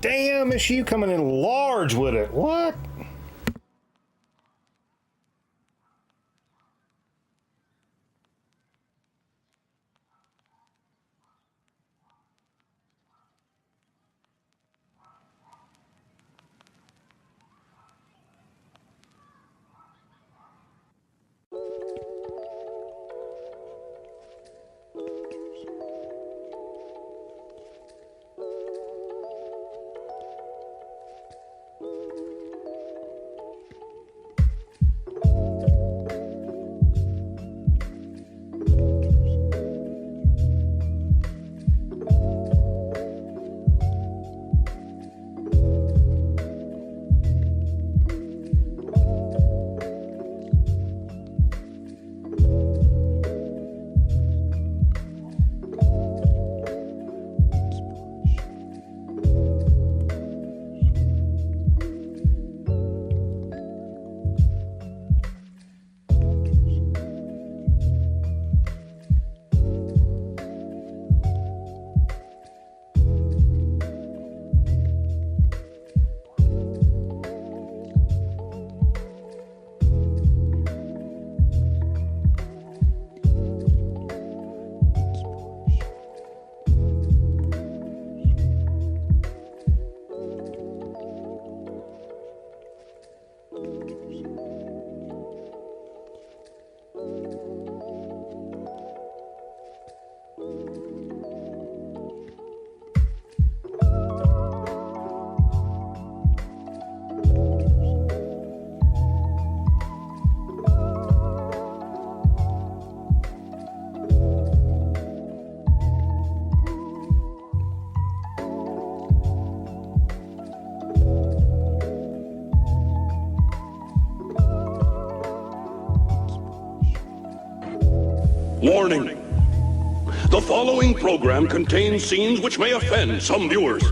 Damn, is you coming in large with it? What? Warning. The following program contains scenes which may offend some viewers.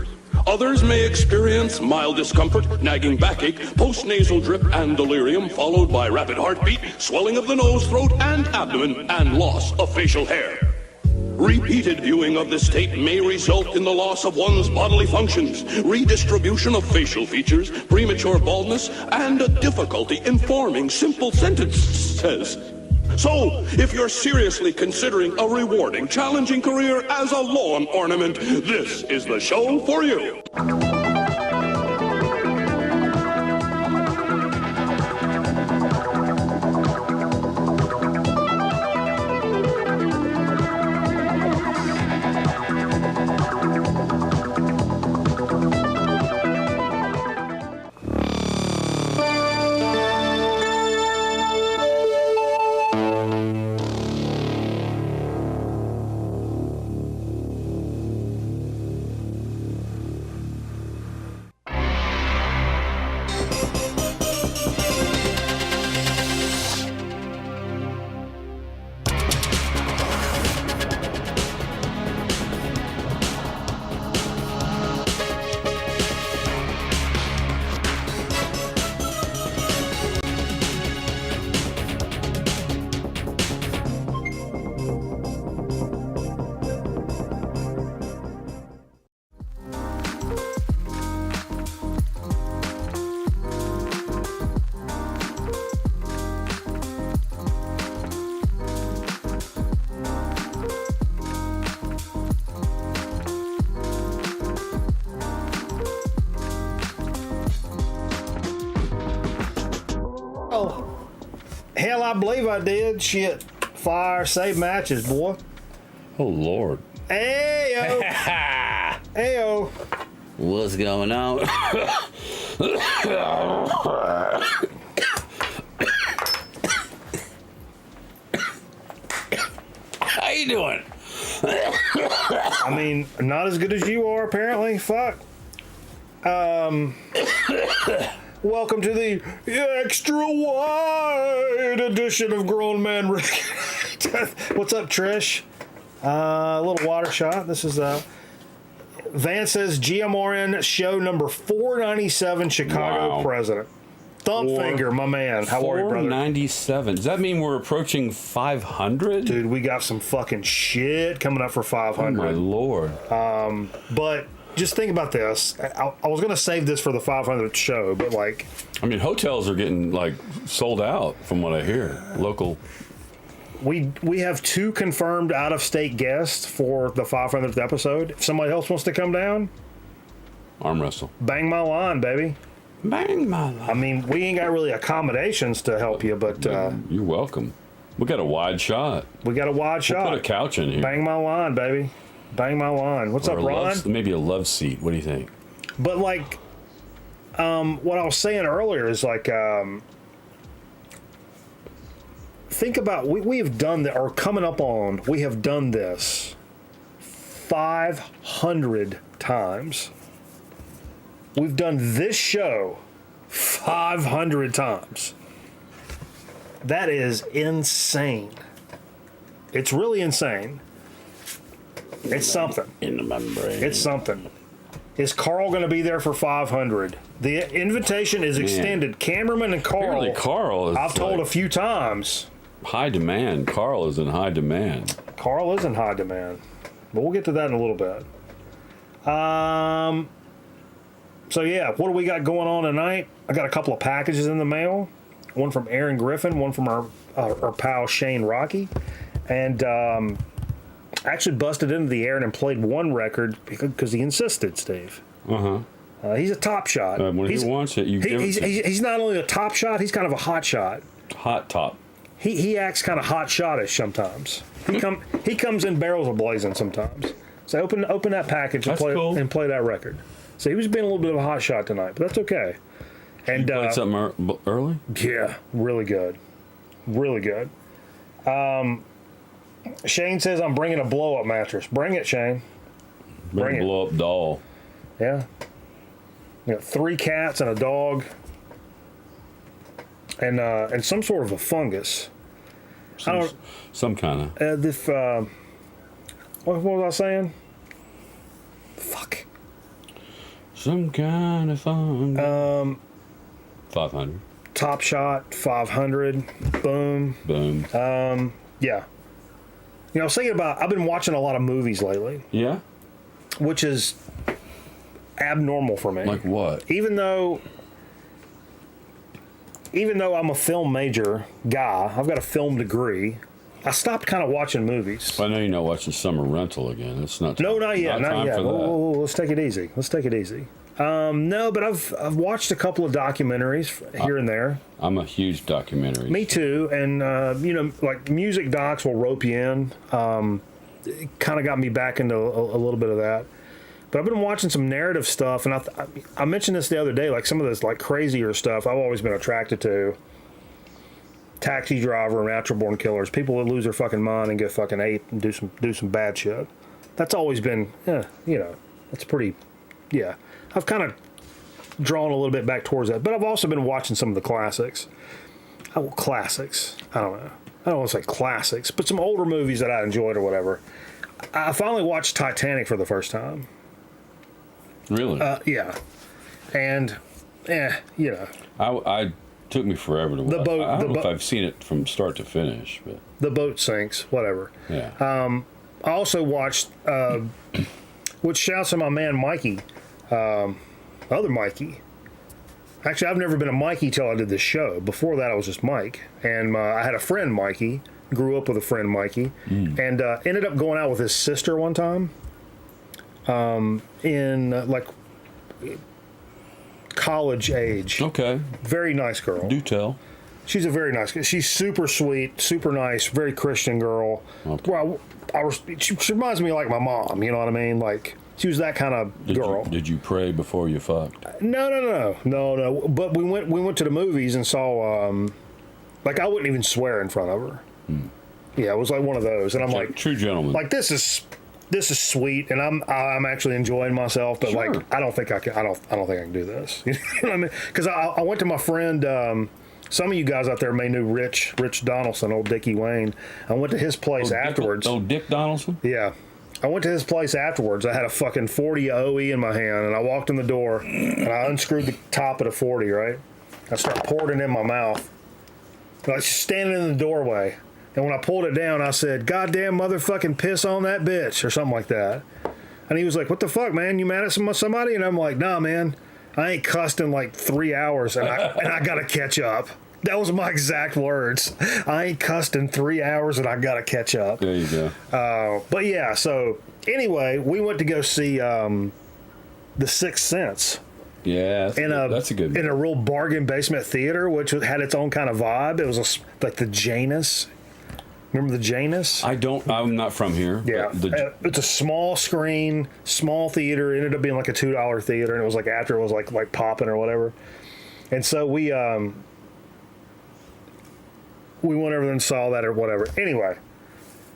Others may experience mild discomfort, nagging backache, post-nasal drip, and delirium, followed by rapid heartbeat, swelling of the nose, throat, and abdomen, and loss of facial hair. Repeated viewing of this tape may result in the loss of one's bodily functions, redistribution of facial features, premature baldness, and a difficulty in forming simple sentences. So, if you're seriously considering a rewarding, challenging career as a lawn ornament, this is the show for you. Hell, I believe I did. Shit. Fire, save matches, boy. Oh, Lord. Ayo. Ayo. What's going on? How you doing? I mean, not as good as you are, apparently. Fuck. Welcome to the extra wide edition of Grown Man Rick. What's up, Trish? A little water shot. This is Van says GMRN show number 497, Chicago Wow. president. Thumb finger, my man. How are you, brother? 497. Does that mean we're approaching 500? Dude, we got some fucking shit coming up for 500. Oh, my Lord. But just think about this. I was going to save this for the 500th show, but like, I mean, hotels are getting like sold out from what I hear. Local. we have 2 confirmed out-of-state guests for the 500th episode. If somebody else wants to come down, Arm wrestle. bang my line, baby. Bang my line. I mean, we ain't got really accommodations to help you, but You're welcome. We got a wide shot. we got a wide shot. Put a couch in here. Bang my line, baby. Bang my line. What's Or up, a Ron? maybe a love seat. What do you think? But like, what I was saying earlier is like, think about we have done that, or coming up on, we have done this 500 times. We've done this show 500 times. That is insane. It's really insane. It's something. In the membrane. It's something. Is Carl going to be there for 500? The invitation is extended. Cameraman and Carl. Apparently Carl is I've told like a few times. high demand. Carl is in high demand. Carl is in high demand, but we'll get to that in a little bit. So yeah, what do we got going on tonight? I got a couple of packages in the mail. One from Aaron Griffin, one from our pal Shane Rocky, and actually busted into the Aaron and played one record because he insisted, Steve. He's a top shot. When he wants it, you give it to him. He's not only a top shot, he's kind of a hot shot. Hot top. He acts kind of hot shottish sometimes. He comes in barrels a blazing sometimes. So open that package and play that record. So he was being a little bit of a hot shot tonight, but that's okay. And You played something early? yeah, really good, really good. Shane says I'm bringing a blow up mattress. Bring it, Shane. Bring it. Blow up doll. Yeah. You got 3 cats and a dog, and some sort of a fungus. Some kind of. What was I saying? Fuck. Some kind of fun. 500. Top Shot, 500. Boom. Boom. Yeah. You know, I was thinking about, I've been watching a lot of movies lately, Yeah? which is abnormal for me. Like what? Even though I'm a film major guy, I've got a film degree, I stopped kind of watching movies. I know you're not watching Summer Rental again. It's not. No, not yet. Not time yet. for Whoa, that. whoa, whoa, let's take it easy. No, but I've watched a couple of documentaries here and there. I'm a huge documentary. Me too. And, like music docs will rope you in. It kind of got me back into a little bit of that. But I've been watching some narrative stuff, and I mentioned this the other day, like some of this like crazier stuff I've always been attracted to. Taxi Driver and Natural Born Killers, people that lose their fucking mind and get fucking ape and do some bad shit. That's always been, that's pretty, yeah. I've kind of drawn a little bit back towards that, but I've also been watching some of the classics. Classics. I don't know. I don't want to say classics, but some older movies that I enjoyed or whatever. I finally watched Titanic for the first time. Really? Yeah. And, I took me forever to watch. The boat- I don't the know if bo- I've seen it from start to finish, but the boat sinks, whatever. yeah. I also watched, which shouts to my man Mikey, other Mikey. Actually, I've never been a Mikey till I did this show. Before that, I was just Mike. And I had a friend, Mikey, grew up with a friend, Mikey, and ended up going out with his sister one time in like college age. Okay. Very nice girl. Do tell. She's a very nice girl. She's super sweet, super nice, very Christian girl. Okay. Well, she reminds me of like my mom, you know what I mean? Like, she was that kind of girl. Did you pray before you fucked? No. But we went to the movies and saw, like, I wouldn't even swear in front of her. Yeah, it was like one of those. And I'm like, True gentleman. like, this is sweet, and I'm actually enjoying myself, but Sure. like I don't think I don't think I can do this. You know what I mean? Because I went to my friend. Some of you guys out there may know Rich Donaldson, old Dickie Wayne. I went to his place afterwards. Dick Donaldson? Yeah. I went to his place afterwards. I had a fucking 40 OE in my hand, and I walked in the door, and I unscrewed the top of the 40, right? I started pouring it in my mouth. I was just standing in the doorway, and when I pulled it down, I said, "Goddamn motherfucking piss on that bitch," or something like that. And he was like, "What the fuck, man? You mad at somebody?" And I'm like, "Nah, man. I ain't cussed in like 3 hours, and I gotta catch up." That was my exact words. I ain't cussed in 3 hours, and I gotta catch up. There you go. But yeah, so anyway, we went to go see The Sixth Sense. Yeah, that's a good one. In a real bargain basement theater, which had its own kind of vibe. It was like the Janus. Remember the Janus? I'm not from here. Yeah, it's a small screen, small theater. It ended up being like a $2 theater, and it was like after it was like popping or whatever. And so we went over there and saw that or whatever. Anyway,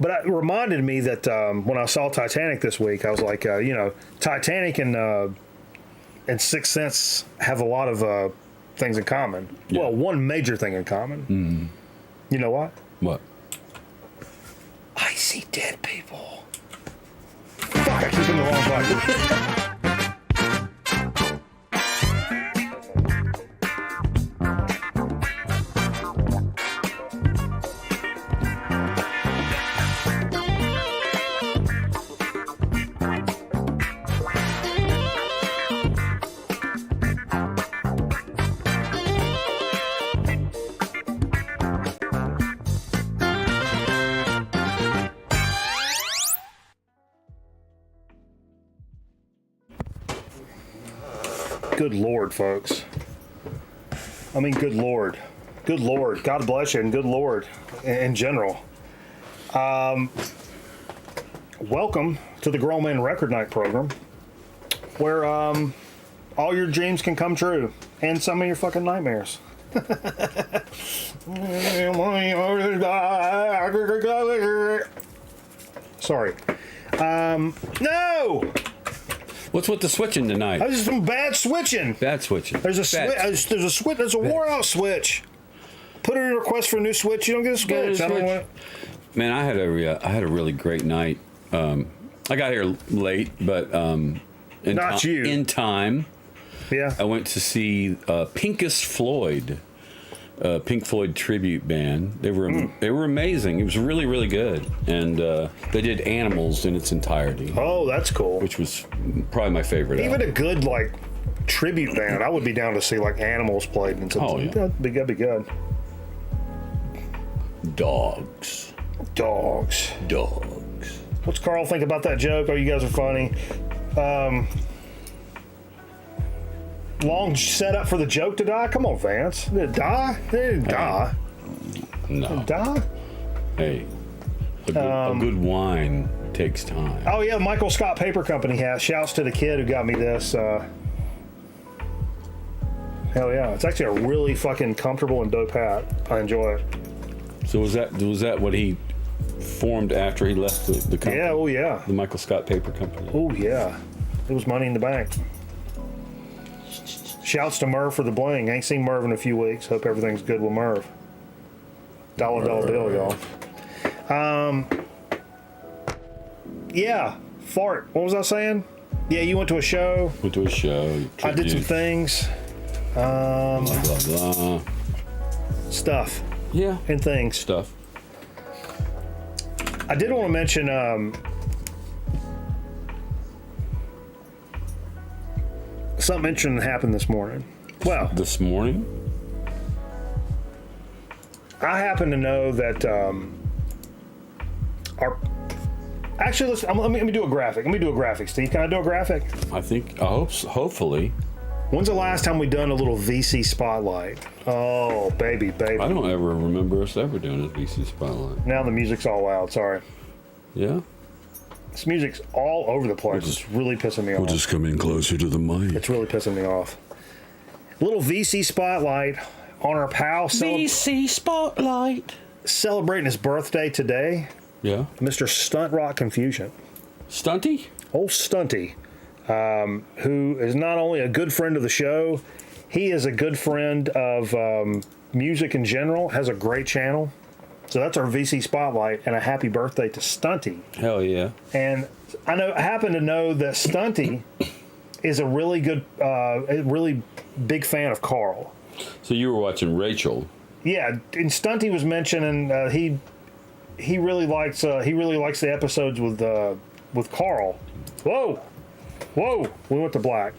but it reminded me that when I saw Titanic this week, I was like, Titanic and Sixth Sense have a lot of things in common. Yeah. Well, one major thing in common. Mm. You know what? What? I see dead people. Fuck, I keep in the wrong button. Good Lord, folks. I mean, good Lord. Good Lord. God bless you, and good Lord in general. Welcome to the Grown Man Record Night program, where all your dreams can come true, and some of your fucking nightmares. Sorry. No! What's with the switching tonight? There's some bad switching. Bad switching. There's a switch. There's a switch. There's a wore out switch. Put in a request for a new switch. You don't get a switch. I don't want. Man, I had a really great night. I got here late, but in time. Yeah. I went to see Pincus Floyd. Pink Floyd tribute band. They were amazing. It was really, really good, and they did Animals in its entirety. Oh, that's cool. Which was probably my favorite. Even a good tribute band, I would be down to see Animals played and something. Oh yeah, that'd be good. Dogs. What's Carl think about that joke? Oh, you guys are funny. Long setup for the joke to die? Come on, Vance. Did it die? It didn't die. No. Did it die? Hey, a good wine takes time. Oh, yeah, Michael Scott Paper Company hat. Shouts to the kid who got me this. Hell yeah. It's actually a really fucking comfortable and dope hat. I enjoy it. So was that what he formed after he left the company? Yeah, oh yeah. The Michael Scott Paper Company. Oh yeah. It was money in the bank. Shouts to Merv for the bling. Ain't seen Merv in a few weeks. Hope everything's good with Merv. Dollar bill, y'all. Yeah, fart. What was I saying? Yeah, you went to a show. I did some things. Blah, blah, blah. Stuff. Yeah. And things. Stuff. I did want to mention something interesting happened this morning. Well, this morning? I happen to know that actually, let me do a graphic. Let me do a graphic, Steve. Can I do a graphic? I hope so, hopefully. When's the last time we done a little VC spotlight? Oh, baby. I don't ever remember us ever doing a VC spotlight. Now the music's all loud. Sorry. Yeah? This music's all over the place. It's really pissing me off. We'll just come in closer to the mic. It's really pissing me off. Little VC spotlight on our pal. VC spotlight. Celebrating his birthday today. Yeah. Mr. Stunt Rock Confusion. Stunty? Old Stunty. Who is not only a good friend of the show, he is a good friend of music in general, has a great channel. So that's our VC Spotlight, and a happy birthday to Stunty. Hell yeah. And I happen to know that Stunty is a really good, really big fan of Carl. So you were watching Rachel. Yeah, and Stunty was mentioning he really likes the episodes with Carl. Whoa. Whoa. We went to black.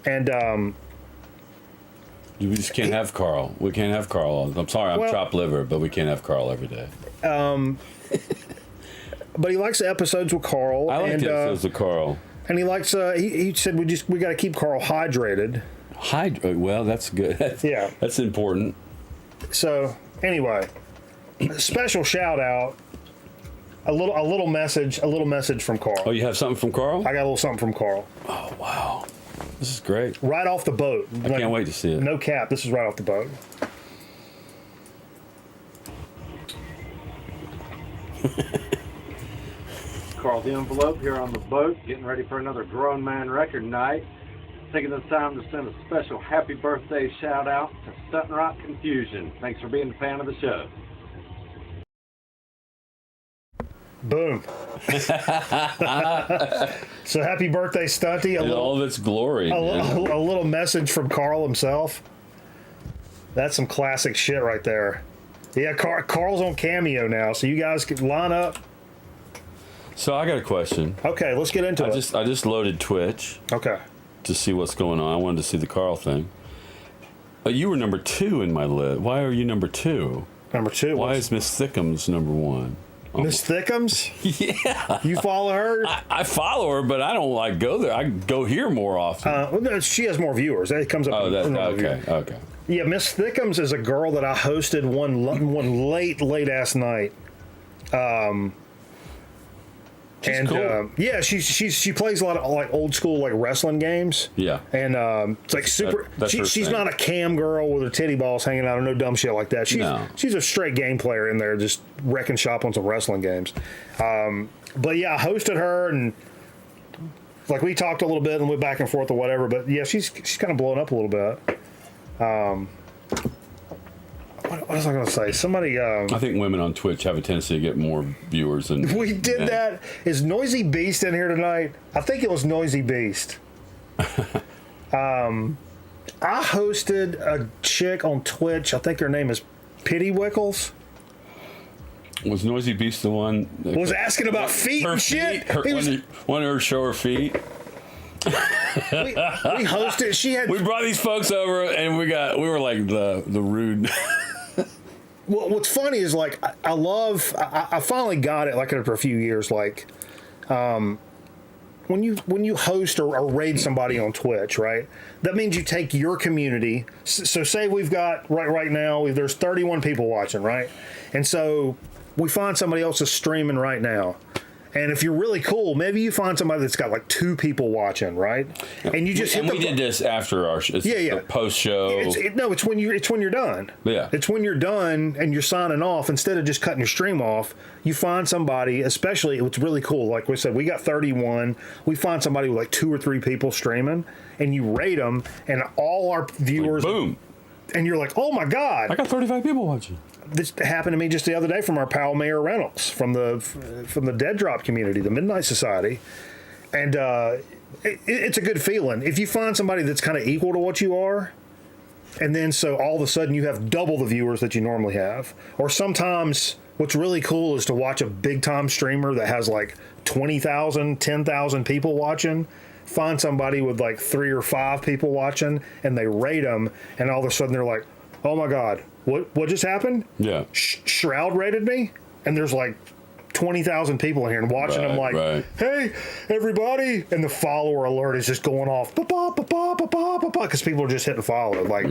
And, We just can't have Carl. We can't have Carl. I'm sorry, I'm chopped liver, but we can't have Carl every day. But he likes the episodes with Carl. I like the episodes with Carl. And he likes, he said we got to keep Carl hydrated. Well, that's good. Yeah. That's important. So, anyway, special shout out. A little message from Carl. Oh, you have something from Carl? I got a little something from Carl. Oh, wow. This is great. Right off the boat. I can't wait to see it. No cap. This is right off the boat. Carl the Envelope here on the boat, getting ready for another Grown Man Record Night. Taking this time to send a special happy birthday shout out to Sutton Rock Confusion. Thanks for being a fan of the show. Boom. So happy birthday, Stunty. In all of its glory. A little message from Carl himself. That's some classic shit right there. Yeah, Carl's on Cameo now, so you guys can line up. So I got a question. Okay, let's get into it. I just loaded Twitch. Okay. To see what's going on. I wanted to see the Carl thing. You were number 2 in my list. Why are you number 2? Number 2? Why is Miss Thickums number 1? Miss Thickums? Yeah. You follow her? I follow her, but I don't go there. I go here more often. She has more viewers. It comes up. Okay. Yeah, Miss Thickums is a girl that I hosted one late ass night. She's cool. She plays a lot of like old school like wrestling games. Yeah, and it's like super. She's not a cam girl with her titty balls hanging out or no dumb shit like that. She's a straight game player in there, just wrecking shop on some wrestling games. But yeah, I hosted her and like we talked a little bit and went back and forth or whatever. But yeah, she's kind of blowing up a little bit. What was I going to say? Somebody. I think women on Twitch have a tendency to get more viewers than. We did men. That. Is Noisy Beast in here tonight? I think it was Noisy Beast. I hosted a chick on Twitch. I think her name is Pity Wickles. Was Noisy Beast the one that was asking about feet and shit? Wanted her to show her feet. we hosted. We brought these folks over, and we were like the rude. Well, what's funny is like I finally got it like after a few years. Like, when you host or raid somebody on Twitch, right? That means you take your community. So say we've got right now there's 31 people watching, right? And so we find somebody else is streaming right now. And if you're really cool, maybe you find somebody that's got like 2 people watching, right? And you just we did this after our post show. It's when you're done. Yeah, it's when you're done and you're signing off. Instead of just cutting your stream off, you find somebody. Especially, it's really cool. Like we said, we got 31. We find somebody with like 2 or 3 people streaming, and you rate them, and all our viewers, like, boom, and you're like, oh my god, I got 35 people watching. This happened to me just the other day from our pal Mayor Reynolds from the Dead Drop community, the Midnight Society, and it's a good feeling if you find somebody that's kind of equal to what you are, and then so all of a sudden you have double the viewers that you normally have. Or sometimes what's really cool is to watch a big time streamer that has like 20,000, 10,000 people watching. Find somebody with like 3 or 5 people watching, and they rate them, and all of a sudden they're like, oh my god, what just happened? Yeah. Shroud rated me, and there's like 20,000 people in here and watching them like, hey, everybody, and the follower alert is just going off, because people are just hitting follow. Like,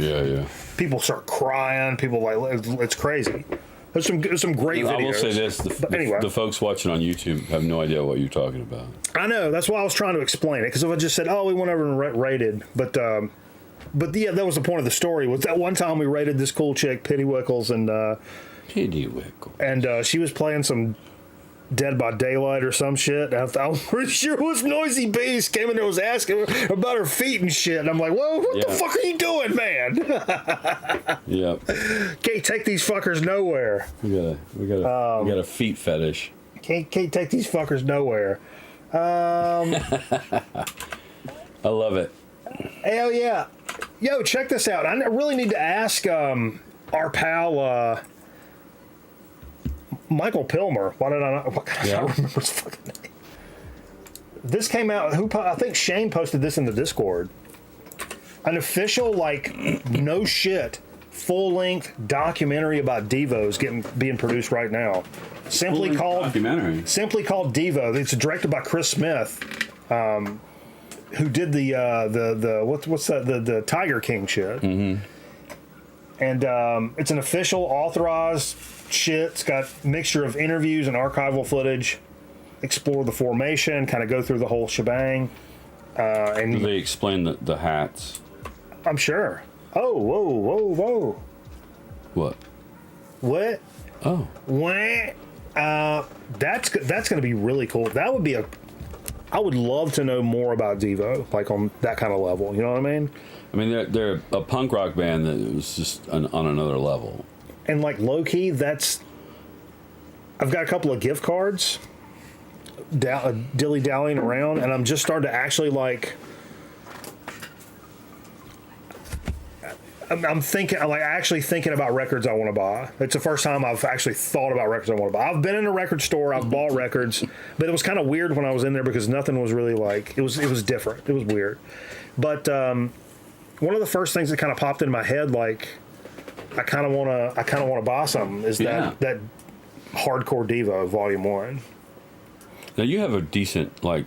people start crying. People like, it's crazy. There's some great videos. I will say this: the folks watching on YouTube have no idea what you're talking about. I know. That's why I was trying to explain it. Because if I just said, "Oh, we went over and rated," but yeah, that was the point of the story. Was that one time we rated this cool chick, Pity Wickles, and and she was playing some Dead by Daylight or some shit. I'm pretty sure it was Noisy Beast came in there, was asking about her feet and shit. And I'm like, whoa, what the fuck are you doing, man? Yep. Can't take these fuckers nowhere. We got a feet fetish. Can't take these fuckers nowhere. I love it. Hell yeah. Yo, check this out. I really need to ask our pal Michael Pilmer. Why can I not remember his fucking name? This came out. I think Shane posted this in the Discord. An official, like, no shit, full-length documentary about Devos being produced right now. Simply called Devo. It's directed by Chris Smith, who did the what's that the Tiger King shit. Mm-hmm. And it's an official authorized shit. It's got a mixture of interviews and archival footage. Explore the formation, kind of go through the whole shebang. And do they explain the hats? I'm sure. Oh, whoa. What? Oh. What? That's going to be really cool. That would be I would love to know more about Devo, like on that kind of level. You know what I mean? I mean, they're a punk rock band that was just on another level. And like low key, I've got a couple of gift cards, dilly dallying around, and I'm just starting to actually like. I'm thinking, actually thinking about records I want to buy. It's the first time I've actually thought about records I want to buy. I've been in a record store, I've bought records, but it was kind of weird when I was in there because nothing was really like, it was different. It was weird. But one of the first things that kind of popped into my head, like, I kind of want to buy something is that Hardcore Devo Volume 1. Now you have a decent, like,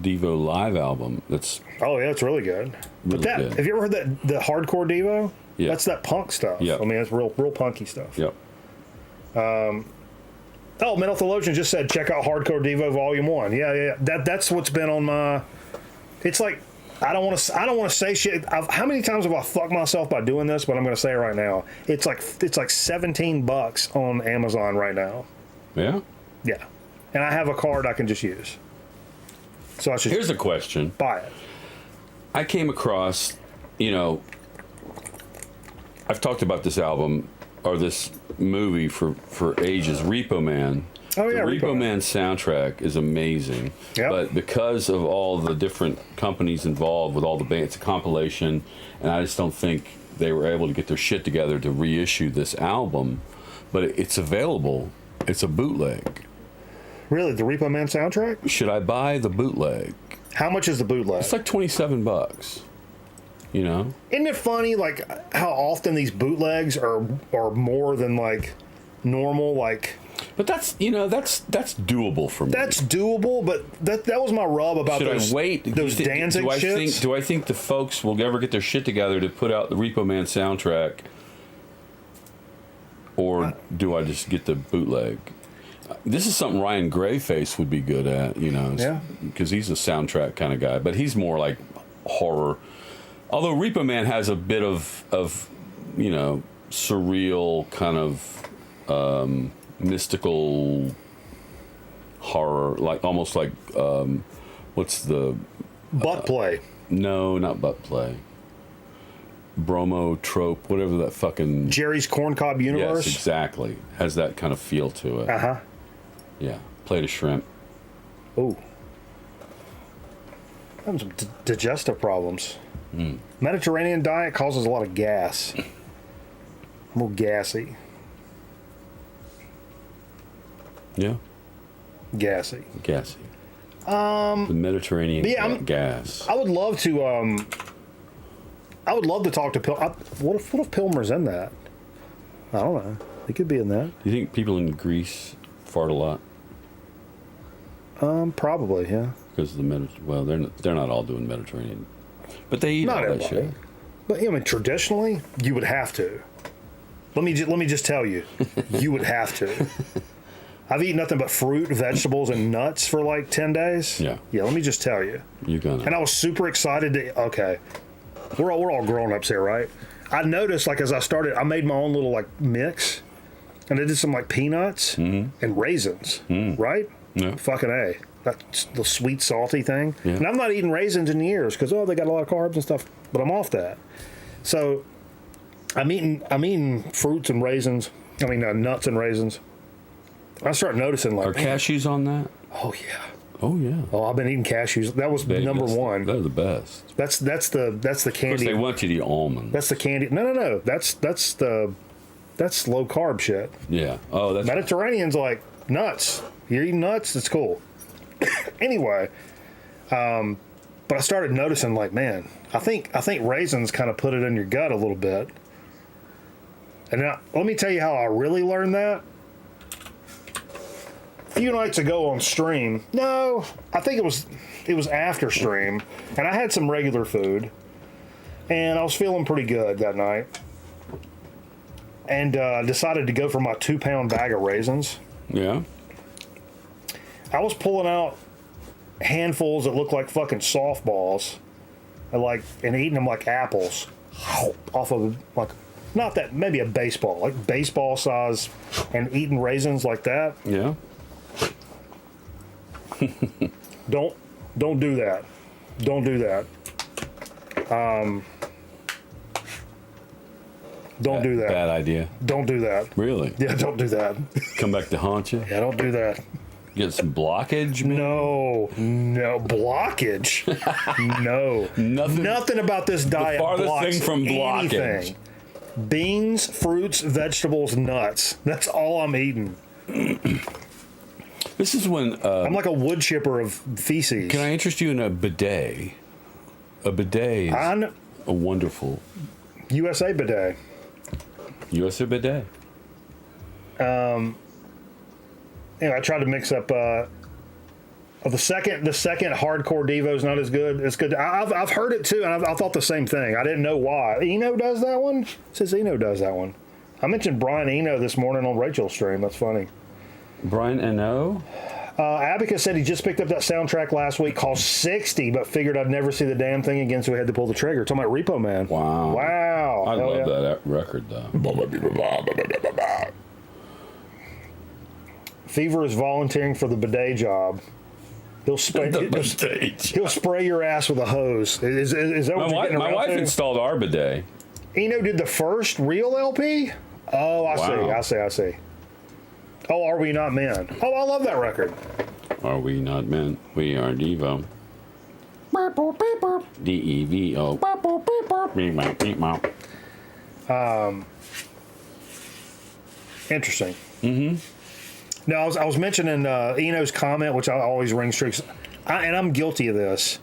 Devo live album that's... Oh, yeah, it's really good. Really good. Have you ever heard the Hardcore Devo? Yeah. That's that punk stuff. Yeah. I mean, it's real punky stuff. Yep. Metal Theologian just said, check out Hardcore Devo Volume 1. Yeah. That's what's been on my... It's like, I don't want to say shit. How many times have I fucked myself by doing this? But I'm going to say it right now. It's like $17 on Amazon right now. Yeah? Yeah. And I have a card I can just use. So I should Here's a question. buy it. I came across, I've talked about this album or this movie for ages, Repo Man. Oh, yeah, the Repo Repo Man. Man soundtrack is amazing. Yep. But because of all the different companies involved with all the bands, it's a compilation, and I just don't think they were able to get their shit together to reissue this album. But it's available. It's a bootleg. Really? The Repo Man soundtrack? Should I buy the bootleg? How much is the bootleg? It's like $27. Isn't it funny, like, how often these bootlegs are more than, like, normal, like... But that's doable for me. That's doable, but that was my rub about Should those, I wait? those Danzig shits. Do I think the folks will ever get their shit together to put out the Repo Man soundtrack? Or do I just get the bootleg? This is something Ryan Grayface would be good at, Yeah. because he's a soundtrack kind of guy, but he's more like horror. Although Repo Man has a bit of surreal kind of mystical horror, like almost like what's the Butt play. No, not butt play. Bromo trope, whatever that fucking Jerry's Corncob Universe. Yes, exactly. Has that kind of feel to it. Uh-huh. Yeah. Plate of shrimp. Ooh. Having some digestive problems. Mediterranean diet causes a lot of gas. More gassy. Yeah. Gassy. Gassy. The Mediterranean gas. I would love to talk to what if Pilmer's in that? I don't know. He could be in that. Do you think people in Greece fart a lot? Probably, yeah. Because of the well, they're not all doing Mediterranean, but they eat Not all that everybody. shit. But I mean, traditionally, you would have to. Let me just tell you, you would have to. I've eaten nothing but fruit, vegetables, and nuts for like 10 days. Yeah. Yeah. Let me just tell you. You're gonna. And I was super excited to. Okay, we're all grown ups here, right? I noticed, like, as I started, I made my own little like mix, and I did some like peanuts and raisins, right? Yeah. Fucking A. That's the sweet, salty thing. Yeah. And I'm not eating raisins in years because, they got a lot of carbs and stuff, but I'm off that. So I'm eating fruits and raisins. I mean, nuts and raisins. I start noticing, like, Are cashews on that? oh, yeah. Oh yeah. Oh, I've been eating cashews. That was number one. They're the best. That's the Of course, candy. they want you to eat almonds. That's the candy. No. That's low carb shit. Yeah. Oh, that's Mediterranean's like nuts. You're eating nuts. It's cool. Anyway, But I started noticing, like, man, I think raisins kind of put it in your gut a little bit. And now, let me tell you how I really learned that. A few nights ago on stream, no, I think it was after stream, and I had some regular food, and I was feeling pretty good that night, and decided to go for my 2-pound bag of raisins. Yeah. I was pulling out handfuls that looked like fucking softballs, and eating them like apples, off of like, not that, maybe a baseball, like baseball size, and eating raisins like that. Yeah. Don't do that. Don't do that. Don't do that. Bad idea. Don't do that. Really? Yeah, don't do that. Come back to haunt you? Yeah, don't do that. Get some blockage? maybe? No blockage. No, nothing about this diet. farthest blocks thing from blockage. anything. Beans, fruits, vegetables, nuts. That's all I'm eating. This is when... I'm like a wood chipper of feces. can I interest you in a bidet? A bidet is On a wonderful... USA bidet. USA bidet. I tried to mix up. The second hardcore Devo's not as good. It's good. I've heard it too, and I thought the same thing. I didn't know why. Eno does that one. It says Eno does that one. I mentioned Brian Eno this morning on Rachel's stream. That's funny. Brian Eno? Abacus said he just picked up that soundtrack last week called 60, but figured I'd never see the damn thing again, so he had to pull the trigger. Talking about Repo Man. Wow. Wow. I Hell love yeah. that record, though. Fever is volunteering for the bidet job. He'll spray. He'll spray your ass with a hose. Is that what you're getting My around wife to? installed our bidet. Eno did the first real LP? Oh, I see. Oh, Are We Not Men? Oh, I love that record. Are we not men? We are Devo. D-E-V-O. Interesting. Mm-hmm. Now, I was mentioning Eno's comment, which always rings true. And I'm guilty of this.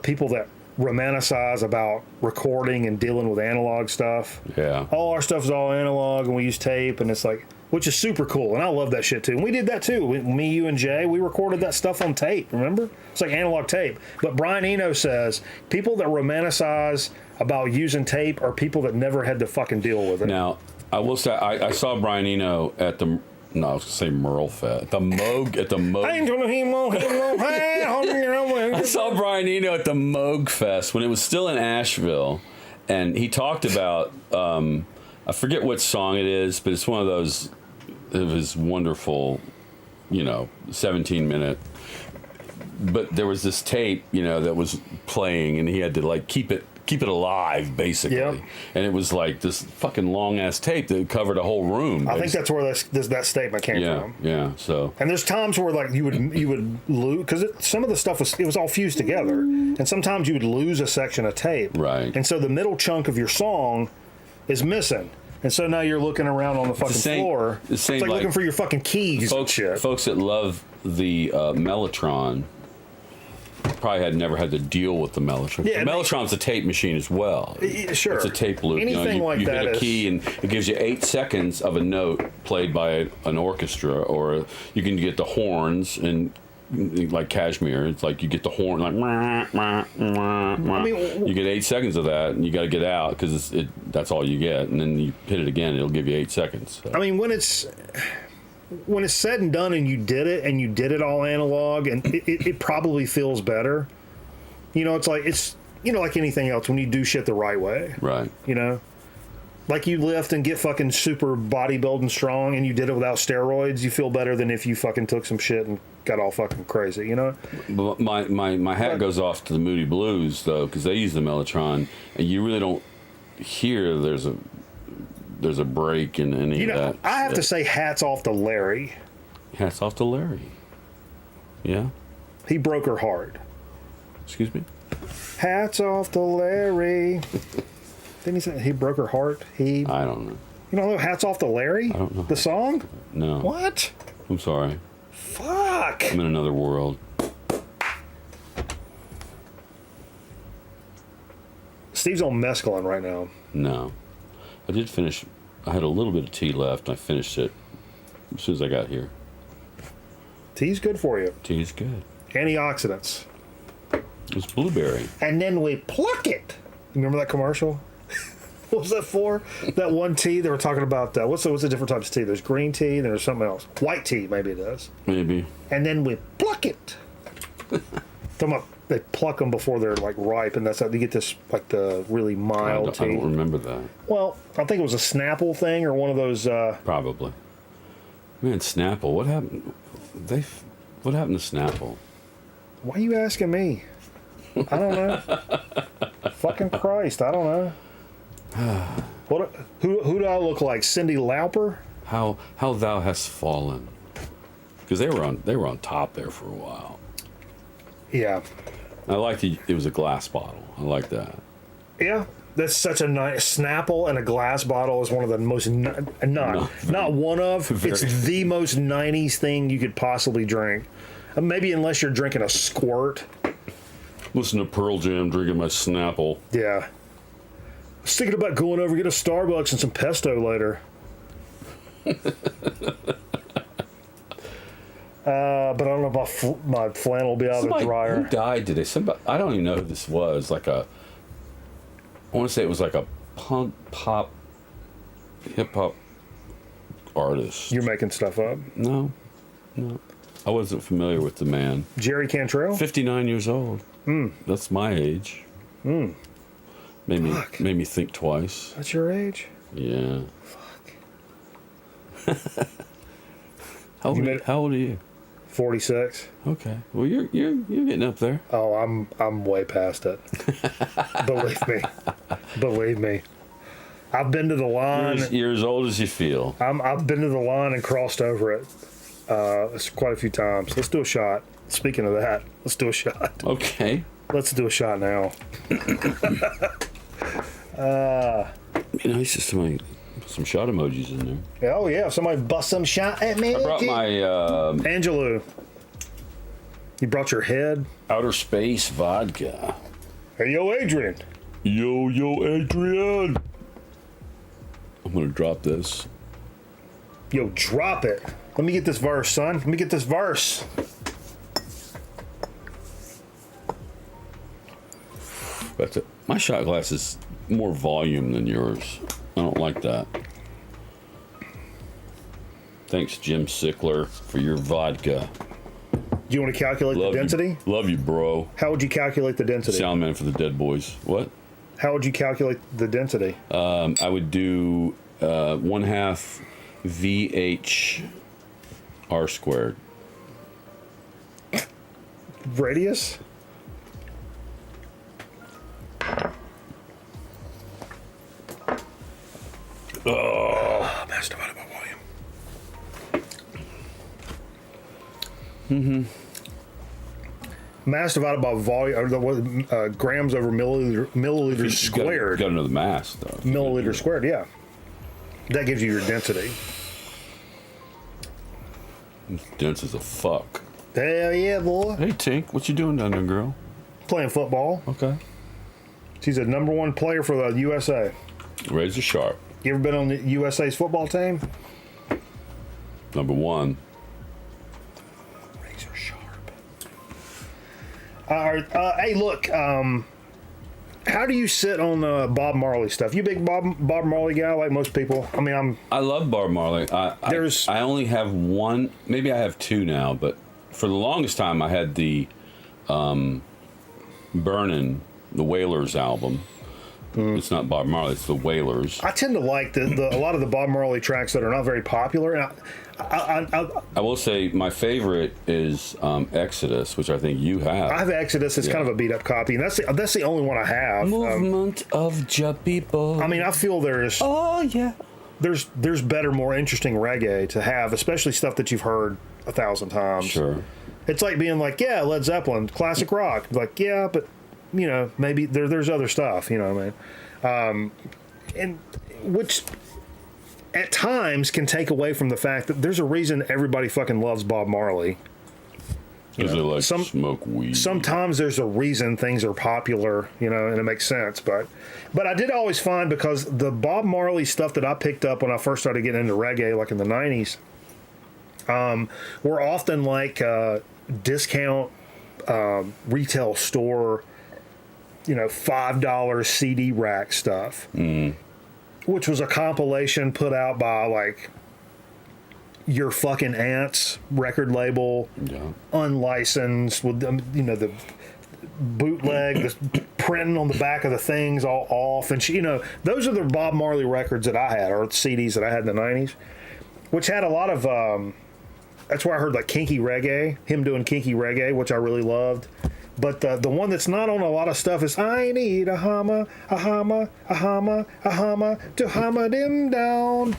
People that romanticize about recording and dealing with analog stuff. Yeah. All our stuff is all analog, and we use tape, and it's like, which is super cool, and I love that shit too. And we did that too. Me, you, and Jay, we recorded that stuff on tape. Remember? It's like analog tape. But Brian Eno says people that romanticize about using tape are people that never had to fucking deal with it. Now, I will say I saw Brian Eno at the. No, I was gonna say Merle Fest. The Moog at the Moog. I saw Brian Eno at the Moog Fest when it was still in Asheville, and he talked about I forget what song it is, but it's one of those of his wonderful, 17-minute. But there was this tape, that was playing, and he had to like keep it alive, basically. Yep. And it was like this fucking long ass tape that covered a whole room. I think that's where that statement came from. Yeah. So. And there's times where like you would lose, because some of the stuff was all fused together, and sometimes you would lose a section of tape. Right. And so the middle chunk of your song is missing. And so now you're looking around on the fucking floor. It's like looking for your fucking keys and shit. Folks that love the Mellotron probably had never had to deal with the Mellotron. Yeah, the Mellotron's a tape machine as well. Sure. It's a tape loop. Anything like you that hit a key and it gives you 8 seconds of a note played by an orchestra, or you can get the horns and like Kashmir. It's like you get the horn like you get 8 seconds of that, and you got to get out because that's all you get, and then you hit it again, it'll give you 8 seconds. So. I mean, when it's said and done, and you did it all analog, and it probably feels better. It's like like anything else when you do shit the right way. Right. Like you lift and get fucking super bodybuilding strong, and you did it without steroids, you feel better than if you fucking took some shit and got all fucking crazy, But my hat goes off to the Moody Blues, though, because they use the Mellotron, and you really don't hear there's a break in any of that. I have to say hats off to Larry. Hats off to Larry. Yeah? He broke her heart. Excuse me? Hats off to Larry. Didn't he say he broke her heart? I don't know. You don't know Hats Off to Larry? I don't know. The song? No. What? I'm sorry. Fuck. I'm in another world. Steve's on mescaline right now. No. I did finish. I had a little bit of tea left. I finished it as soon as I got here. Tea's good for you. Tea's good. Antioxidants. It's blueberry. And then we pluck it. You remember that commercial? What was that for? That one tea they were talking about. What's the different types of tea? There's green tea, and there's something else. White tea, maybe it is. Maybe. And then we pluck it. They pluck them before they're like ripe, and that's how you get this like the really mild tea. I don't remember that. Well, I think it was a Snapple thing or one of those. Probably. Man, Snapple. What happened? What happened to Snapple? Why are you asking me? I don't know. Fucking Christ, I don't know. Who do I look like? Cyndi Lauper? How thou hast fallen? Because they were on top there for a while. Yeah. I liked it was a glass bottle. I like that. Yeah. That's such a nice Snapple, and a glass bottle is one of the most not one of. It's the most 90s thing you could possibly drink. Maybe unless you're drinking a squirt. Listen to Pearl Jam drinking my Snapple. Yeah. I was thinking about going over get a Starbucks and some pesto later. But I don't know if my flannel will be out of the dryer. Who died today? Somebody, I don't even know who this was. I want to say it was like a punk pop, hip hop artist. You're making stuff up. No. I wasn't familiar with the man. Jerry Cantrell? 59 years old. That's my age. Made me think twice. That's your age? Yeah. Fuck. How old are you? 46. Okay. Well, you're getting up there. Oh, I'm way past it. Believe me. I've been to the line. You're as old as you feel. I've been to the line and crossed over it. It's quite a few times. Let's do a shot. Speaking of that, let's do a shot. Okay. Let's do a shot now. Be nice if somebody put some shot emojis in there. Oh yeah, somebody bust some shot at me. I brought my Angelou. You brought your head. outer space vodka. Hey yo, Adrian. Yo, Adrian. I'm gonna drop this. Yo, drop it. Let me get this verse, son. Let me get this verse. That's it. My shot glass is more volume than yours. I don't like that. Thanks, Jim Sickler, for your vodka. Do you want to calculate the density? Love you, bro. How would you calculate the density? Soundman for the Dead Boys. What? How would you calculate the density? I would do 1/2 VH R squared. Radius? Mass divided by volume. Mass divided by volume, grams over milliliters squared. You got to know the mass, though. Milliliter squared, yeah. That gives you your density. Dense as a fuck. Hell yeah, boy. Hey, Tink, what you doing down there, girl? Playing football. Okay. She's a #1 player for the USA. Razor sharp. You ever been on the USA's football team? #1. Razor sharp. Hey, look. How do you sit on Bob Marley stuff? You a big Bob Marley guy, like most people? I mean, I love Bob Marley. I only have one. Maybe I have two now, but for the longest time, I had the Burnin', the Wailers album. It's not Bob Marley; it's the Wailers. I tend to like a lot of the Bob Marley tracks that are not very popular. And I will say my favorite is Exodus, which I think you have. I have Exodus. It's kind of a beat up copy, and that's the only one I have. Movement of Ja people. I mean, I feel there's better, more interesting reggae to have, especially stuff that you've heard 1,000 times. Sure. It's like being like, yeah, Led Zeppelin, classic rock. Like, yeah, but you know, maybe there's other stuff. You know what I mean? And which at times can take away from the fact that there's a reason everybody fucking loves Bob Marley. Because they like to smoke weed. Sometimes there's a reason things are popular, and it makes sense. But I did always find, because the Bob Marley stuff that I picked up when I first started getting into reggae, like in the 90s, were often like discount retail store, $5 CD rack stuff, which was a compilation put out by like Your Fucking Aunt's record label, unlicensed, with the bootleg, the printing on the back of the things all off, and those are the Bob Marley records that I had, or CDs that I had in the 90s, which had a lot of that's where I heard like kinky reggae, him doing kinky reggae, which I really loved. But the one that's not on a lot of stuff is I need a hammer, a hammer, a hammer, a hammer to hammer them down.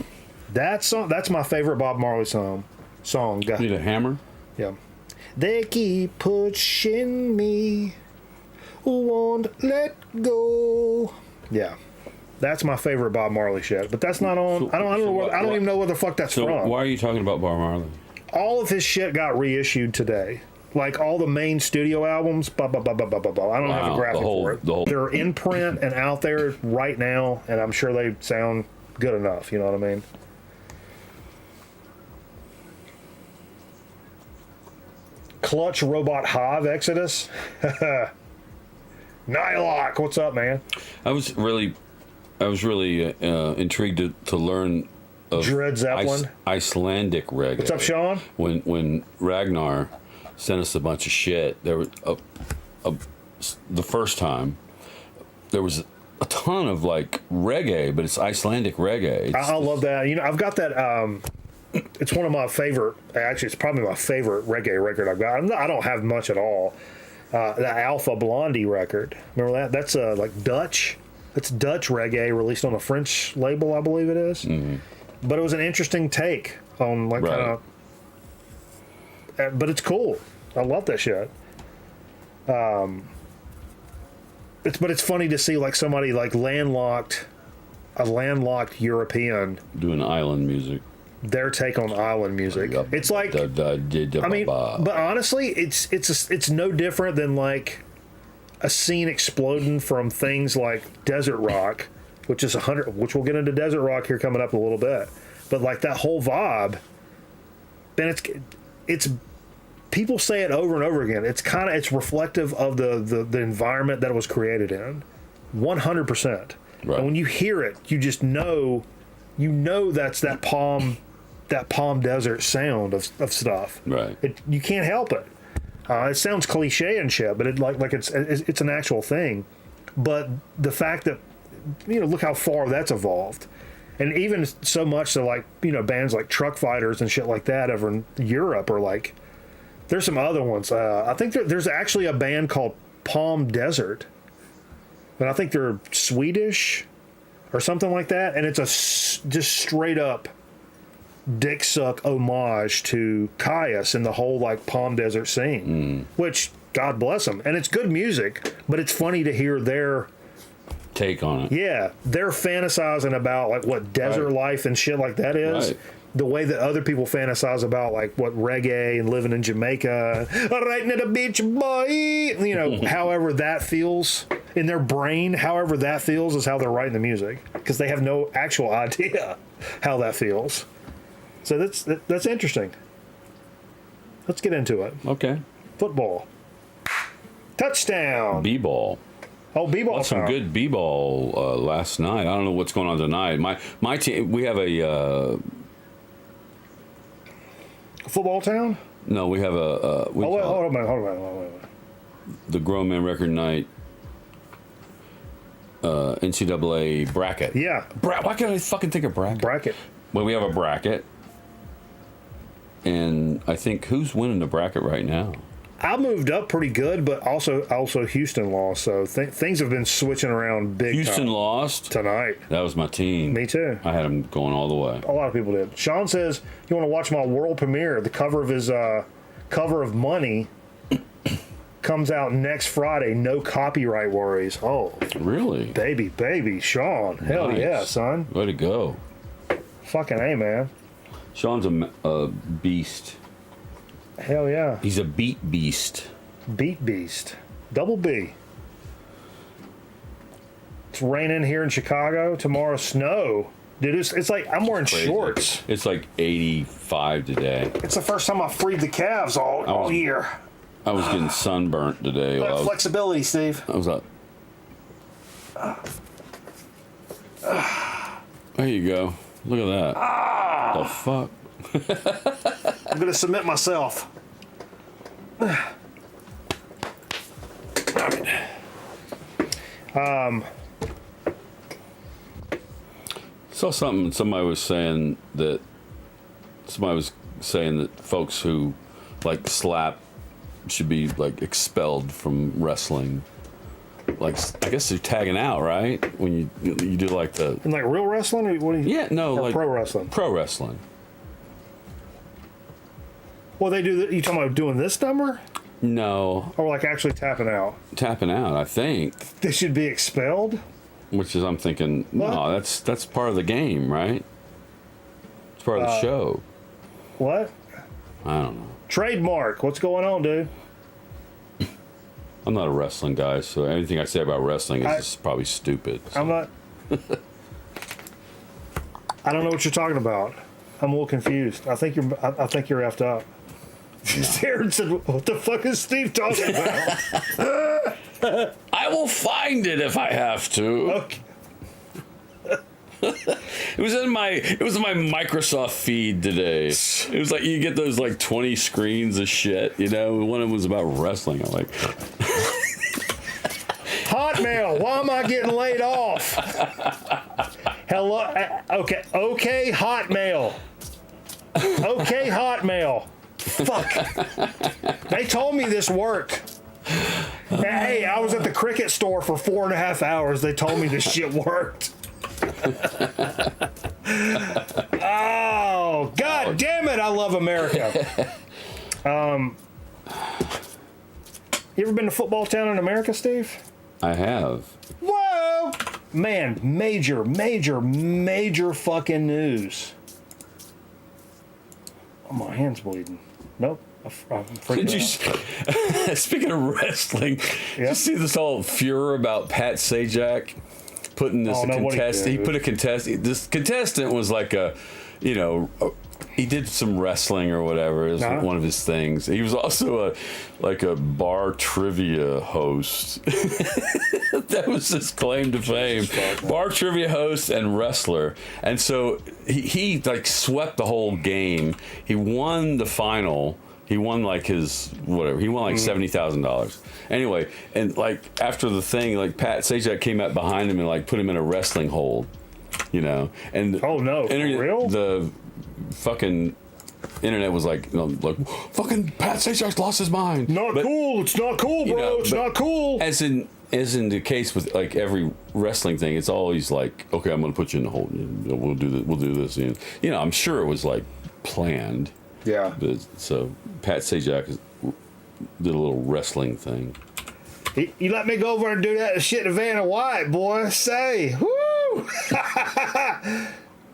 That's my favorite Bob Marley song. Need a hammer? Yeah. They keep pushing me, won't let go. Yeah. That's my favorite Bob Marley shit. But that's not on. I don't even know where the fuck that's from. Why are you talking about Bob Marley? All of his shit got reissued today. Like all the main studio albums, I don't have a graphic for it. They're in print and out there right now, and I'm sure they sound good enough. You know what I mean? Clutch Robot Hive Exodus. Nylock, what's up, man? I was really intrigued to learn of Dred Zeppelin, Icelandic reggae. What's up, Sean? When Ragnar sent us a bunch of shit, there was the first time there was a ton of like reggae, but it's Icelandic reggae. I love that. I've got that. It's one of my favorite. Actually, it's probably my favorite reggae record I've got. I don't have much at all. The Alpha Blondie record. Remember that? That's like Dutch. It's Dutch reggae released on a French label, I believe it is. Mm-hmm. But it was an interesting take on like kind of. But it's cool. I love that shit. It's funny to see like somebody like a landlocked European doing island music. Their take on island music. It's like, but honestly, it's no different than like a scene exploding from things like desert rock, which we'll get into desert rock here coming up a little bit. But like that whole vibe, then it's people say it over and over again. It's reflective of the environment that it was created in, 100%. Right. And when you hear it, you just know, that's that Palm Desert sound of stuff. Right. You can't help it. It sounds cliche and shit, but it's an actual thing. But the fact that look how far that's evolved, and even so much so like bands like Truck Fighters and shit like that over in Europe are like. There's some other ones. I think there's actually a band called Palm Desert, but I think they're Swedish or something like that, and it's just straight up dick suck homage to Caius and the whole like Palm Desert scene, which God bless them, and it's good music, but it's funny to hear their take on it. Yeah, they're fantasizing about like what desert life and shit like that is. Right. The way that other people fantasize about like what reggae and living in Jamaica, right near the beach, boy, however that feels in their brain, however that feels is how they're writing the music, because they have no actual idea how that feels. So that's interesting. Let's get into it. Okay. Football. Touchdown. B-ball. Oh, b-ball. Some good b-ball last night. I don't know what's going on tonight. My team. We have a. Football town? No, we have a. Hold on a minute. The Grown Man Record Night NCAA bracket. Yeah. Why can't I fucking think of bracket? Bracket. Well, we have a bracket. And I think who's winning the bracket right now? I moved up pretty good, but also Houston lost. So things have been switching around big Houston time. Lost? Tonight. That was my team. Me too. I had them going all the way. A lot of people did. Sean says, you want to watch my world premiere? The cover of his cover of Money comes out next Friday. No copyright worries. Oh. Really? Baby, Sean. Nice. Hell yeah, son. Way to go. Fucking A, man. Sean's a beast. Hell yeah. He's a beat beast. Beat beast. Double B. It's raining here in Chicago. Tomorrow, snow. Dude, it's like I'm wearing Crazy. shorts. It's like 85 today. It's the first time I freed the calves all year. I was getting sunburnt today. Flexibility, Steve. I was up. There you go. Look at that. The fuck? I'm going to submit myself. Saw something. Somebody was saying that folks who like slap should be like expelled from wrestling. Like, I guess they're tagging out, right? When you do like the And like real wrestling? Or what do you, yeah, no, or like pro wrestling? Pro wrestling. Well, they do. You talking about doing this number? No, Or like actually tapping out? tapping out. I think, They should be expelled? which is I'm thinking. What? No, that's part of the game, right? It's part of the show. What? I don't know. Trademark. What's going on, dude? I'm not a wrestling guy, so anything I say about wrestling is just probably stupid. So. I'm not. I don't know what you're talking about. I'm a little confused. I think you're effed up. Aaron said, "What the fuck is Steve talking about?" I will find it if I have to. Okay. It was in my Microsoft feed today. It was like you get those like 20 screens of shit, you know. One of them was about wrestling. I'm like, Hotmail. Why am I getting laid off? Hello. Okay. Hotmail. Okay, Hotmail. Fuck. They told me this worked. Hey, I was at the cricket store for 4.5 hours. They told me this shit worked. Oh, God damn it. I love America. You ever been to football town in America, Steve? I have. Whoa! Man, major fucking news. Oh, my hand's bleeding. Nope. I'm freaking Did you? out. Speaking of wrestling, Yeah. you see this whole furor about Pat Sajak putting this Oh, no, what'd he contestant? do? He put a contestant. This contestant was like a, you know, he did some wrestling or whatever. It was Uh-huh. one of his things. He was also a bar trivia host. That was his claim to fame. Bar trivia host and wrestler. And so he like swept the whole game. He won the final. He won like his whatever. He won like $70,000. Anyway, and like after the thing, like Pat Sajak came out behind him and like put him in a wrestling hold, you know. And Oh, no, for real? The fucking internet was like, you know, like fucking Pat Sajak's lost his mind. Cool. It's not cool, bro. You know, it's but not cool. As in the case with like every wrestling thing, it's always like, okay, I'm gonna put you in the hold. We'll do this. And, you know, I'm sure it was like planned. Yeah. But, so Pat Sajak did a little wrestling thing. You let me go over and do that shit to Vanna White, boy. Say, woo!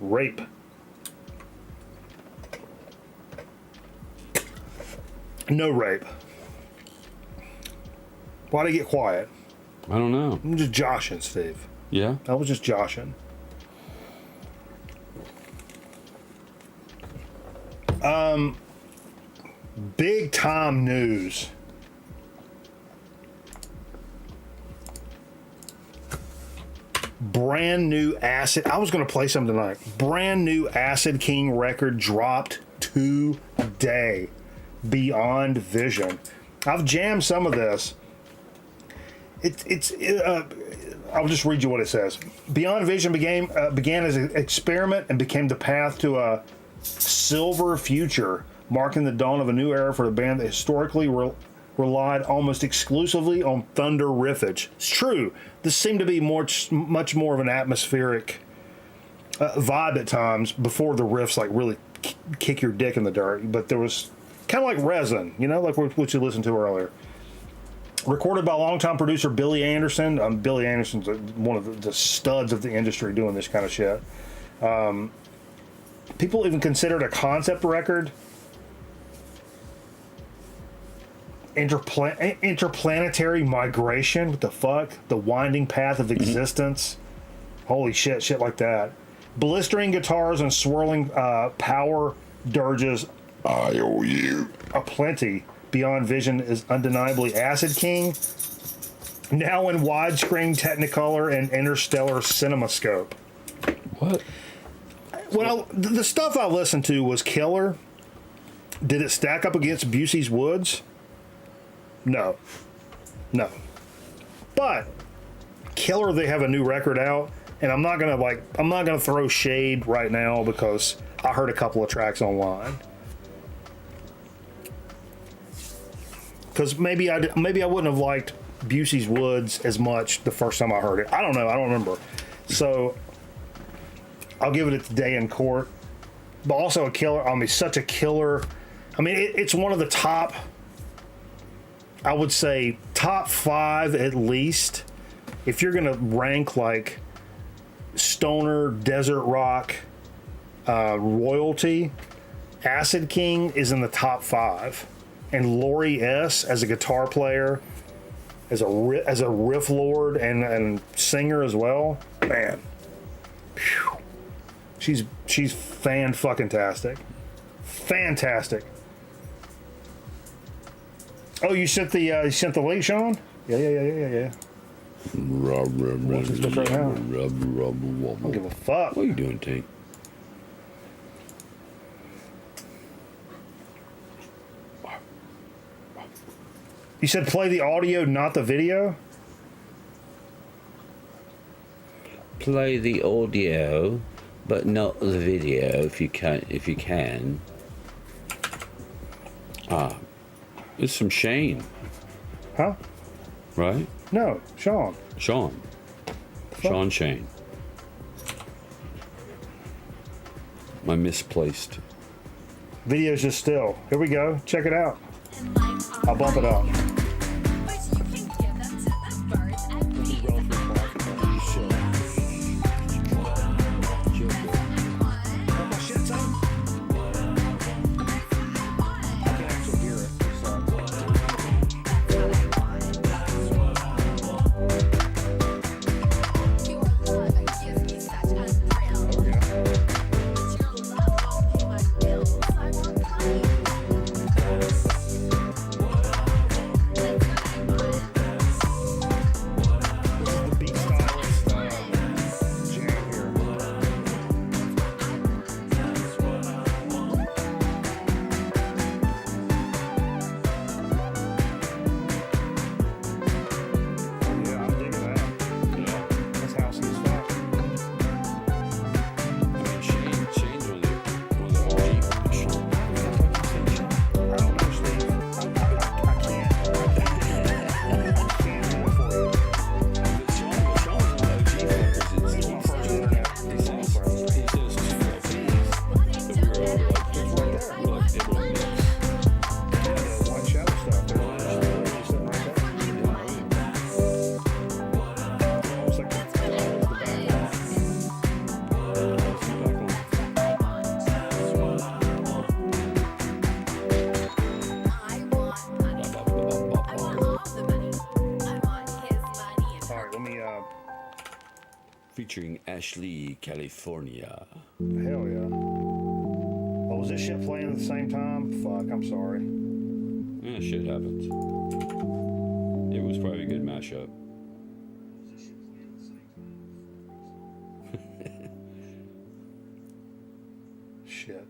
Rape. No rape. Why'd I get quiet? I don't know. I'm just joshing, Steve. Yeah. I was just joshing. Big time news. Brand new Acid. I was going to play some tonight. Brand new Acid King record dropped today. Beyond Vision. I've jammed some of this. I'll just read you what it says. Beyond Vision began as an experiment and became the path to a silver future, marking the dawn of a new era for the band that historically relied almost exclusively on thunder riffage. It's true. This seemed to be much more of an atmospheric vibe at times before the riffs like really kick your dick in the dirt. But there was kind of like Resin, you know, like what you listened to earlier. Recorded by longtime producer Billy Anderson. Billy Anderson's one of the studs of the industry doing this kind of shit. People even consider it a concept record. Interplanetary migration. What the fuck? The winding path of existence. Holy shit, shit like that. Blistering guitars and swirling power dirges. IOU. Aplenty. Beyond Vision is undeniably Acid King. Now in widescreen Technicolor and Interstellar CinemaScope. What? Well, the stuff I listened to was killer. Did it stack up against Busey's Woods? No. But killer, they have a new record out, and I'm not gonna throw shade right now because I heard a couple of tracks online. Because maybe I wouldn't have liked Busey's Woods as much the first time I heard it. I don't know. I don't remember. So I'll give it its day in court. But also a killer. I mean, such a killer. I mean, it's one of the top, I would say, top 5 at least. If you're going to rank like stoner, desert rock, royalty, Acid King is in the top 5. And Lori S. as a guitar player, as a riff lord and singer as well, man, whew. She's fan-fucking-tastic. Fantastic. Oh, you sent the link, Sean? Yeah. Watch this stuff right now. I don't give a fuck. What are you doing, Tank? You said play the audio, not the video? Play the audio, but not the video if you can. It's from Shane. Huh? Right? No, Sean. Sean Shane. My misplaced. Video's just still. Here we go. Check it out. I'll bump it up. Featuring Ashley, California. Hell yeah. Oh, was this shit playing at the same time? Fuck, I'm sorry. Yeah, shit happens. It was probably a good mashup. Shit.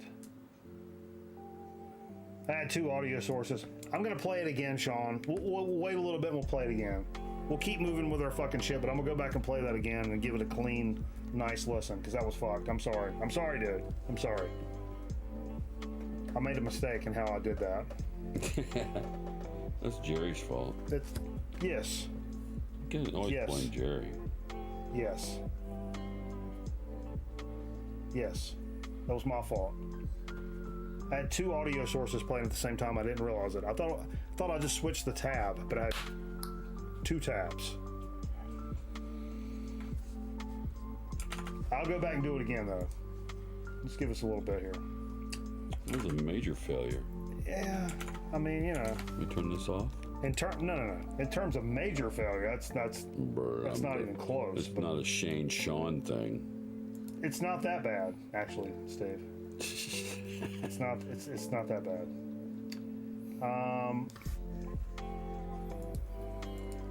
I had 2 audio sources. I'm gonna play it again, Sean. We'll wait a little bit and we'll play it again. We'll keep moving with our fucking shit, but I'm gonna go back and play that again and give it a clean, nice listen, because that was fucked. I'm sorry. I'm sorry, dude. I'm sorry. I made a mistake in how I did that. That's Jerry's fault. Yes. You can always blame Jerry. Yes. That was my fault. I had 2 audio sources playing at the same time. I didn't realize it. I thought I just switched the tab, but I had 2 tabs. I'll go back and do it again though. Let's give us a little bit here. It was a major failure. Yeah, I mean, you know. We turn this off? No. In terms of major failure, that's not even close. It's not a Shane Sean thing. It's not that bad, actually, Steve. It's not that bad.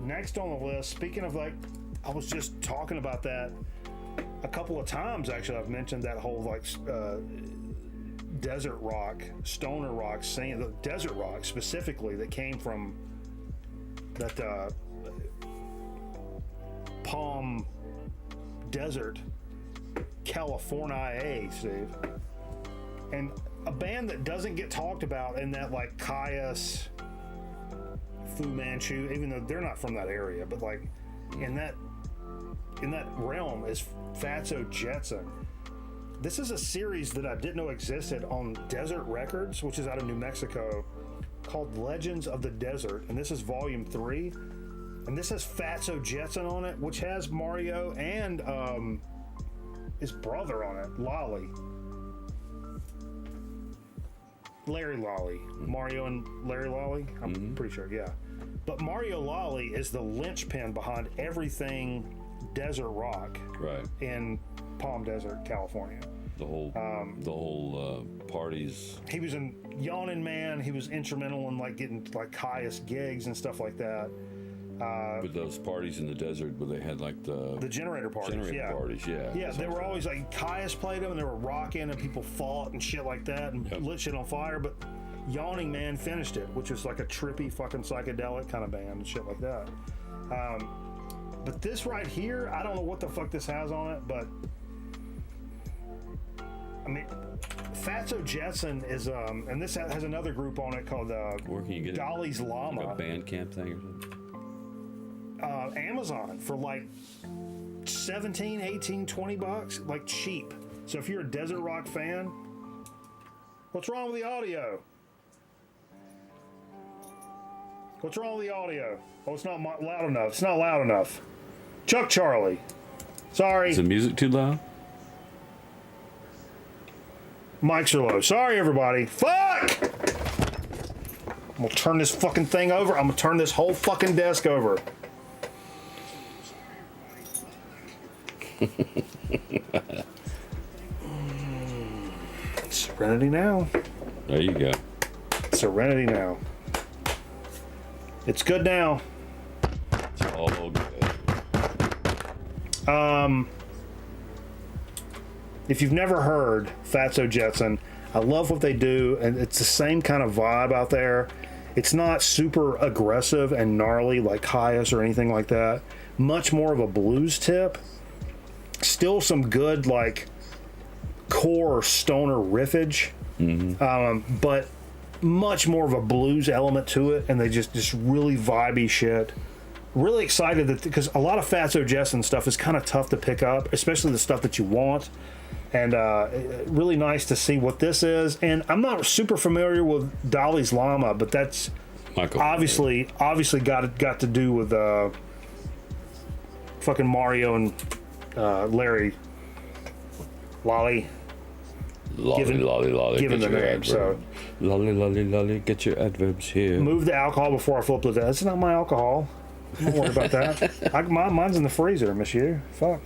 Next on the list, speaking of like, I was just talking about that a couple of times. Actually, I've mentioned that whole like desert rock, stoner rock scene, the desert rock specifically that came from that Palm Desert, California, Steve. And a band that doesn't get talked about in that like Caius, Fu Manchu, even though they're not from that area, but like in that realm is Fatso Jetson. This is a series that I didn't know existed on Desert Records, which is out of New Mexico, called Legends of the Desert, and this is volume 3. And this has Fatso Jetson on it, which has Mario and his brother on it, Larry Lolly. Mario and Larry Lolly? I'm pretty sure, yeah. But Mario Lolly is the linchpin behind everything desert rock in Palm Desert, California. The whole parties. He was in Yawning Man. He was instrumental in like getting like Caius gigs and stuff like that. With those parties in the desert where they had like the generator parties. Yeah, they were always like Caius played them and they were rocking and people fought and shit like that and lit shit on fire. But Yawning Man finished it, which was like a trippy fucking psychedelic kind of band and shit like that. But this right here, I don't know what the fuck this has on it, but I mean, Fatso Jetson is, and this has another group on it called where can you get Dolly's Llama. Like a Bandcamp thing or something? Amazon for like 17, 18, 20 bucks, like cheap. So if you're a desert rock fan, what's wrong with the audio? What's wrong with the audio? Oh, it's not loud enough. It's not loud enough. Chuck Charlie. Sorry. Is the music too loud? Mics are low. Sorry, everybody. Fuck! I'm gonna turn this fucking thing over. I'm gonna turn this whole fucking desk over. Serenity now. There you go. Serenity now. It's good now. It's all good. If you've never heard Fatso Jetson, I love what they do, and it's the same kind of vibe out there. It's not super aggressive and gnarly like Caius or anything like that. Much more of a blues tip. Still some good like core stoner riffage, but much more of a blues element to it, and they just really vibey shit. Really excited that because a lot of Fatso Jetson stuff is kind of tough to pick up, especially the stuff that you want. And really nice to see what this is. And I'm not super familiar with Dolly's Llama, but that's Michael, obviously got to do with fucking Mario and Larry Lolly. Lolly, Given get the your name, adverb. so Lolly, get your adverbs here. move the alcohol before I flip it. That's not my alcohol. Don't worry about that. Mine's in the freezer, monsieur. Fuck.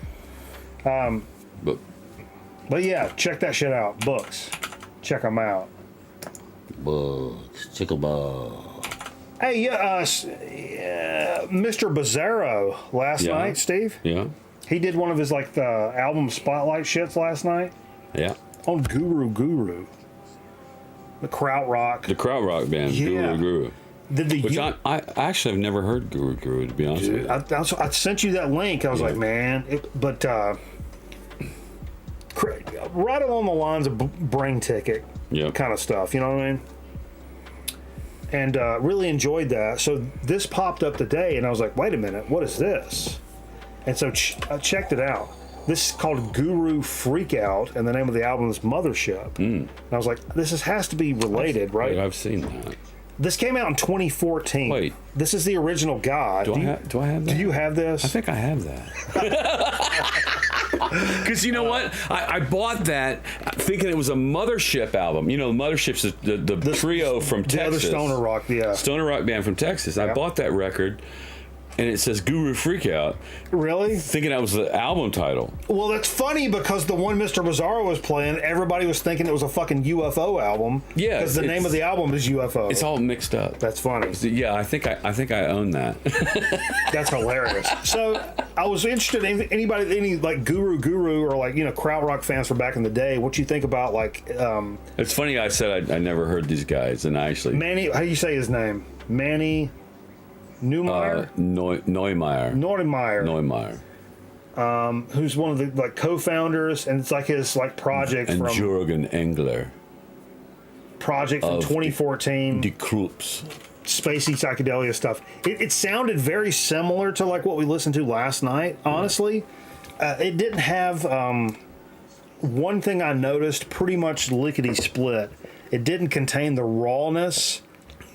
But yeah, check that shit out. Books. Check them out. Bugs, chickle bug. Hey, Mr. Bizarro last night, Steve. Yeah. He did one of his like the album spotlight shits last night Yeah. on Guru. The krautrock. The krautrock band, Yeah. Guru. Which I actually have never heard Guru, to be honest with you. I sent you that link. I was like, man, right along the lines of Brain Ticket kind of stuff, you know what I mean? And really enjoyed that. So this popped up today, and I was like, wait a minute, what is this? And so I checked it out. This is called Guru Freakout, and the name of the album is Mothership. And I was like, has to be related, right? I've seen that. This came out in 2014. Wait. This is the original guy. Do I have that? Do you have this? I think I have that. Because you know what? I bought that thinking it was a Mothership album. You know, Mothership's the trio from The Texas. other stoner rock, yeah. Stoner rock band from Texas. Yeah. I bought that record, and it says Guru Freakout, Really? thinking that was the album title. Well, that's funny because the one Mr. Bizarro was playing, everybody was thinking it was a fucking UFO album. Yeah, because the name of the album is UFO. It's all mixed up. That's funny. Yeah, I think I own that. That's hilarious. So I was interested in any like Guru or like, you know, krautrock fans from back in the day. What you think about like It's funny I said I never heard these guys, and I actually Manny? How do you say his name? Manny Neumeyer. Neumeier. Who's one of the like co-founders, and it's like his like project And from Jürgen Engler. project from of 2014. Die Krups. Spacey psychedelia stuff. It sounded very similar to like what we listened to last night. Honestly, it didn't have one thing I noticed pretty much lickety split. It didn't contain the rawness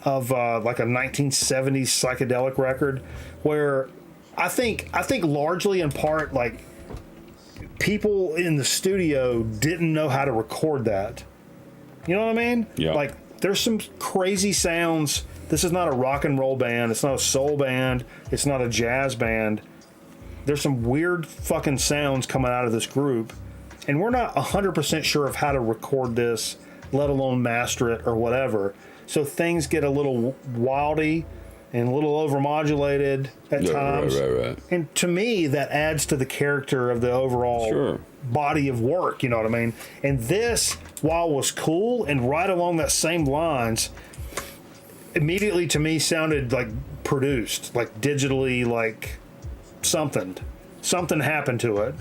of like a 1970s psychedelic record, where I think largely in part like people in the studio didn't know how to record that. You know what I mean? Yeah. Like there's some crazy sounds. This is not a rock and roll band. It's not a soul band. It's not a jazz band. There's some weird fucking sounds coming out of this group, and we're not 100% sure of how to record this, let alone master it or whatever. So things get a little wildy and a little overmodulated at times. Right. And to me, that adds to the character of the overall Sure. body of work, you know what I mean? And this, while was cool and right along that same lines, immediately to me sounded like produced, like digitally, like something happened to it.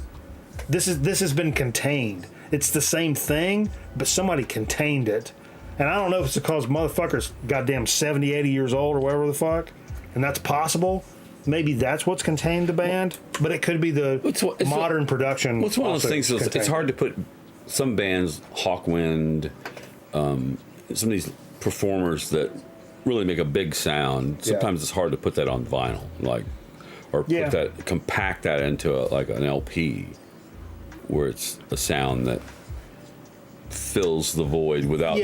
This has been contained. It's the same thing, but somebody contained it. And I don't know if it's because motherfucker's goddamn 70, 80 years old or whatever the fuck, and that's possible. Maybe that's what's contained the band, but it could be the modern production. Well, it's one of those things. It's contained. hard to put some bands, Hawkwind, some of these performers that really make a big sound. Sometimes it's hard to put that on vinyl, like, or compact that into like an LP, where it's a sound that fills the void without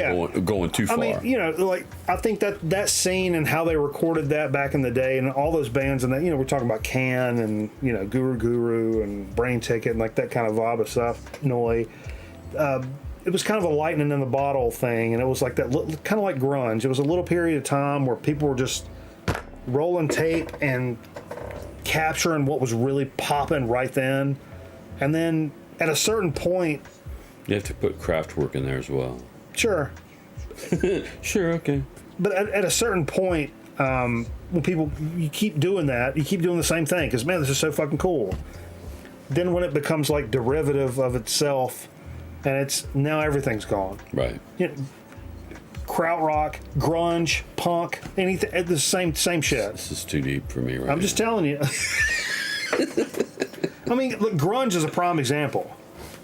going too far. I mean, you know, like I think that scene and how they recorded that back in the day, and all those bands, and that, you know, we're talking about Can and, you know, Guru and Brain Ticket and like that kind of vibe of stuff. Noi. It was kind of a lightning in the bottle thing, and it was like that, kind of like grunge. It was a little period of time where people were just rolling tape and capturing what was really popping right then, and then at a certain point. You have to put Kraftwerk in there as well. Sure. Sure, okay. But at a certain point, when you keep doing that, you keep doing the same thing, because, man, this is so fucking cool. Then when it becomes like derivative of itself, and it's now everything's gone. Right. You know, krautrock, grunge, punk, anything, the same shit. This is too deep for me right I'm just telling you. I mean, look, grunge is a prime example.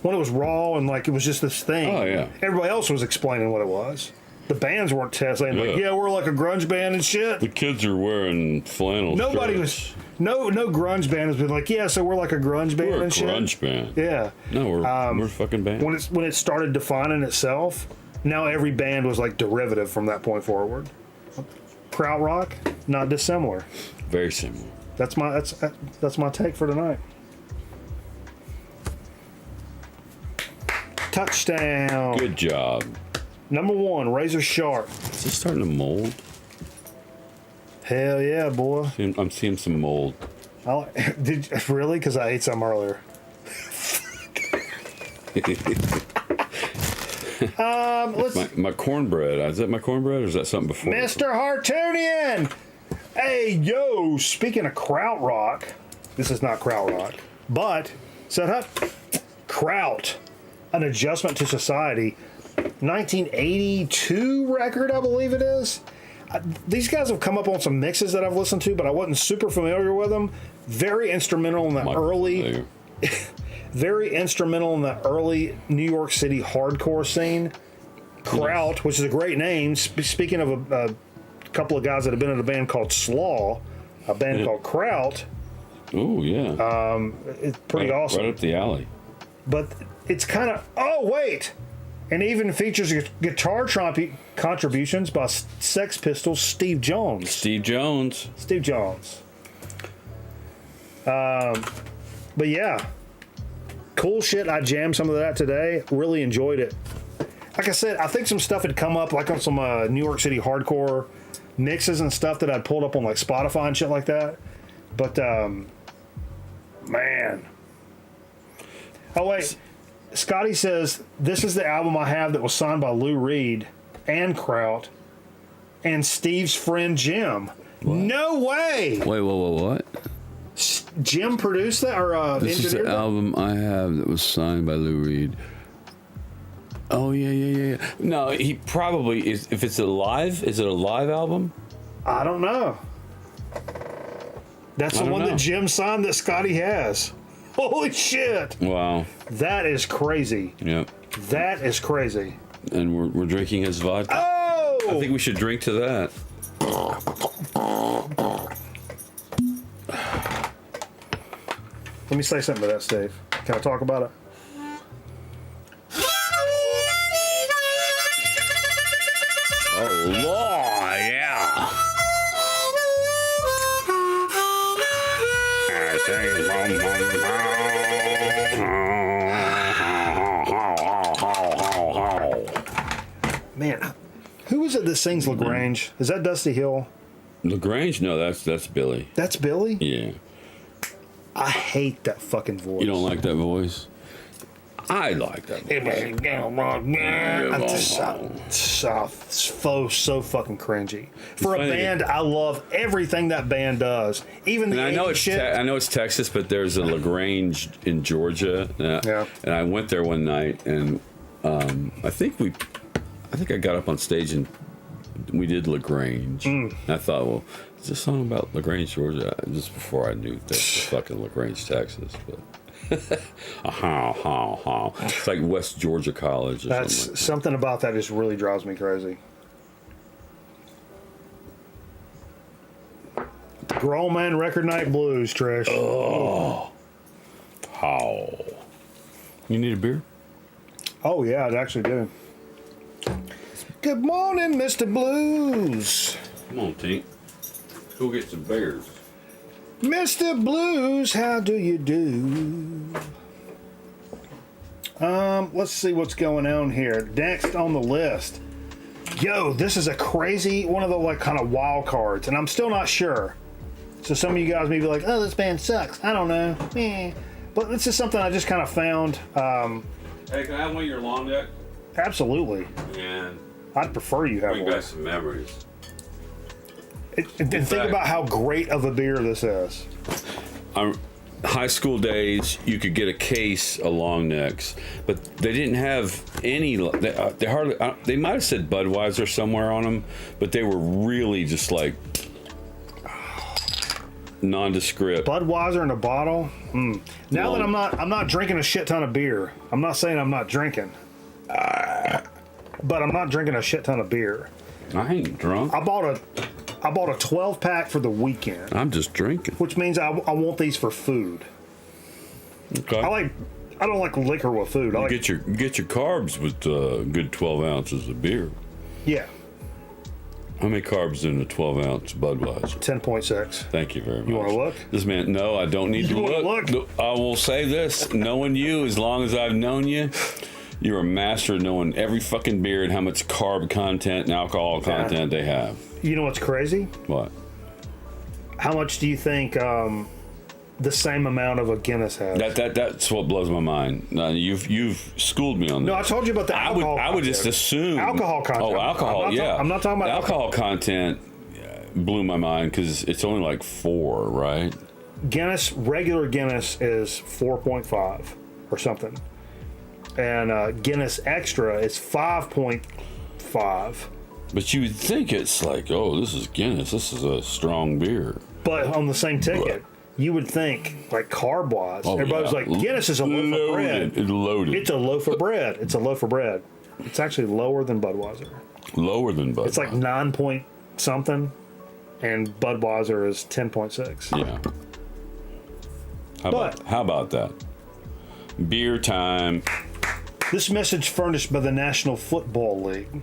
When it was raw and like it was just this thing. Oh, yeah. Everybody else was explaining what it was. The bands weren't saying like, yeah, we're like a grunge band and shit. The kids are wearing flannel Nobody shirts. was. No grunge band has been like, yeah, so we're like a grunge band We're a and shit. grunge band. Yeah. No, we're a fucking band. When it started defining itself, now every band was like derivative from that point forward. Krautrock, not dissimilar. Very similar. That's my take for tonight. Touchdown. Good job. Number 1, razor sharp. Is this starting to mold? Hell yeah, boy. I'm seeing some mold. Did you, really? Because I ate some earlier. My cornbread. Is that my cornbread or is that something before? Mr. Hartunian! Hey, yo, speaking of krautrock, this is not krautrock, but, set up, Kraut, An Adjustment to Society, 1982 record, I believe it is. These guys have come up on some mixes that I've listened to, but I wasn't super familiar with them. Very instrumental in the very instrumental in the early New York City hardcore scene. Kraut, which is a great name. Speaking of a couple of guys that have been in a band called Slaw, a band called Kraut. Oh, yeah. It's pretty awesome. Right up the alley. but it's kind of, oh wait, and even features guitar contributions by Sex Pistols Steve Jones. Steve Jones. But yeah, cool shit. I jammed some of that today. Really enjoyed it. Like I said, I think some stuff had come up like on some New York City hardcore mixes and stuff that I'd pulled up on like Spotify and shit like that. But man. Oh wait, Scotty says this is the album I have that was signed by Lou Reed and Kraut and Steve's friend Jim. What? No way. Wait, what? Jim produced that or this is the engineered that? album I have that was signed by Lou Reed. Oh yeah. No, he probably is. If it's is it a live album? I don't know. That's the one that Jim signed that Scotty has. Holy shit! Wow, that is crazy. Yep, that is crazy. And we're drinking his vodka. Oh, I think we should drink to that. Let me say something to that, Steve. Can I talk about it? Oh, Lord, yeah. Man, who is it that sings LaGrange? Is that Dusty Hill? LaGrange? No, that's Billy. That's Billy? Yeah. I hate that fucking voice. You don't like that voice? I like that voice. So fucking cringy. For a band, I love everything that band does. Even the I know it's shit. I know it's Texas, but there's a LaGrange in Georgia. Yeah. And I went there one night, and I think I got up on stage and we did LaGrange. And I thought, well, it's a song about LaGrange, Georgia. Just before I knew that was fucking LaGrange, Texas, but. It's like West Georgia College. Or That's something, like something about that just really drives me crazy. Grown Man Record Night Blues, Trish. Oh, how? You need a beer? Oh yeah, I actually do. Good morning, Mr. Blues. Come on, Tink. Go get some beers. Mr. Blues, how do you do? Let's see what's going on here. Next on the list. Yo, this is a crazy one of the like kind of wild cards, and I'm still not sure. So some of you guys may be like, oh, this band sucks. I don't know. But this is something I just kind of found. Hey, can I have one of your long neck? Absolutely. Man, I'd prefer you have bring one. back some memories. And think about how great of a beer this is. High school days, you could get a case of long necks, but they didn't have any. They hardly. They might have said Budweiser somewhere on them, but they were really just like nondescript. Budweiser in a bottle. Now that I'm not drinking a shit ton of beer. I'm not saying I'm not drinking, but I'm not drinking a shit ton of beer. I ain't drunk. I bought a 12 pack for the weekend. I'm just drinking. Which means I want these for food. Okay. I don't like liquor with food. I like, get your carbs with good 12 ounces of beer. Yeah. How many carbs in a 12 ounce Budweiser? 10.6. Thank you very much. You want to look? This man, no, I don't need to look. I will say this: knowing you, as long as I've known you, you're a master of knowing every fucking beer and how much carb content and alcohol content they have. You know what's crazy? What? How much do you think the same amount of a Guinness has? That's what blows my mind. You've schooled me on that. No, I told you about the alcohol I would just assume alcohol content. Oh, alcohol. I'm not talking about the alcohol content. Blew my mind because it's only like 4, right? Guinness, regular Guinness is 4.5 or something, and Guinness Extra is 5.5. But you would think it's like, oh, this is Guinness. This is a strong beer. But on the same ticket, you would think, like carb-wise, everybody's like, Guinness is a loaf of bread. It's loaded. It's a loaf of bread. It's a loaf of bread. It's actually lower than Budweiser. Lower than Budweiser. It's like 9 point something, and Budweiser is 10.6. Yeah. How about that? Beer time. This message furnished by the National Football League.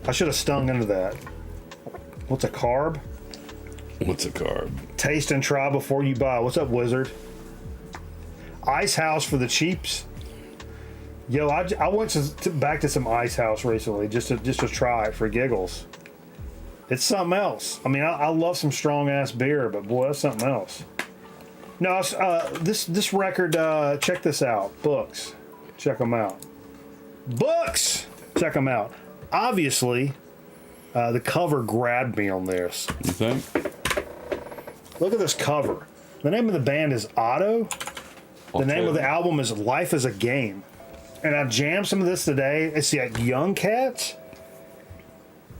I should have stung into that. What's a carb? What's a carb? Taste and try before you buy. What's up, Wizard? Ice House for the cheaps. Yo, I went back to some Ice House recently just to try it for giggles. It's something else. I mean, I love some strong ass beer, but boy, that's something else. No, this record. Check this out. Books, check them out. Books, check them out. Obviously, the cover grabbed me on this. You think? Look at this cover. The name of the band is Otto. The name of the album is Life is a Game. And I jammed some of this today. It's like Young Cats,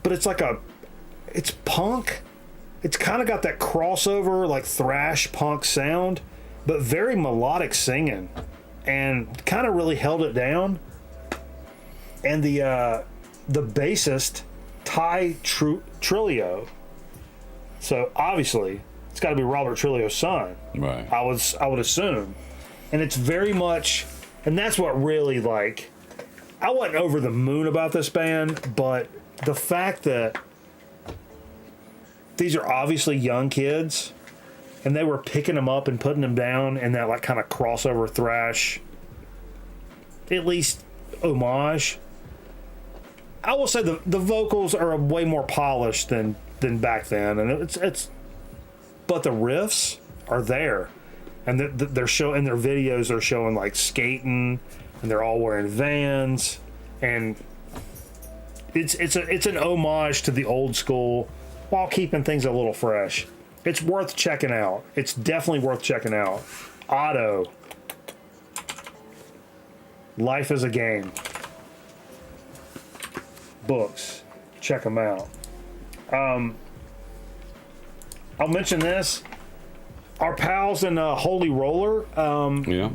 but it's punk. It's kind of got that crossover, like thrash punk sound, but very melodic singing, and kind of really held it down. And the bassist, Ty Trillo. So obviously, it's got to be Robert Trillio's son. Right. I would assume, and it's very much. And that's what really, like, I wasn't over the moon about this band, but the fact that these are obviously young kids, and they were picking them up and putting them down in that, like, kind of crossover thrash, at least homage. I will say the vocals are way more polished than back then, and but the riffs are there. And they're showing their videos. They're showing like skating, and they're all wearing Vans, and it's an homage to the old school while keeping things a little fresh. It's worth checking out. It's definitely worth checking out. Otto, Life is a Game. Books, check them out. I'll mention this. Our pals in Holy Roller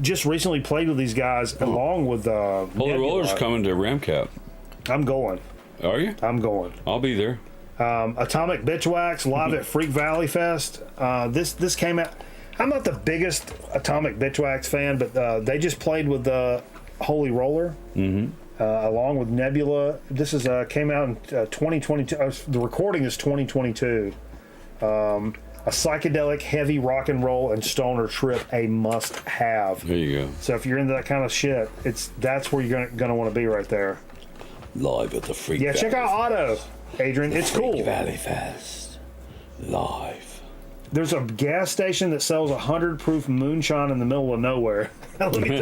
just recently played with these guys along with Holy Roller's coming to Ramcap. I'm going. Are you? I'm going. I'll be there. Atomic Bitchwax live at Freak Valley Fest. This came out. I'm not the biggest Atomic Bitchwax fan, but they just played with Holy Roller along with Nebula. This is came out in 2022. The recording is 2022. A psychedelic, heavy rock and roll and stoner trip, a must-have. There you go. So if you're into that kind of shit, that's where you're gonna want to be right there. Live at the Freak Yeah, Valley check out Otto, Adrian. It's cool. Freak Valley Fest. Live. There's a gas station that sells 100 proof moonshine in the middle of nowhere. let me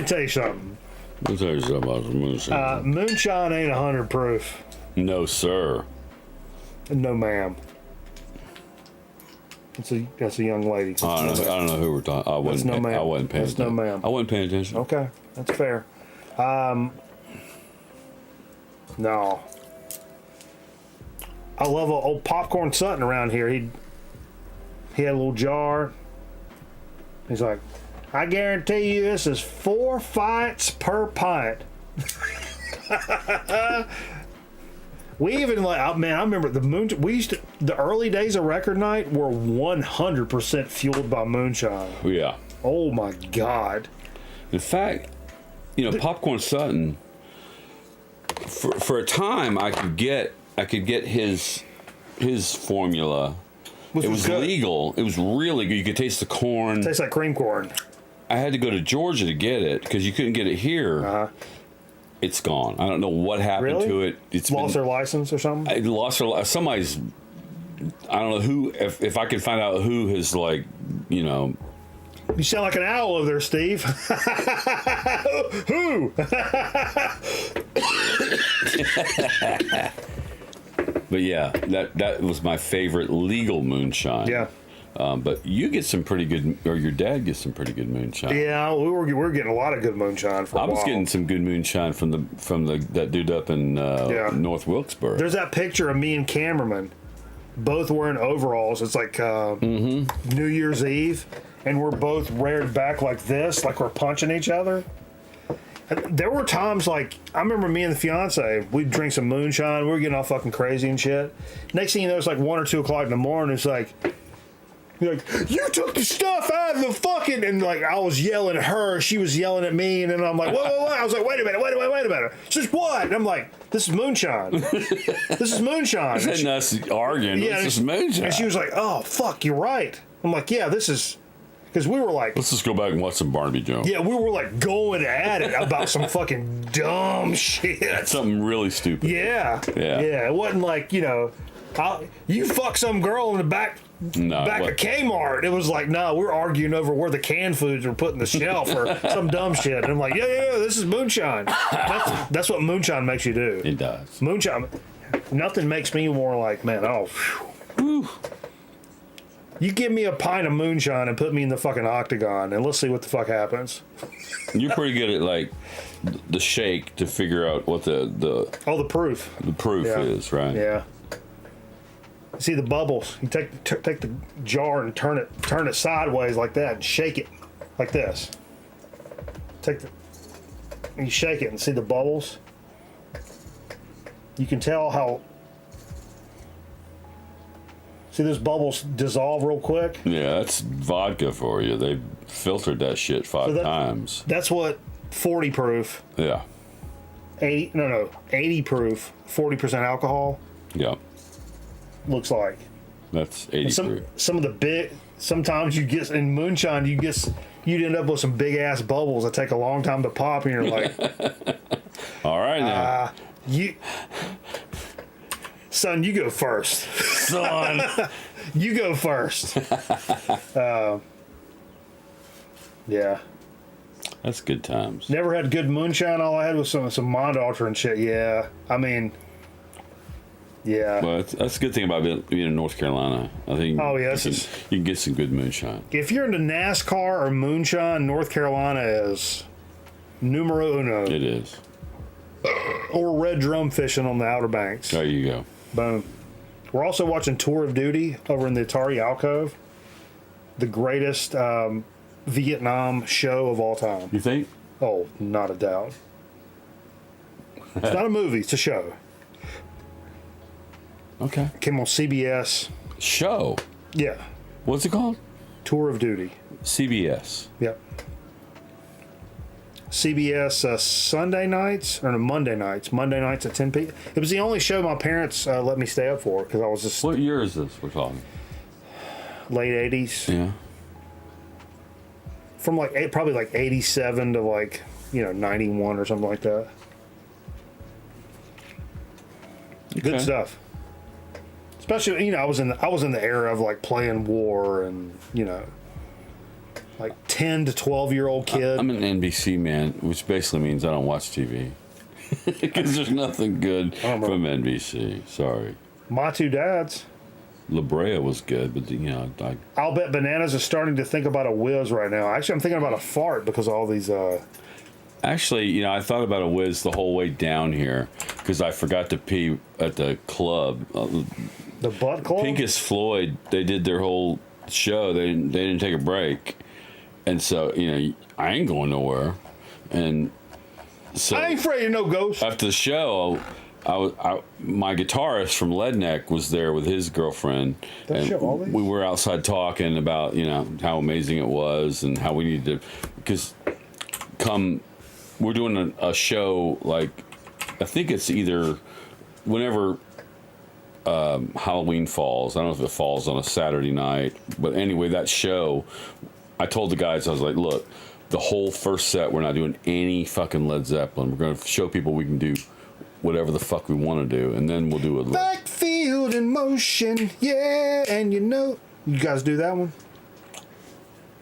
tell you something. Let me tell you something about the moonshine. Moonshine ain't 100 proof. No, sir. No, ma'am. That's a young lady. I don't know who we're talking. I wasn't paying That's no attention. ma'am. I wasn't paying attention. Okay, that's fair. No. I love old Popcorn Sutton around here. He had a little jar. He's like, I guarantee you this is 4 fights per pint. We even like, man, I remember the early days of record night were 100% fueled by moonshine. Yeah. Oh my God. In fact, Popcorn Sutton. For a time, I could get his formula. It was good. legal. It was really good. You could taste the corn. Tastes like cream corn. I had to go to Georgia to get it because you couldn't get it here. Uh-huh. It's gone. I don't know what happened to it. It's lost their license or something. I lost their somebody's. I don't know who. If I could find out who has You sound like an owl over there, Steve. Who? But yeah, that was my favorite legal moonshine. Yeah. But you get some pretty good, or your dad gets some pretty good moonshine. Yeah, we were getting a lot of good moonshine for a while. I was getting some good moonshine from that dude up in North Wilkesboro. There's that picture of me and cameraman, both wearing overalls. It's like New Year's Eve, and we're both reared back like this, like we're punching each other. And there were times like I remember me and the fiance, we'd drink some moonshine, we were getting all fucking crazy and shit. Next thing you know, it's like 1 or 2 o'clock in the morning. It's like, Like, you took the stuff out of the fucking, and like I was yelling at her, she was yelling at me, and then I'm like, whoa. I was like, wait a minute. She's what? And I'm like, this is moonshine. This is moonshine. This ain't us arguing. Yeah, This is moonshine. And she was like, oh fuck, you're right. I'm like, yeah, this is, because we were like, Let's just go back and watch some Barnaby Jones. yeah, we were like going at it about some fucking dumb shit. Something really stupid. Yeah. It wasn't like, you fuck some girl in the back of Kmart. It was like, no, we're arguing over where the canned foods are put in the shelf or some dumb shit. And I'm like, yeah, this is moonshine. That's what moonshine makes you do. It does. Moonshine. Nothing makes me more like, man, whew. You give me a pint of moonshine and put me in the fucking octagon, and let's see what the fuck happens. You're pretty good at like the shake to figure out what the proof. The proof is, right? Yeah. See the bubbles. You take the jar and turn it sideways like that and shake it like this. And you shake it and see the bubbles. You can tell how. See those bubbles dissolve real quick? Yeah, that's vodka for you. They filtered that shit 5 times. That's what 40 proof. Yeah. 80 proof, 40% alcohol. Yeah. Looks like. That's 80 proof. Some of the big. Sometimes you get in moonshine, you'd end up with some big ass bubbles that take a long time to pop, and you're like, all right now. Son, you go first. Son. You go first. Yeah. That's good times. Never had good moonshine. All I had was some Montalter and shit. Yeah. I mean, yeah. Well, that's a good thing about being in North Carolina. I think you can get some good moonshine. If you're into NASCAR or moonshine, North Carolina is numero uno. It is. Or red drum fishing on the Outer Banks. There you go. Boom. We're also watching Tour of Duty over in the Atari Alcove. The greatest Vietnam show of all time. You think? Oh, not a doubt. It's not a movie, it's a show. Okay. Came on CBS. Show? Yeah. What's it called? Tour of Duty. CBS. Yep. CBS Sunday nights, or no, Monday nights. Monday nights at 10 p.m. It was the only show my parents let me stay up for because I was just... What year is this we're talking? Late 80s. Yeah. From probably 87 to 91 or something like that. Good stuff. Especially, I was in the era of playing war and 10 to 12-year-old kid. I'm an NBC man, which basically means I don't watch TV because there's nothing good from NBC. Sorry. My two dads. La Brea was good, but I'll bet Bananas is starting to think about a whiz right now. Actually, I'm thinking about a fart because of all these. Actually, I thought about a whiz the whole way down here because I forgot to pee at the club. The butt club. Pincus Floyd, they did their whole show. They didn't take a break, and so I ain't going nowhere. And so I ain't afraid of no ghosts. After the show, my guitarist from Leadneck was there with his girlfriend, and we were outside talking about how amazing it was and how we need to, because we're doing a show I think it's either whenever Halloween falls. I don't know if it falls on a Saturday night, but anyway, that show, I told the guys, I was like, look, the whole first set we're not doing any fucking Led Zeppelin. We're going to show people we can do whatever the fuck we want to do, and then we'll do it. Backfield in motion, yeah, and you guys do that one?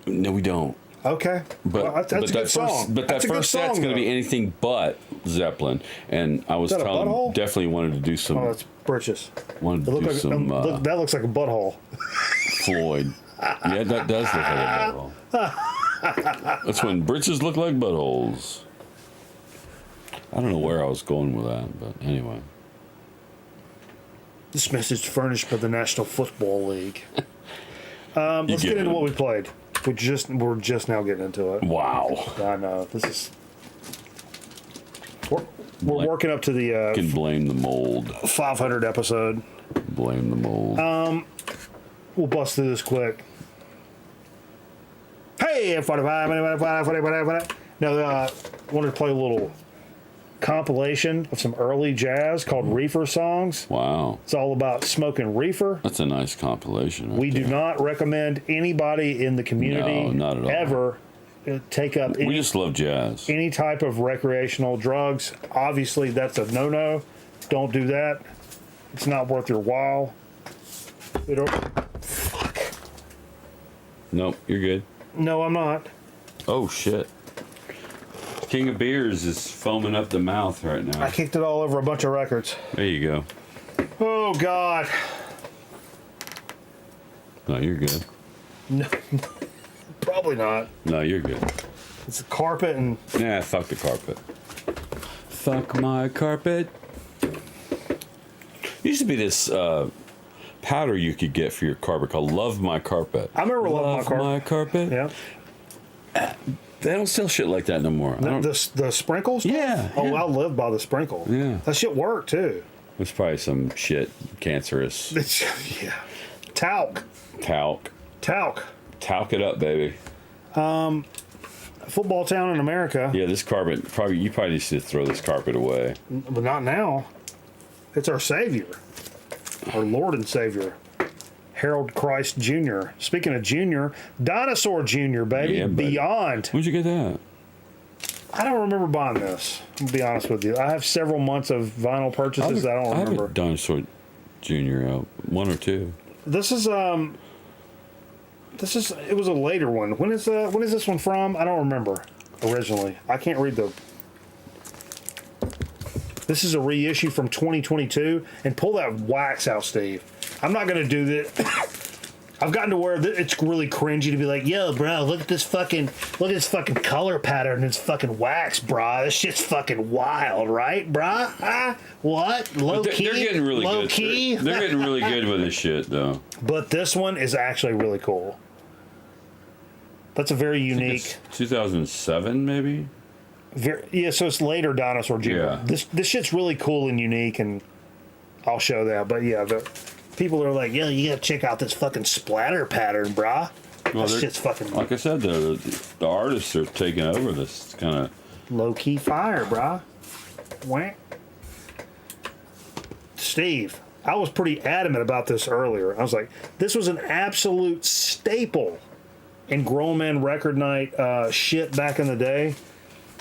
No, we don't. Okay, that's a good song. But that first set's going to be anything but Zeppelin, and I was telling him definitely wanted to do some. Oh, that's britches. Wanted to do some. That looks like a butthole. Floyd. Yeah, that does look like a butthole. That's when britches look like buttholes. I don't know where I was going with that, but anyway. This message furnished by the National Football League. Let's get into what we played. We're just now getting into it. Wow. I know. This is... We're working up to the... can blame the mold. 500 episode. Blame the mold. We'll bust through this quick. Hey, 45, 45, 45, 45. Now, I wanted to play a little compilation of some early jazz called Reefer Songs. Wow. It's all about smoking reefer. That's a nice compilation. Right We do there. not recommend anybody in the community No, not at all. ever take up We just love jazz. any type of recreational drugs. Obviously, that's a no-no. Don't do that. It's not worth your while. Fuck. Nope, you're good. No, I'm not. Oh, shit. King of Beers is foaming up the mouth right now. I kicked it all over a bunch of records. There you go. Oh, God. No, you're good. No, probably not. No, you're good. It's a carpet and... Nah, fuck the carpet. Fuck my carpet. Used to be this powder you could get for your carpet called Love My Carpet. I remember Love My Carpet. Carpet. Yeah. They don't sell shit like that no more. I don't, The sprinkles? Yeah, Oh, yeah. I live by the sprinkle. Yeah. That shit worked, too. It's probably some shit cancerous Yeah. Talc. talc. Talc. Talc it up, baby. Football town in America. Yeah, this carpet you probably need to throw this carpet away. But not now. It's our Savior. Our Lord and Savior. Harold Christ Jr. Speaking of Junior, Dinosaur Jr., baby. Yeah, buddy. Beyond. Where'd you get that? I don't remember buying this. I'm be honest with you. I have several months of vinyl purchases that I don't I have remember. a Dinosaur Junior out, one or two. This is it was a later one. When is this one from? I don't remember originally. I can't read the. This is a reissue from 2022, and pull that wax out, Steve. I'm not gonna do this. I've gotten to where it's really cringy to be like, yo, bro, look at this fucking color pattern. It's fucking wax, bro. This shit's fucking wild, right, bro? Huh? What? Low key? They're getting really Low good. key? They're getting really good with this shit, though. But this one is actually really cool. That's a very unique. It's 2007, maybe. Yeah, so it's later Dinosaur Jr. Yeah. This shit's really cool and unique, and I'll show that. But yeah, the people are like, yo, you gotta check out this fucking splatter pattern, brah. Well, That shit's fucking like I said, the artists are taking over this kind of. low key fire, brah. Whack. Steve, I was pretty adamant about this earlier. I was like, this was an absolute staple in Grown Man Record Night shit back in the day.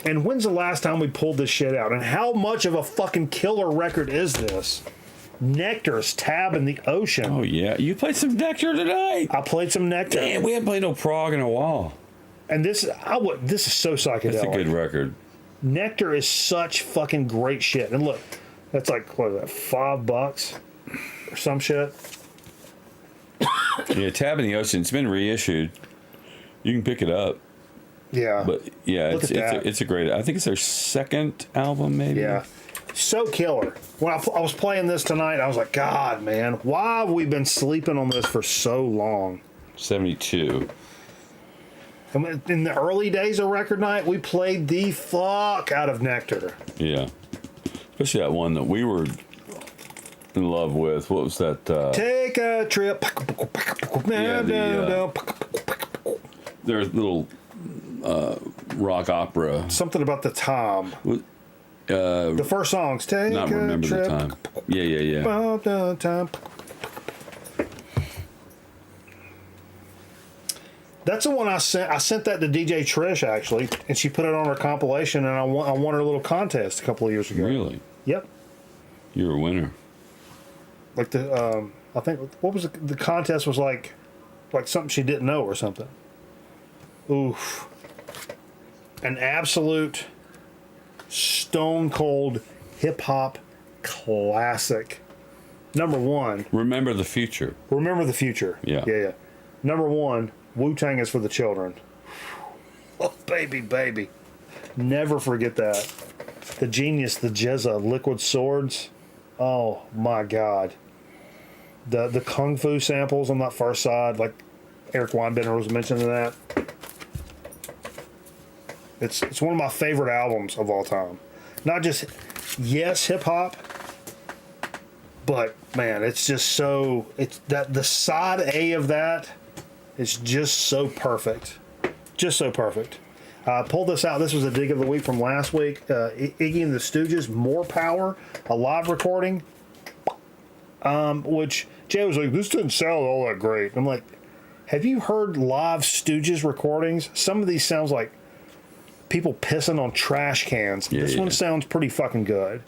And when's the last time we pulled this shit out? And how much of a fucking killer record is this? Nectar's Tab in the Ocean. Oh yeah, you played some Nectar tonight. I played some Nectar. Damn, we haven't played no prog in a while. And this is so psychedelic. That's a good record. Nectar is such fucking great shit. And look, that's like, what is that, $5 or some shit? Yeah, Tab in the Ocean. It's been reissued. You can pick it up. Yeah. But yeah, Look at that. it's a great. I think it's their second album, maybe. Yeah. So killer. When I was playing this tonight, I was like, God, man, why have we been sleeping on this for so long? 72. And in the early days of Record Night, we played the fuck out of Nectar. Yeah. Especially that one that we were in love with. What was that? Take a trip. Yeah, their little rock opera. Something about the time. The first songs. Take Not a remember trip. the time. Yeah. About the time. That's the one I sent. I sent that to DJ Trish, actually, and she put it on her compilation, and I won her little contest a couple of years ago. Really? Yep. You're a winner. Like the I think, what was the contest was like something she didn't know or something. Oof. An absolute stone cold hip hop classic. Number one. Remember the Future. Remember the Future. Yeah. Yeah. Number one. Wu-Tang is for the children. Oh, baby. Never forget that. The Genius, the Jizza, Liquid Swords. Oh, my God. The Kung Fu samples on that first side, like Eric Weinbender was mentioning that. It's one of my favorite albums of all time. Not just, yes, hip-hop, but, man, it's just so... It's that the side A of that... It's just so perfect. just so perfect. Pulled this out. This was a dig of the week from last week. Iggy and the Stooges, More Power, a live recording. Which Jay was like, this didn't sound all that great. I'm like, have you heard live Stooges recordings? Some of these sounds like people pissing on trash cans. This one sounds pretty fucking good.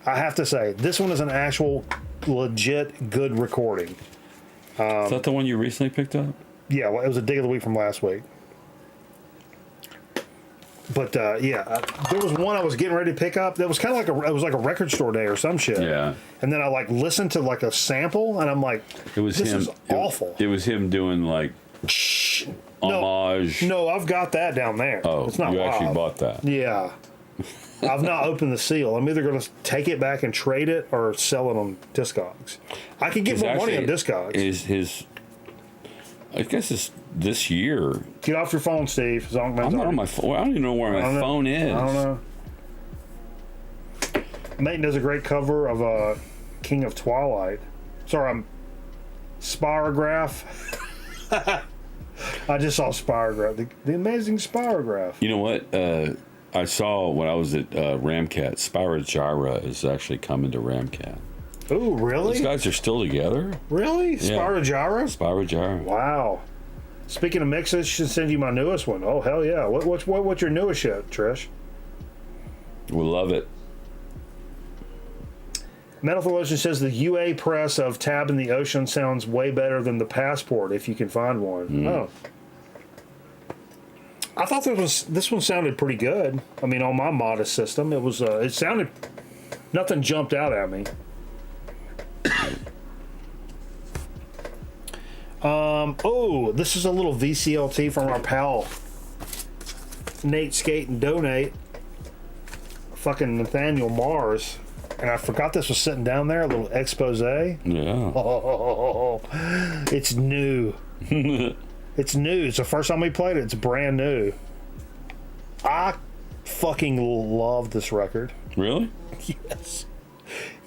I have to say, this one is an actual legit good recording. Is that the one you recently picked up? Yeah, well, it was a dig of the week from last week. But there was one I was getting ready to pick up that was kind of like it was like a record store day or some shit. Yeah. And then I like listened to like a sample, and I'm like, this is awful. It was him doing like homage. No, I've got that down there. Oh, it's not you live. actually bought that? Yeah. I've not opened the seal. I'm either going to take it back and trade it or sell it on Discogs. I could get more money on Discogs. I guess it's this year. Get off your phone, Steve. I'm not on my phone. I don't even know where my phone is. I don't know. Nate does a great cover of King of Twilight. Sorry, I'm Spirograph. I just saw Spirograph. The amazing Spirograph. You know what? I saw when I was at Ramcat, Spyrogyra is actually coming to Ramcat. Oh, really? Those guys are still together? Really? Yeah. Spyrogyra? Spyrogyra. Wow. Speaking of mixes, should send you my newest one. Oh, hell yeah. What's your newest shit, Trish? We love it. Metal Theologian says the UA press of Tab in the Ocean sounds way better than the Passport, if you can find one. Oh. I thought this one sounded pretty good. I mean, on my modest system, it sounded, nothing jumped out at me. This is a little VCLT from our pal Nate Skate and Donate, fucking Nathaniel Mars, and I forgot this was sitting down there. A little expose. Yeah. Oh, it's new. It's new. It's the first time we played it. It's brand new. I fucking love this record. Really?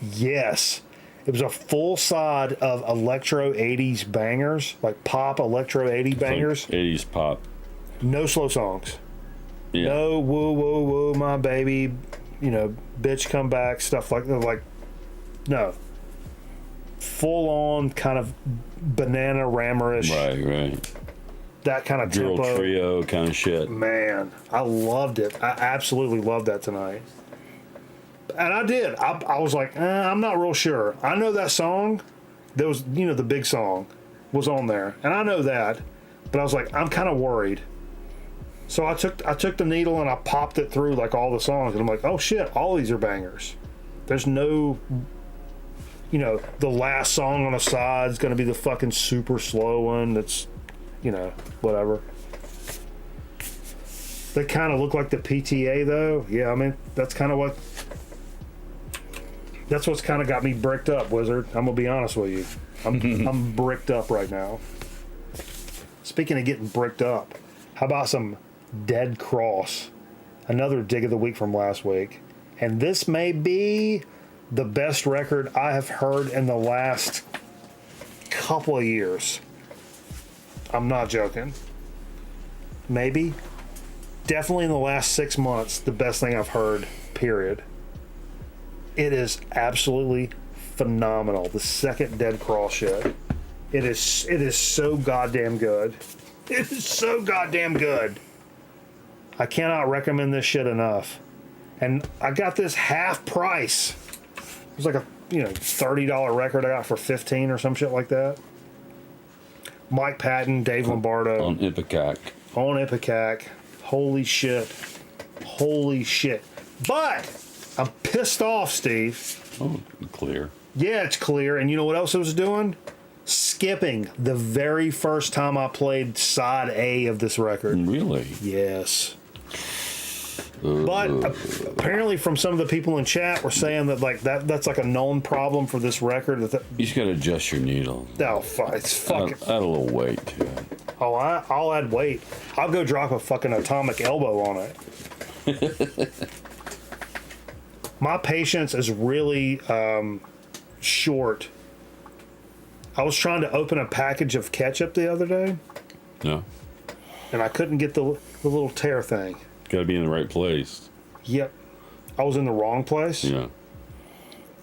Yes. It was a full side of electro 80s bangers, like pop electro 80 bangers. Like 80s pop. No slow songs. Yeah. No woo woo woo my baby, bitch come back, stuff like that. Like, no. Full on kind of banana rammerish. Right. That kind of Girl tempo. trio kind of shit. Man, I loved it. I absolutely loved that tonight. And I did. I was like, I'm not real sure. I know that song. There was, the big song was on there. And I know that. But I was like, I'm kind of worried. So I took the needle and I popped it through like all the songs. And I'm like, oh shit, all these are bangers. There's no, the last song on the side is going to be the fucking super slow one that's, whatever. They kind of look like the PTA though. Yeah, I mean, that's what's kind of got me bricked up, Wizard. I'm gonna be honest with you. I'm bricked up right now. Speaking of getting bricked up, how about some Dead Cross? Another dig of the week from last week. And this may be the best record I have heard in the last couple of years. I'm not joking. Maybe. Definitely in the last 6 months, the best thing I've heard, period. It is absolutely phenomenal. The second Dead Cross shit. It is so goddamn good. It is so goddamn good. I cannot recommend this shit enough. And I got this half price. It was like a $30 record I got for $15 or some shit like that. Mike Patton, Dave Lombardo. On Ipecac. On Ipecac. Holy shit. But I'm pissed off, Steve. Oh, clear. Yeah, it's clear. And you know what else it was doing? Skipping the very first time I played side A of this record. Really? Yes. But apparently from some of the people in chat were saying that that's like a known problem for this record. You just got to adjust your needle. Oh, it's fucking... Add a little weight to it. Oh, I'll add weight. I'll go drop a fucking atomic elbow on it. My patience is really short. I was trying to open a package of ketchup the other day. Yeah. and I couldn't get the little tear thing. Got to be in the right place. Yep. I was in the wrong place. Yeah.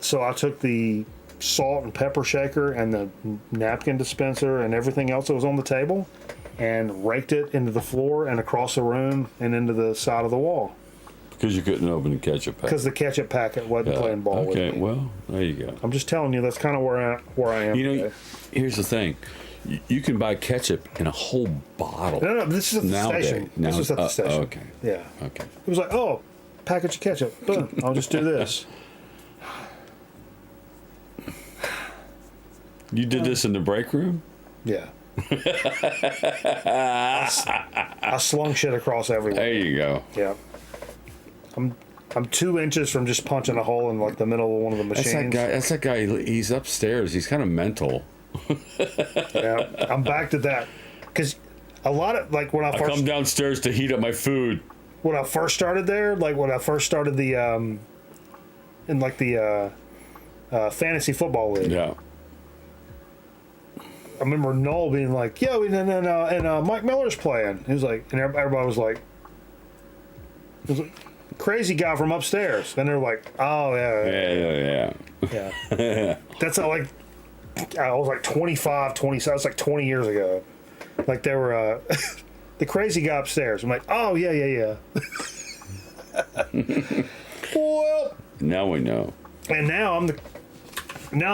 So I took the salt and pepper shaker and the napkin dispenser and everything else that was on the table and raked it into the floor and across the room and into the side of the wall. Because you couldn't open the ketchup packet. Because the ketchup packet wasn't playing ball with me. Okay, well, there you go. I'm just telling you, that's kind of where I am today. Here's the thing. You can buy ketchup in a whole bottle. No, this is at the nowadays. station. This was at the station. Okay. Yeah. Okay. It was like, oh, package of ketchup. Boom. I'll just do this. You did this in the break room? Yeah. I slung shit across everywhere. There you go. Yeah. I'm 2 inches from just punching a hole in like the middle of one of the machines. That's that guy. He's upstairs. He's kind of mental. Yeah. I'm back to that. Because a lot of, like, when I first... come downstairs to heat up my food. When I first started there, like when I first started the, in like the fantasy football league. Yeah. I remember Noel being like, "Yo, and Mike Miller's playing." He was like, and everybody was like, it was like, crazy guy from upstairs. And they're like, "Oh yeah." That's how, like, I was like 25, 27. That's like 20 years ago. Like they were the crazy guy upstairs. I'm like, "Oh yeah." Well, Now we know. and now I'm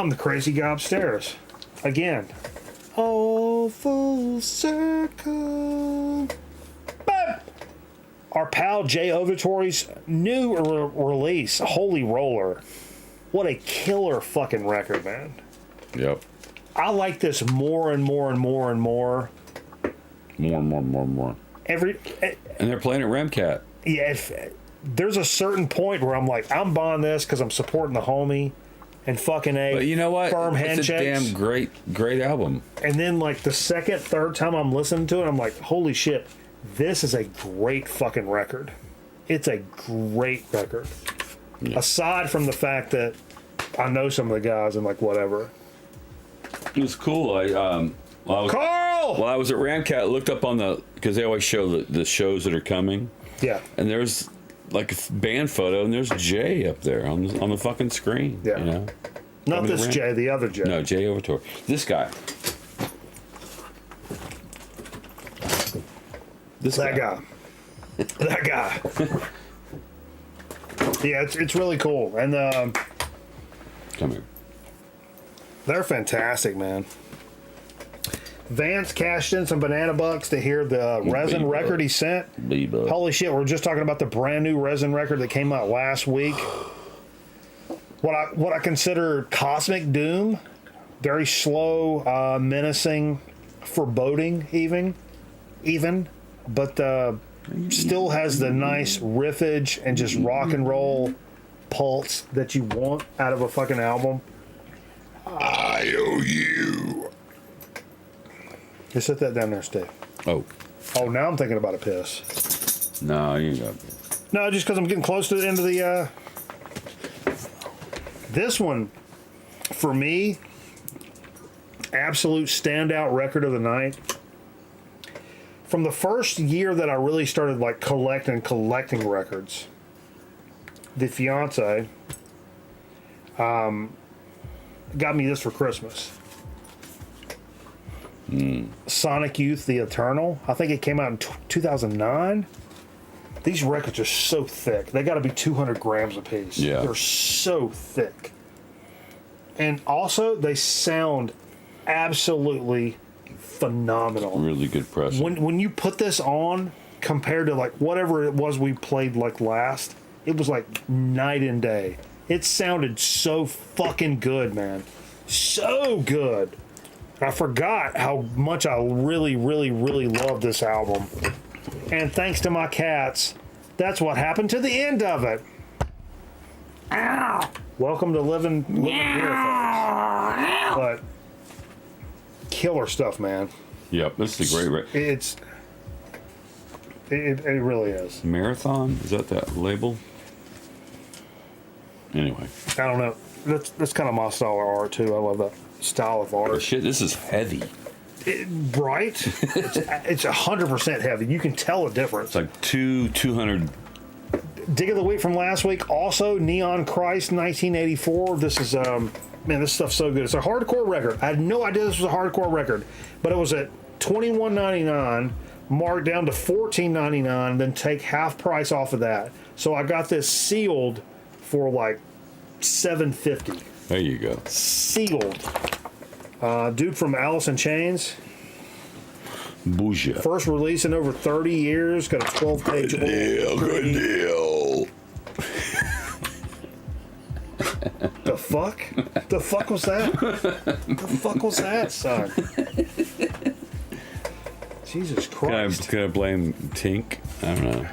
the crazy guy upstairs again. All full circle. Bam! Our pal Jay Ovatory's new release, Holy Roller. What a killer fucking record, man. Yep. I like this more and more and more and more. More. And they're playing at Ramcat. Yeah, there's a certain point where I'm like, I'm buying this because I'm supporting the homie. And fucking But you know what? firm It's handshakes. a damn great album. And then, like, the second, third time I'm listening to it, I'm like, holy shit, this is a great fucking record. It's a great record. Yeah. Aside from the fact that I know some of the guys and, like, whatever. It was cool. Carl! While I was at Ramcat, I looked up on because they always show the shows that are coming. Yeah. And there's like a band photo, and there's Jay up there on the fucking screen. Yeah. You know? Not Coming this to Jay, the other Jay. No, Jay Overtor. This guy. That guy. That guy. Yeah, it's really cool. And Come here. they're fantastic, man. Vance cashed in some banana bucks to hear the resin Bebo. record he sent. Bebo. Holy shit, we're just talking about the brand new resin record that came out last week. What I consider cosmic doom, very slow, menacing, foreboding even, but still has the nice riffage and just rock and roll pulse that you want out of a fucking album. I owe you. You set that down there, Steve. Oh. Oh, now I'm thinking about a piss. No, you ain't got it. No, just because I'm getting close to the end of the. This one, for me, absolute standout record of the night. From the first year that I really started like collecting records, the fiance got me this for Christmas. Sonic Youth, The Eternal. I think it came out in 2009. These records are so thick. They got to be 200 grams a piece. Yeah. They're so thick. And also, they sound absolutely phenomenal. Really good press. When you put this on, compared to like whatever it was we played like last, it was like night and day. It sounded so fucking good, man. So good. I forgot how much I really, really, really love this album. And thanks to my cats, that's what happened to the end of it. Ow! Welcome to living here, folks. But killer stuff, man. Yep, this is a great record. It really is. Marathon? Is that label? Anyway. I don't know. That's kind of my style of art too. I love that style of Oh, art. shit, this is heavy. Right? It's 100% heavy. You can tell a difference. It's like 200. Dig of the Week from last week. Also, Neon Christ 1984. This is, man, this stuff's so good. It's a hardcore record. I had no idea this was a hardcore record, but it was at $21.99, marked down to $14.99, then take half price off of that. So I got this sealed for like $7.50. There you go. Sealed. Dude from Alice in Chains. Bougia. First release in over 30 years. Got a 12-page. Good deal. The fuck? The fuck was that? The fuck was that, son? Jesus Christ. Can I blame Tink? I don't know.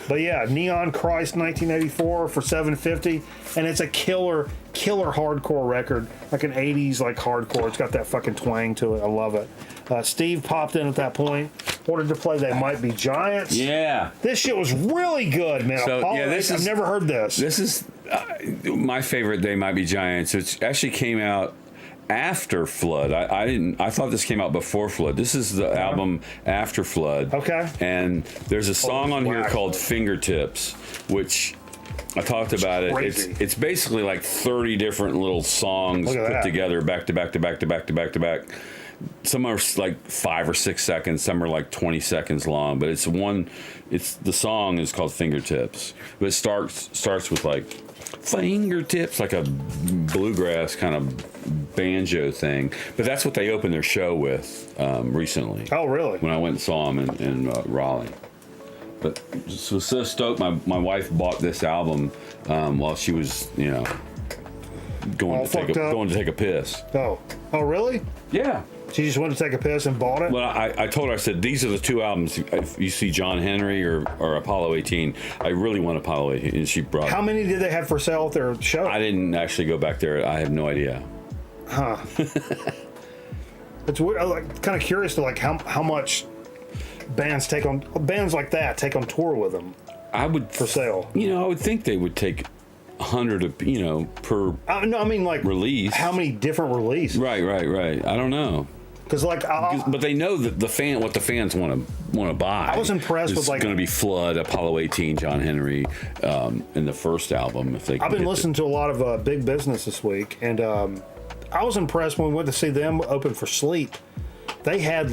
But yeah, Neon Christ 1984 for $7.50, and it's a killer hardcore record, like an 80s like hardcore. It's got that fucking twang to it. I love it. Steve popped in at that point, wanted to play They Might Be Giants. Yeah. This shit was really good, man. So, yeah, I've never heard this. This is my favorite They Might Be Giants. It actually came out after Flood. I thought this came out before Flood. This is the album after Flood. Okay. And there's a song on here wow. called Fingertips, which I talked about it. Crazy. It's basically like 30 different little songs Look at put that. together back to back to back to back to back to back. Some are like 5 or 6 seconds, some are like 20 seconds long, but the song is called Fingertips. But it starts with like fingertips, like a bluegrass kind of banjo thing. But that's what they opened their show with recently. Oh, really? When I went and saw them in Raleigh. But was so stoked. My wife bought this album while she was, going to take a piss. Oh, really? Yeah. She just went to take a piss and bought it? Well, I told her, I said, these are the two albums. If you see John Henry or Apollo 18, I really want Apollo 18. And she brought How it. many did they have for sale at their show? I didn't actually go back there. I have no idea. It's weird. I'm like, kind of curious to like how much bands like that take on tour with them I would for sale. I would think they would take 100 per No, I mean like release. How many different releases? Right. I don't know. Because like, But they know that what the fans want to buy. I was impressed with, like- going to be Flood, Apollo 18, John Henry, in the first album. If they, I've been listening to a lot of Big Business this week, and I was impressed when we went to see them open for Sleep. They had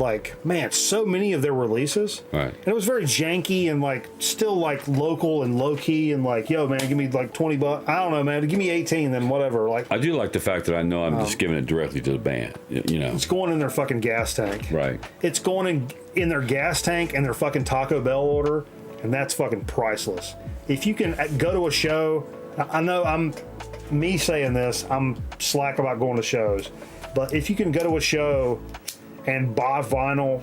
so many of their releases, Right. And it was very janky and still local and low key and yo, man, give me $20. I don't know, man, give me 18, then whatever. I do like the fact that I know I'm just giving it directly to the band. It's going in their fucking gas tank. Right. It's going in their gas tank and their fucking Taco Bell order, and that's fucking priceless. If you can go to a show, I know I'm me saying this, I'm slack about going to shows, but if you can go to a show and buy vinyl,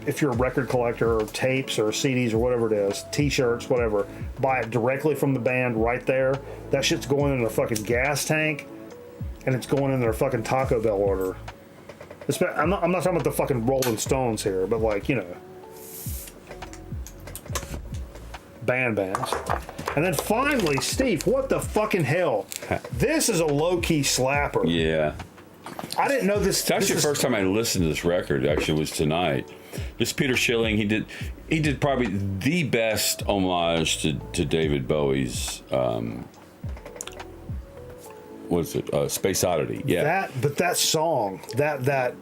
if you're a record collector, or tapes or CDs or whatever it is, t-shirts, whatever, buy it directly from the band right there. That shit's going in a fucking gas tank, and it's going in their fucking Taco Bell order. I'm not talking about the fucking Rolling Stones here, but bands. And then finally, Steve, what the fucking hell? This is a low-key slapper. Yeah. I didn't know this. It's actually the first time I listened to this record. Actually, was tonight. This Peter Schilling. He did probably the best homage to David Bowie's. What's it? Space Oddity. Yeah. That song. That.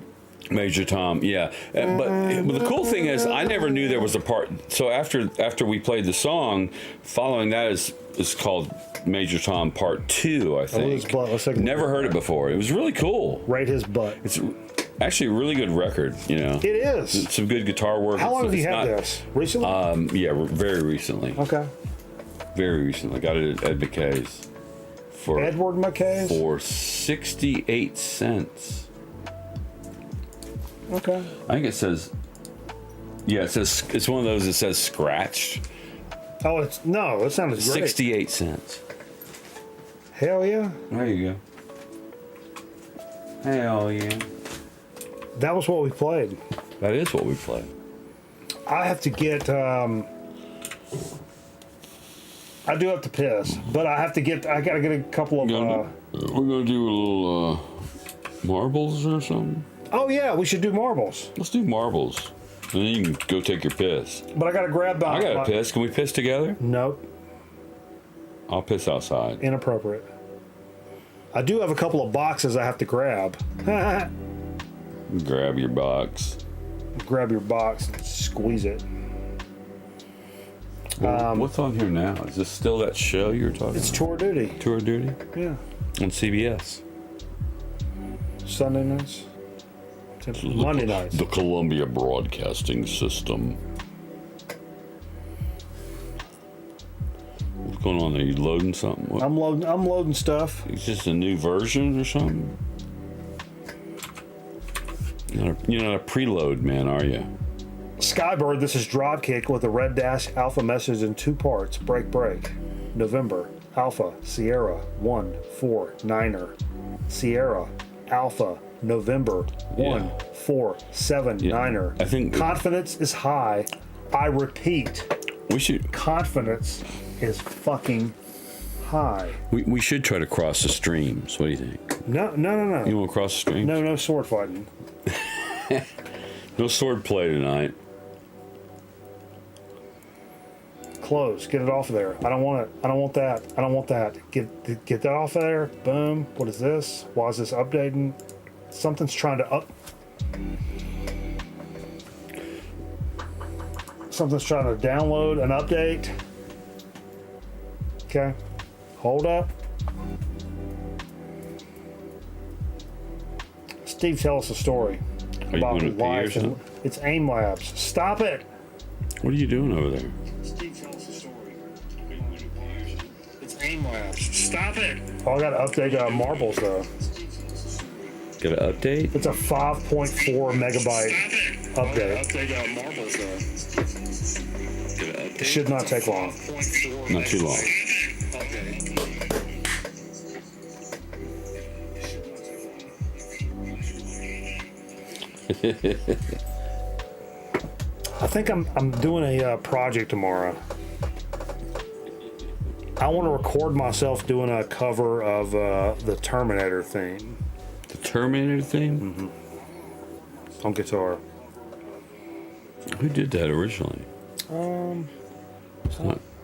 Major Tom, yeah. But the cool thing is, I never knew there was a part. So after we played the song, following that is called Major Tom Part 2, I think. Never heard it before. It was really cool. Right his butt. It's actually a really good record, It is. It's some good guitar work. How long have you had this? Recently? Yeah, very recently. Okay. Very recently. Got it at Ed McKay's. Edward McKay's? For 68 cents. Okay. I think it says, it's one of those that says scratched. Oh, it sounded great. 68 cents. Hell yeah. There you go. Hell yeah. That was what we played. That is what we played. I have to get, I do have to piss, but I gotta get a couple of, We're gonna do a little marbles or something. Oh yeah, we should do marbles. Let's do marbles. And then you can go take your piss. But I gotta grab I got to piss. Can we piss together? Nope. I'll piss outside. Inappropriate. I do have a couple of boxes I have to grab. Grab your box. Grab your box and squeeze it. What's on here now? Is this still that show you were talking It's about? Tour Duty. Tour Duty? Yeah. On CBS. Sunday nights. Monday nights. The Columbia Broadcasting System. What's going on there? You loading something? What? I'm loading stuff. It's just a new version or something? You're not a preload man, are you? Skybird, this is Dropkick with a red dash alpha message in 2 parts. Break, break. November, Alpha, Sierra, 1, 4, 9er. Sierra, Alpha, November, 1, 4, 7, 9er. I think confidence is high. I repeat, we should. confidence is fucking high. We should try to cross the streams. What do you think? No. You want to cross the streams? No sword fighting. No sword play tonight. Close. Get it off of there. I don't want it. I don't want that. I don't want that. Get that off of there. Boom. What is this? Why is this updating? Something's trying to Something's trying to download an update. Okay. Hold up. Steve, tell us a story. Are you going to pee or something? It's AIM Labs. Stop it. What are you doing over there? Steve, tell us a story. It's AIM Labs. Stop it. Oh, I got to update marbles though. Got an update? It's a 5.4 megabyte update. It should not take long. Not too long. I think I'm doing a project tomorrow. I want to record myself doing a cover of the Terminator theme. The Terminator theme? Mm-hmm. On guitar. Who did that originally?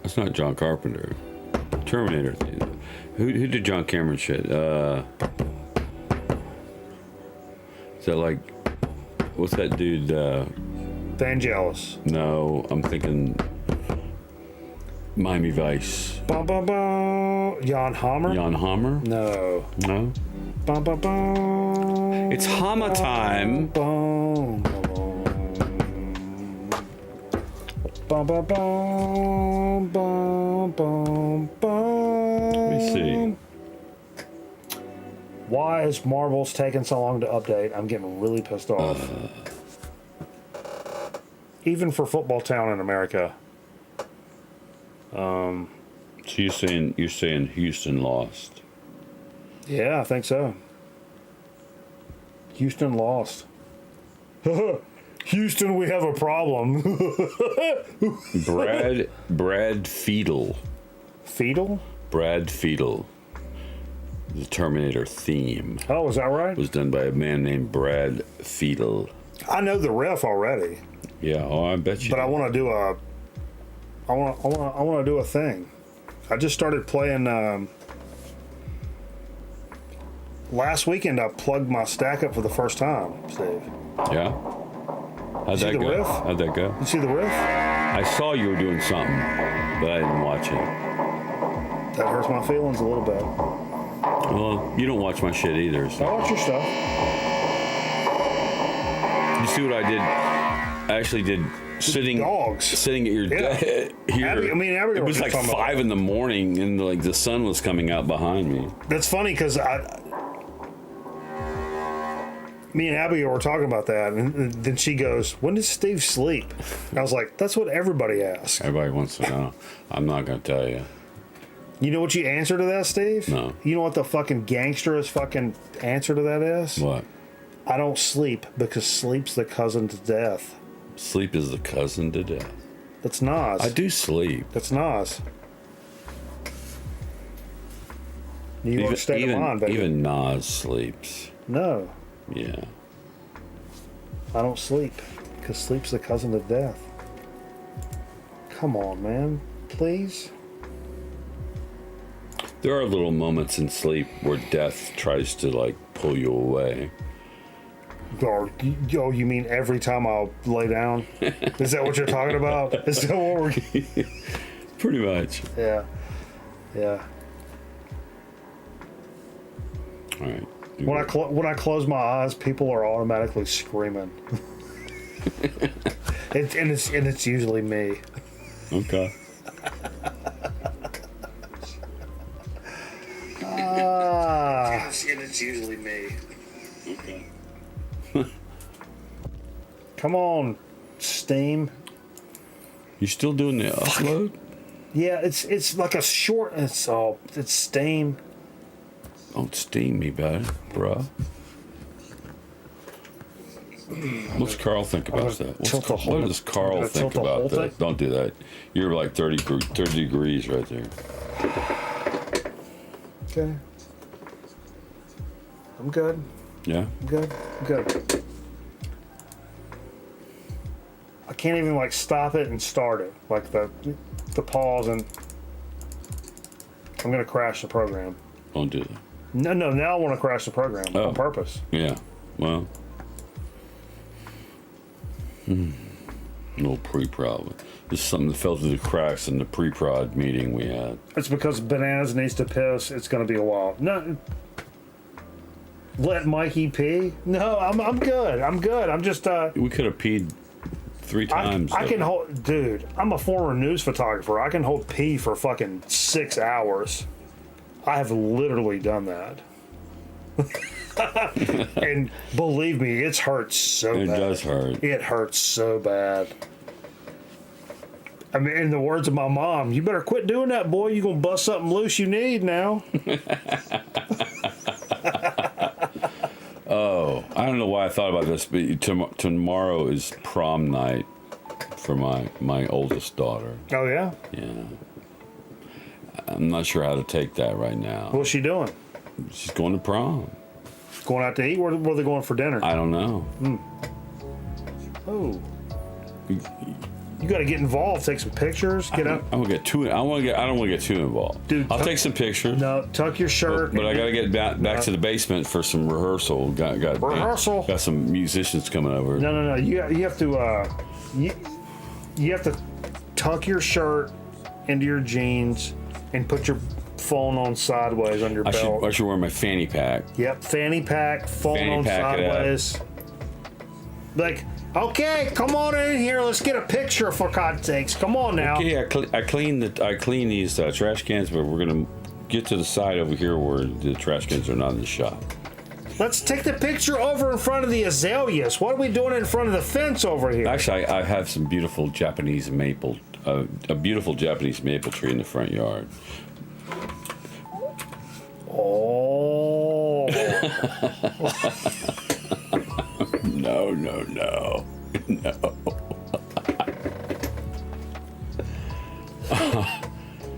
It's not John Carpenter. Terminator theme. Who did John Cameron shit? Is that like, what's that dude? Vangelis. No, I'm thinking Miami Vice. Bum, bum, bum. Jan Hammer? Jan Hammer? No. No? Bum, bum, bum. It's Hammer time. Bum, bum, bum, bum, bum, bum, bum, bum. Let me see. Why is Marbles taking so long to update? I'm getting really pissed off. Even for Football Town in America. So you're saying Houston lost? Yeah, I think so. Houston lost. Houston, we have a problem. Brad Fiedel. Fiedel? Brad Fiedel. The Terminator theme Oh, is that right? was done by a man named Brad Fiedel. I know the riff already, Yeah, oh, I bet you. but I want to do a. I want to do a thing. I just started playing. Last weekend, I plugged my stack up for the first time, Steve. Yeah. How'd see that the go? riff? How'd that go? You see the riff? I saw you were doing something, but I didn't watch it. That hurts my feelings a little bit. Well, you don't watch my shit either. I So. watch your stuff. You see what I did? I actually did sitting at your Yeah. here. Abigail It was was like talking about 5 in the morning, and like the sun was coming out behind me. That's funny because me and Abigail were talking about that, and then she goes, "When does Steve sleep?" And I was like, "That's what everybody asks." Everybody wants to know. I'm not gonna tell you. You know what you answer to that, Steve? No. You know what the fucking gangsterest fucking answer to that is? What? I don't sleep because sleep's the cousin to death. Sleep is the cousin to death. That's Nas. I do sleep. That's Nas. New York State of Mind, baby. Even Nas sleeps. No. Yeah. I don't sleep because sleep's the cousin of death. Come on, man. Please. There are little moments in sleep where death tries to like pull you away. Or, oh, you mean every time I'll lay down? Is that what you're talking about? Is that what we're... Pretty much. Yeah. Yeah. All right. When I close my eyes, people are automatically screaming. And it's usually me. Okay. And it's usually me. Okay. Come on, Steam. You still doing the upload? Yeah, it's like a short. It's Steam. Don't steam me, bud, bro. What's Carl think about that? What does Carl think about that? Don't do that. You're like 30 degrees right there. Okay. I'm good. Yeah? I'm good. I can't even like stop it and start it. Like the pause, and I'm gonna crash the program. Don't do that. No, now I want to crash the program on purpose. Yeah. Well. No pre-prod. This is something that fell through the cracks in the pre-prod meeting we had. It's because Bananas needs to piss. It's gonna be a while. No. Let Mikey pee? No, I'm good. I'm just We could have peed 3 times. I can hold, dude. I'm a former news photographer. I can hold pee for fucking 6 hours. I have literally done that. And believe me, it's hurt so bad. It does hurt. It hurts so bad. I mean, in the words of my mom, you better quit doing that, boy. You're going to bust something loose you need now. Oh, I don't know why I thought about this, but tomorrow is prom night for my oldest daughter. Oh, yeah? Yeah. I'm not sure how to take that right now. What's she doing? She's going to prom. Going out to eat? Where are they going for dinner? I don't know. Oh. You got to get involved. Take some pictures. Get up. I don't want to get too involved. Dude, I'll take some pictures. No, tuck your shirt. But I got to get back to the basement for some rehearsal. Got Rehearsal? Got some musicians coming over. No. You have to you have to tuck your shirt into your jeans and put your phone on sideways on your belt. I should wear my fanny pack. Yep, fanny pack, phone Fanny on pack sideways. Like, okay, come on in here. Let's get a picture for God's sakes. Come on now. Okay, I clean these trash cans, but we're gonna get to the side over here where the trash cans are not in the shop. Let's take the picture over in front of the azaleas. What are we doing in front of the fence over here? Actually, I have some beautiful Japanese maple, a beautiful Japanese maple tree in the front yard. Oh. No.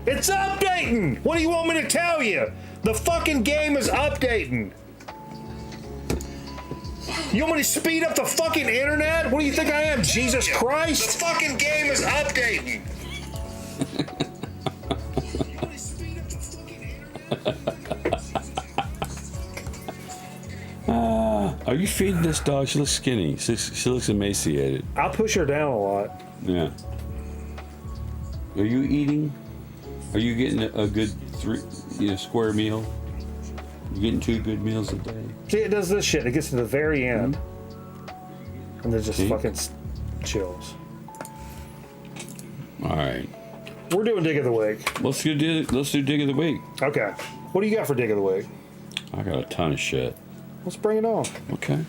It's updating! What do you want me to tell you? The fucking game is updating. You want me to speed up the fucking internet? What do you think I am, Jesus Christ? The fucking game is updating. Are you feeding this dog? She looks skinny. She looks emaciated. I'll push her down a lot. Yeah. Are you eating? Are you getting a good square meal? You getting 2 good meals a day? See, it does this shit. It gets to the very end, and then just fucking chills. All right. We're doing Dig of the Week. Let's do Dig of the Week. Okay. What do you got for Dig of the Week? I got a ton of shit. Let's bring it on. Okay.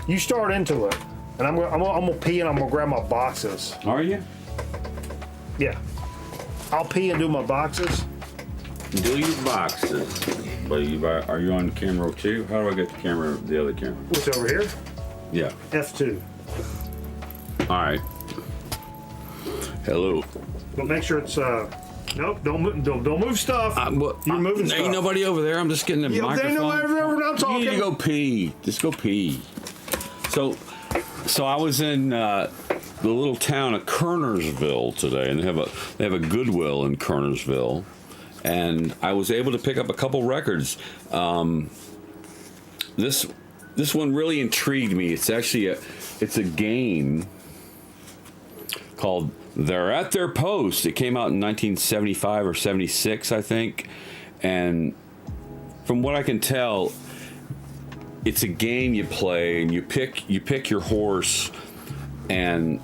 You start into it, and I'm gonna pee and I'm gonna grab my boxes. Are you? Yeah. I'll pee and do my boxes. Do your boxes. But are you on camera too? How do I get the other camera? What's over here? Yeah. F2. All right. Hello. But make sure it's nope. Don't move stuff. You're moving stuff. Ain't nobody over there. I'm just getting the microphone. Ain't nobody over there. I'm talking. You need to go pee. Just go pee. So So I was in the little town of Kernersville today, and they have a Goodwill in Kernersville, and I was able to pick up a couple records. This one really intrigued me. It's actually it's a game called They're at Their Post. It came out in 1975 or 76, I think, and from what I can tell, it's a game you play, and you pick your horse, and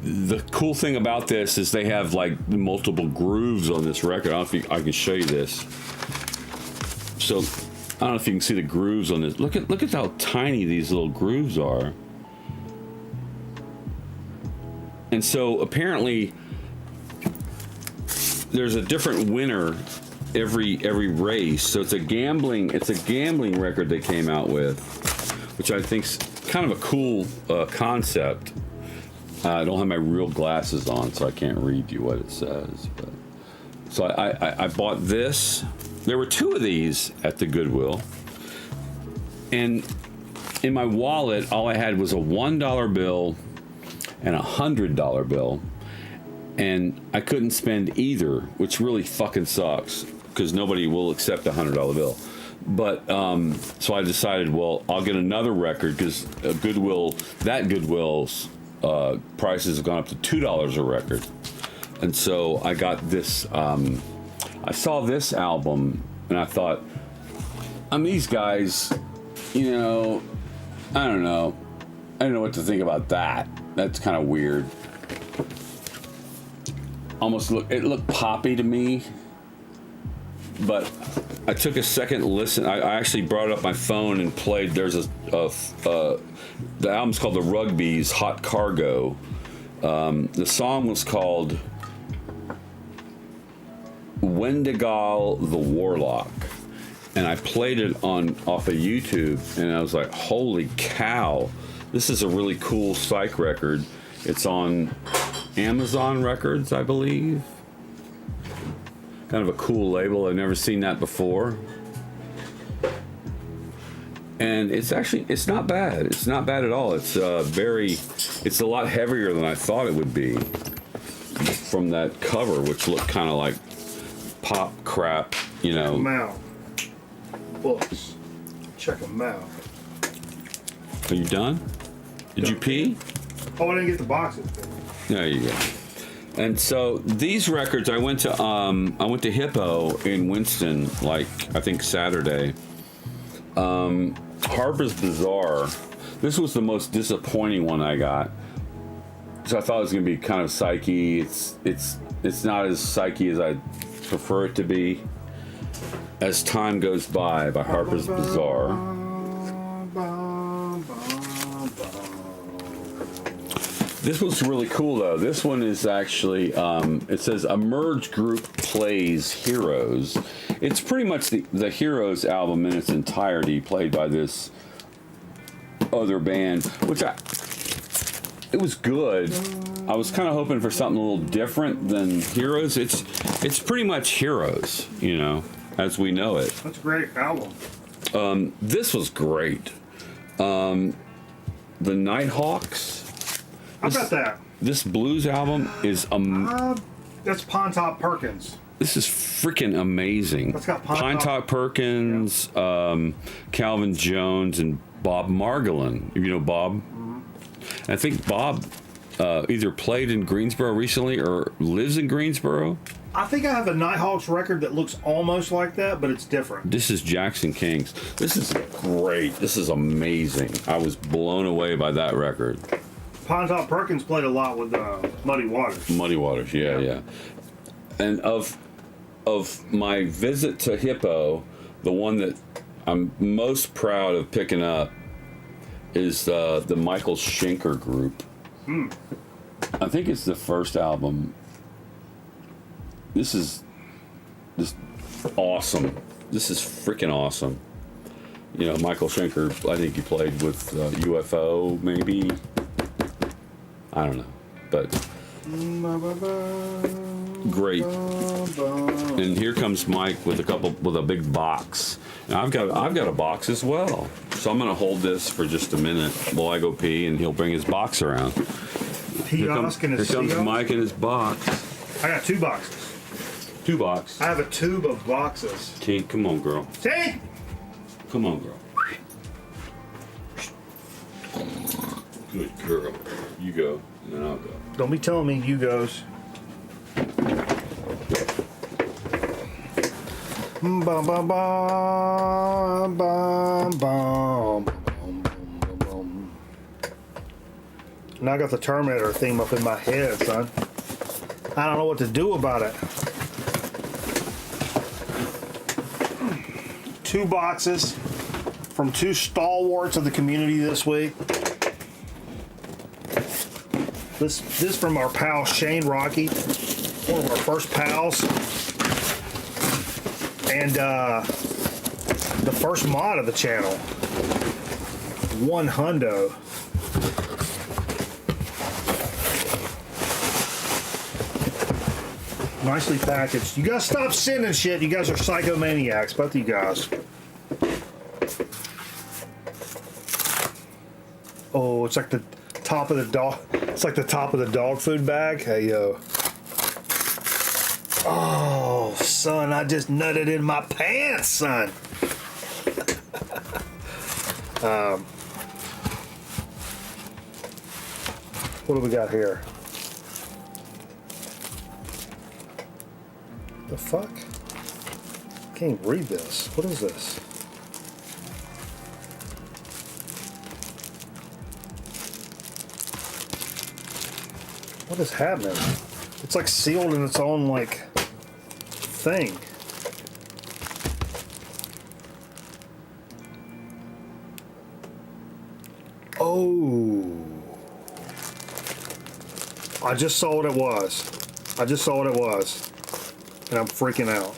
the cool thing about this is they have like multiple grooves on this record. I don't know if I can show you this. So I don't know if you can see the grooves on this. Look at how tiny these little grooves are. And so apparently there's a different winner every race. So it's a gambling record they came out with, which I think's kind of a cool concept. I don't have my real glasses on, so I can't read you what it says. But so I bought this. There were two of these at the Goodwill, and in my wallet, all I had was a $1 bill and a $100 bill, and I couldn't spend either, which really fucking sucks because nobody will accept a $100 bill. But so I decided, well, I'll get another record because Goodwill's prices have gone up to $2 a record, and so I got this. I saw this album and I thought, these guys, I don't know what to think about that. That's kind of weird. It looked poppy to me, but I took a second listen. I actually brought up my phone and played. There's the album's called The Rugby's Hot Cargo. The song was called Wendigal the Warlock, and I played it off of YouTube, and I was like, holy cow, this is a really cool psych record. It's on Amazon Records, I believe. Kind of a cool label. I've never seen that before. And it's not bad. It's not bad at all. It's a lot heavier than I thought it would be from that cover, which looked kind of like pop crap, Check them out. Books. Check them out. Are you done? Did you pee? Oh, I didn't get the boxes. There you go. And so these records, I went to Hippo in Winston, like I think Saturday. Harper's Bazaar. This was the most disappointing one I got. So I thought it was gonna be kind of psyche. It's not as psyche as I prefer it to be. As Time Goes By Harper's Bazaar. This was really cool though. This one is actually, it says a merge group plays Heroes. It's pretty much the Heroes album in its entirety played by this other band, which it was good. I was kind of hoping for something a little different than Heroes. It's pretty much Heroes, as we know it. That's a great album. This was great. The Nighthawks. How about that? This blues album is that's Pontop Perkins. This is freaking amazing. That's got Pontop Perkins, Calvin Jones, and Bob Margolin. You know Bob? Mm-hmm. I think Bob either played in Greensboro recently or lives in Greensboro. I think I have a Nighthawks record that looks almost like that, but it's different. This is Jackson Kings. This is great. This is amazing. I was blown away by that record. Pontop Perkins played a lot with Muddy Waters. Muddy Waters, yeah. And of my visit to Hippo, the one that I'm most proud of picking up is the Michael Schenker group. I think it's the first album. This is just awesome. This is freaking awesome. Michael Schenker, I think he played with UFO, maybe. I don't know. But Great. And here comes Mike with a big box. And I've got a box as well. So I'm gonna hold this for just a minute while I go pee, and he'll bring his box around. Here comes Mike and his box. I got 2 boxes. 2 boxes. I have a tube of boxes. Tink, come on, girl. Tink! Come on, girl. Good girl. You go, and then I'll go. Don't be telling me you goes. Bum, bum, bum, bum, bum, bum. Now I got the Terminator theme up in my head, son. I don't know what to do about it. 2 boxes from 2 stalwarts of the community this week. This from our pal Shane Rocky, one of our first pals, and the first mod of the channel, 1 hundo. Nicely packaged. You guys stop sending shit. You guys are psychomaniacs, both of you guys. Oh, it's like the top of the dog. It's like the top of the dog food bag. Hey yo. Oh, son, I just nutted in my pants, son. What do we got here? The fuck? Can't even read this. What is this? What is happening? It's like sealed in its own like thing. Oh. I just saw what it was. And I'm freaking out.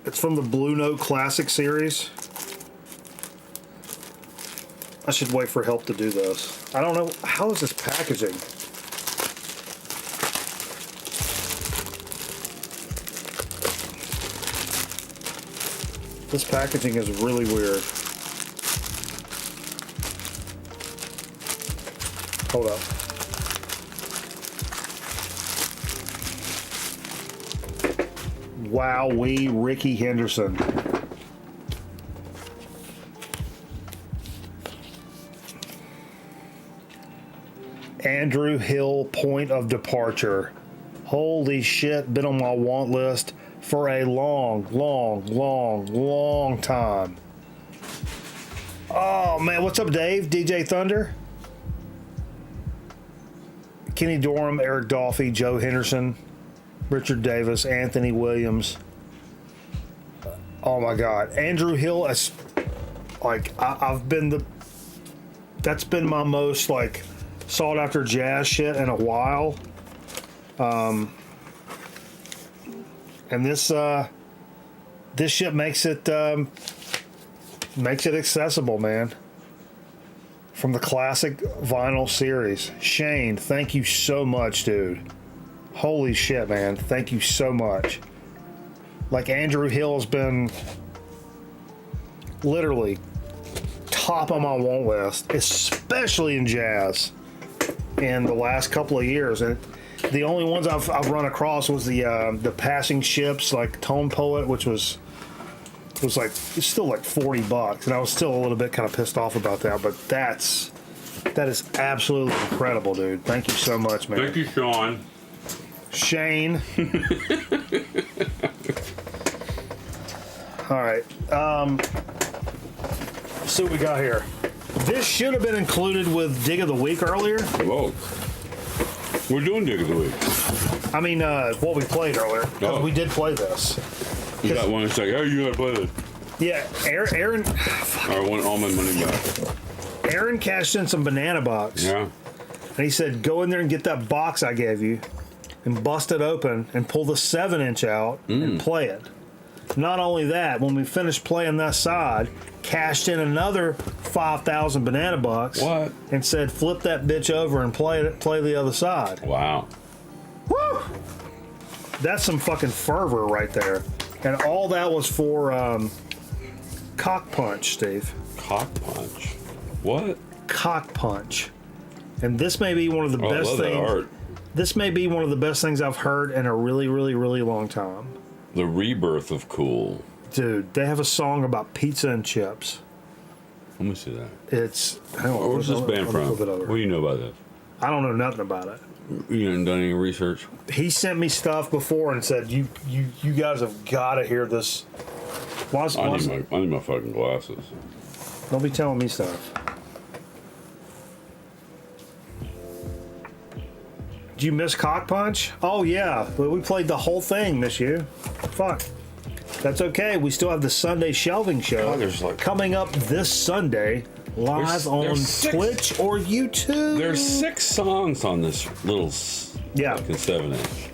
It's from the Blue Note Classic series. I should wait for help to do this. I don't know. How is this packaging? This packaging is really weird. Hold up. Wowee, Ricky Henderson. Andrew Hill, point of departure. Holy shit, been on my want list for a long time. Oh man, what's up, Dave? DJ Thunder? Kenny Dorham, Eric Dolphy, Joe Henderson, Richard Davis, Anthony Williams. Oh my God, Andrew Hill. That's been my most like sought after jazz shit in a while. And this shit makes it accessible, man. From the classic vinyl series. Shane, thank you so much, dude. Holy shit, man. Thank you so much. Like, Andrew Hill has been literally top on my want list, especially in jazz, in the last couple of years. And the only ones I've run across was the Passing Ships, like Tone Poet, which was like, it's still like $40, and I was still a little bit kind of pissed off about that. But that is absolutely incredible, dude. Thank you so much, man. Thank you, Sean. Shane. All right. Let's see what we got here. This should have been included with Dig of the Week earlier. Whoa. We're doing Dig of the Week. I mean, what we played earlier. Because we did play this. You got one that's like, hey, you gotta play this. Yeah, Aaron. I want all my money back. Aaron cashed in some banana box. Yeah. And he said, go in there and get that box I gave you and bust it open and pull the 7-inch out and play it. Not only that, when we finished playing that side, cashed in another 5,000 banana bucks. What? And said, flip that bitch over and play the other side. Wow. Woo! That's some fucking fervor right there. And all that was for Cock Punch, Steve. Cock Punch. What? Cock Punch. And this may be one of the Oh, I best love that things. art. This may be one of the best things I've heard in a really, really, really long time. The rebirth of cool. Dude, they have a song about pizza and chips. Let me see that. It's... Hang on, Where's this band from? flip it over. What do you know about this? I don't know nothing about it. You haven't done any research? He sent me stuff before and said, you guys have got to hear this. I need my fucking glasses. Don't be telling me stuff. Did you miss Cock Punch? Oh, yeah. Well, we played the whole thing, miss you. Fuck. That's okay. We still have the Sunday Shelving Show God, there's like- coming up this Sunday live on there's 6 Twitch or YouTube. There's 6 songs on this little Yeah. fucking 7-inch.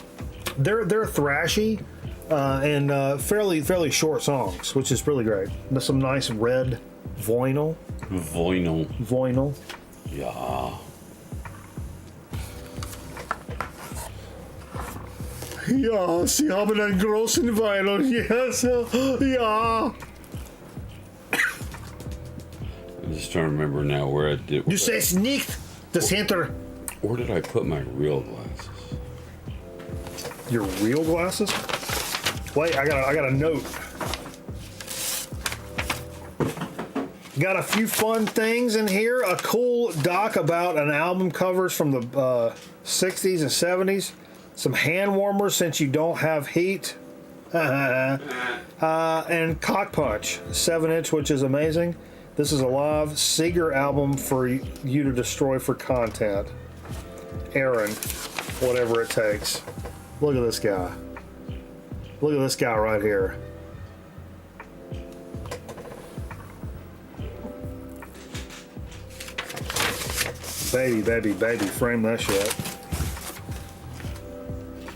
They're thrashy and fairly short songs, which is really great. There's some nice red vinyl. Vinyl. Yeah. Ja, sie haben einen großen Vinyl. Yes, ja. I'm just trying to remember now where I did. Du sagst nicht, das hinter Where did I put my real glasses? your real glasses. Wait, I got a note. Got a few fun things in here. A cool doc about an album covers from the 60s and 70s. Some hand warmers since you don't have heat. And Cock Punch, 7-inch, which is amazing. This is a live Seeger album for you to destroy for content. Aaron, whatever it takes. Look at this guy. Look at this guy right here. Baby, frame that shit.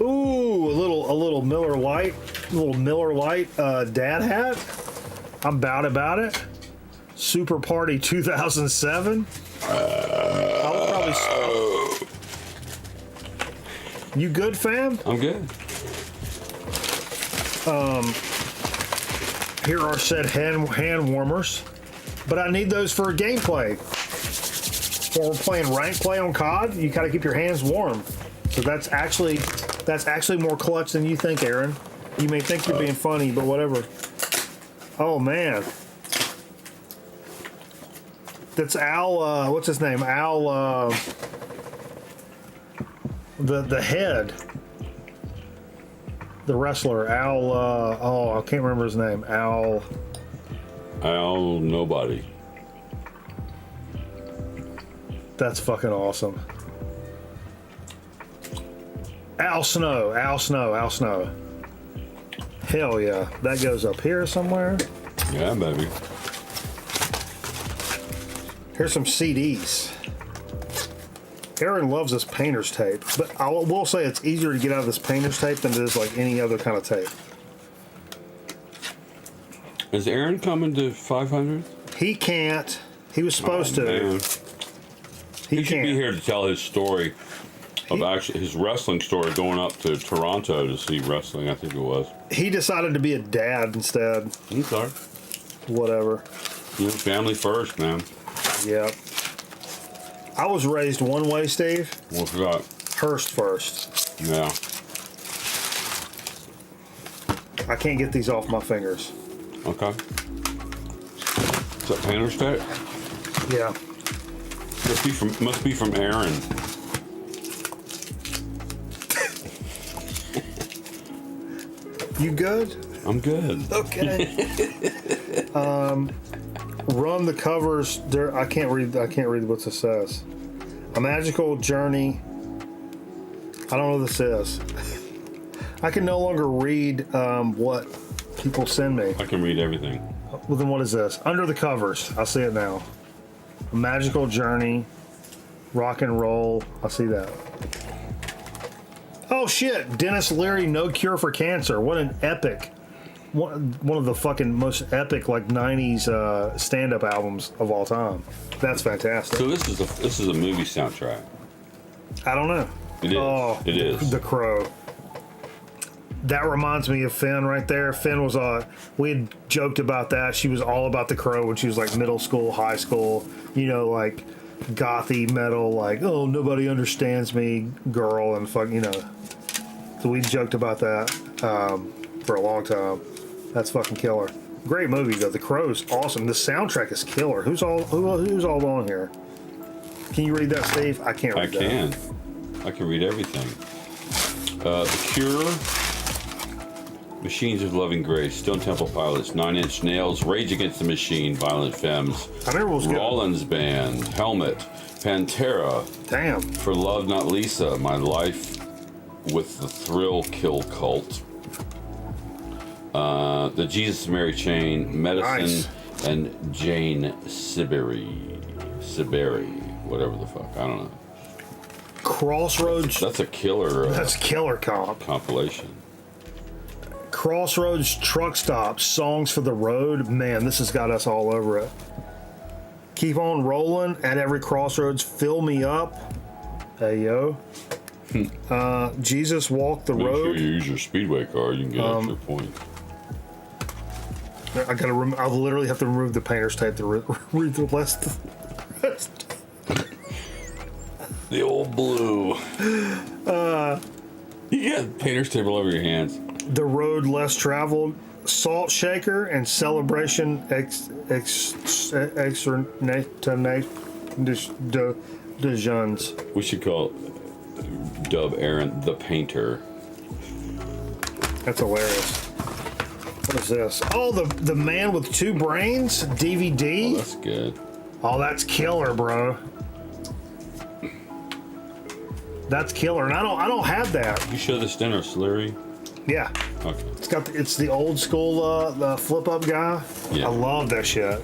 Ooh, a little Miller Lite, dad hat. I'm about it. Super Party 2007. I'll probably. You good, fam? I'm good. Here are said hand warmers, but I need those for gameplay. When we're playing rank play on COD, you gotta keep your hands warm. So that's actually more clutch than you think, Aaron. You may think you're being funny, but whatever. Oh man, that's Al. What's his name? Al. The head. The wrestler, Al. I can't remember his name. Al Nobody. That's fucking awesome. Al Snow. Hell yeah. That goes up here somewhere. Yeah, baby. Here's some CDs. Aaron loves this painter's tape, but I will say it's easier to get out of this painter's tape than it is like any other kind of tape. Is Aaron coming to 500? He can't. He was supposed to. Man. He should can't. be here to tell his story of actually his wrestling story going up to Toronto to see wrestling, I think it was. He decided to be a dad instead. I'm sorry. Whatever. You know, family first, man. Yep. I was raised one way, Steve. What's that? Hearst first. Yeah. I can't get these off my fingers. Okay. Is that painter's tape? Yeah. Must be from Aaron. You good? I'm good. Okay. Run the covers. There, I can't read what this says. A magical journey. I don't know what this is. I can no longer read what people send me. I can read everything. Well, then what is this? Under the covers. I see it now. A magical journey. Rock and roll. I see that. Oh shit! Dennis Leary, No Cure for Cancer. What an epic. One of the fucking most epic like 90s stand-up albums of all time. That's fantastic. So this is a movie soundtrack. I don't know. It is. Oh, It is. The Crow. That reminds me of Finn right there. Finn was we had joked about that. She was all about The Crow when she was like middle school, high school. You know, like gothy metal, like, oh, nobody understands me, girl, and fuck, you know. So we joked about that for a long time. That's fucking killer. Great movie though. The Crow's awesome. The soundtrack is killer. Who's all on here? Can you read that, Steve? I can't read that. I can read everything. The Cure, Machines of Loving Grace, Stone Temple Pilots, Nine Inch Nails, Rage Against the Machine, Violent Femmes, I remember it was good. Rollins Band, Helmet, Pantera, Damn. For Love Not Lisa, My Life with the Thrill Kill Cult, the Jesus Mary Chain, Medicine, Nice. and Jane Siberry, whatever the fuck, I don't know. Crossroads. That's a killer. That's killer comp. Compilation. Crossroads Truck Stop, Songs for the Road. Man, this has got us all over it. Keep on rolling at every crossroads. Fill me up. Hey, yo. Jesus Walk the Make sure Road. you use your speedway card. You can get extra points. I literally have to remove the painter's tape to read the rest. The old blue. You get painter's tape all over your hands. The Road Less Traveled, Salt Shaker, and Celebration de Jeunes. We should call dub Aaron the painter. That's hilarious. What is this? Oh, the Man with Two Brains Oh, DVD. that's good. Oh, that's killer, bro. That's killer, and I don't have that. You show this dinner, Slurry? Yeah, Okay. it's the old school the flip up guy. Yeah. I love that shit.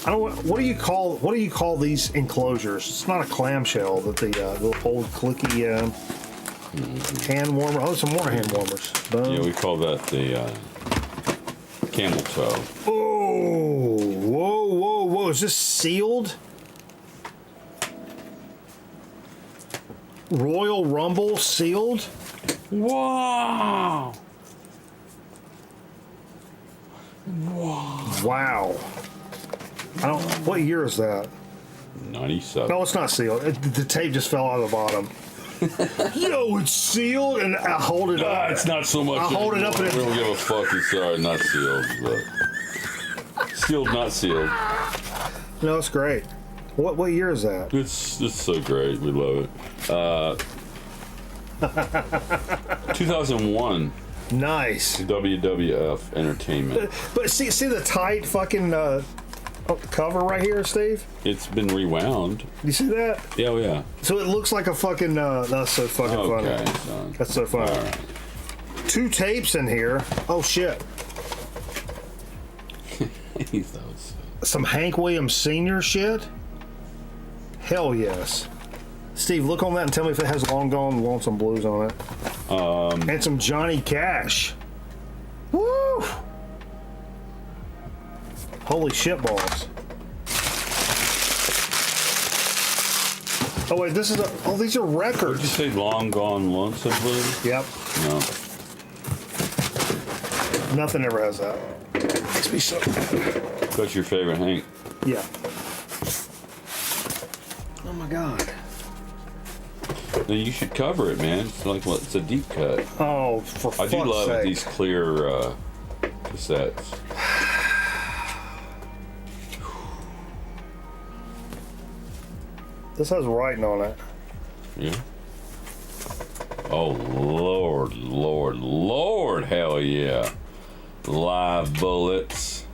I don't. What do you call these enclosures? It's not a clamshell, but the old clicky hand warmer. Oh, some more hand warmers. Boom. Yeah, we call that the camel toe. Oh, whoa! Is this sealed? Royal Rumble sealed? Wow! Wow. What year is that? 97. No, it's not sealed. The tape just fell out of the bottom. Yo, it's sealed, and I hold it up. It's not so much. I hold it up and We don't give a fuck. It's not sealed, but sealed, not sealed. No, it's great. What year is that? It's so great. We love it. 2001. Nice. WWF Entertainment. But see the tight fucking cover right here, Steve? It's been rewound. You see that? Yeah, oh, yeah. So it looks like a fucking. That's so fucking Okay, funny. son. That's so funny. All right. 2 tapes in here. Oh shit. Those. Some Hank Williams Sr. shit? Hell yes. Steve, look on that and tell me if it has Long Gone Lonesome Blues on it. And some Johnny Cash. Woo! Holy shit balls. Oh wait, these are Did you records. say Long Gone Lonesome Blues? Yep. No. Nothing ever has that. Makes me so mad. What's your favorite Hank? Yeah. Oh my god. Then you should cover it, man. It's like it's a deep cut. Oh, for I fuck's do love sake. these clear cassettes. This has writing on it. Yeah. Oh Lord, hell yeah! Live Bullets.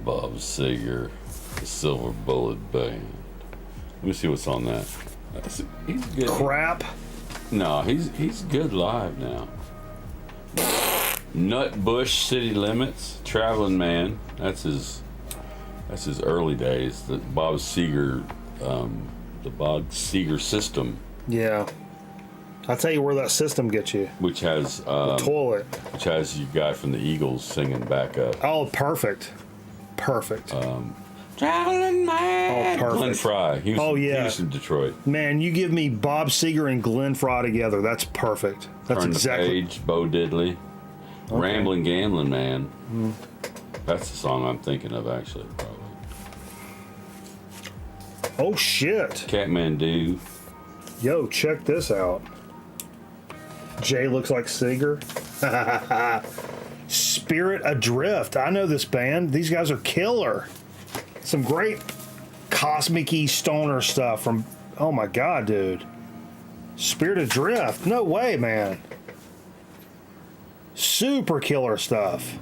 Bob Seger, the Silver Bullet Band. Let me see what's on that. He's good. Crap. No, he's good live now. Nutbush City Limits, Traveling Man. That's his early days. The Bob Seger, the Bob Seger system, Yeah. I'll tell you where that system gets you. which has Toilet. which has you guy from the Eagles singing back up. Oh, perfect. Perfect. Traveling man. Oh, perfect. Glenn Fry. He was, Yeah. He was from Detroit. Man, you give me Bob Seger and Glenn Fry together. That's perfect. That's Turn exactly. the Page, Bo Diddley. Rambling Gambling Man. That's the song I'm thinking of, actually, probably. Oh, shit. Catmandu. Yo, check this out. Jay looks like Seeger. Spirit Adrift. I know this band. These guys are killer. Some great cosmic-y stoner stuff from... Oh, my God, dude. Spirit Adrift. No way, man. Super killer stuff.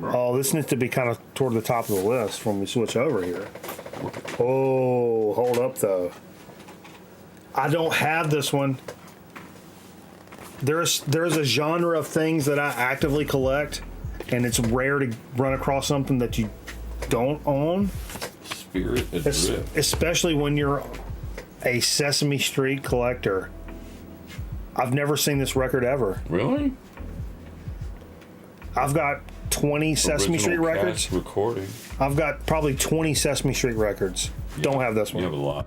Oh, this needs to be kind of toward the top of the list when we switch over here. Oh, hold up, though. I don't have this one. There's a genre of things that I actively collect, and it's rare to run across something that you don't own. Spirit Adrift. Especially when you're a Sesame Street collector. I've never seen this record ever. Really? I've got 20 Sesame Street Original records. cast recording. I've got probably 20 Sesame Street records. Don't have this one. You have a lot.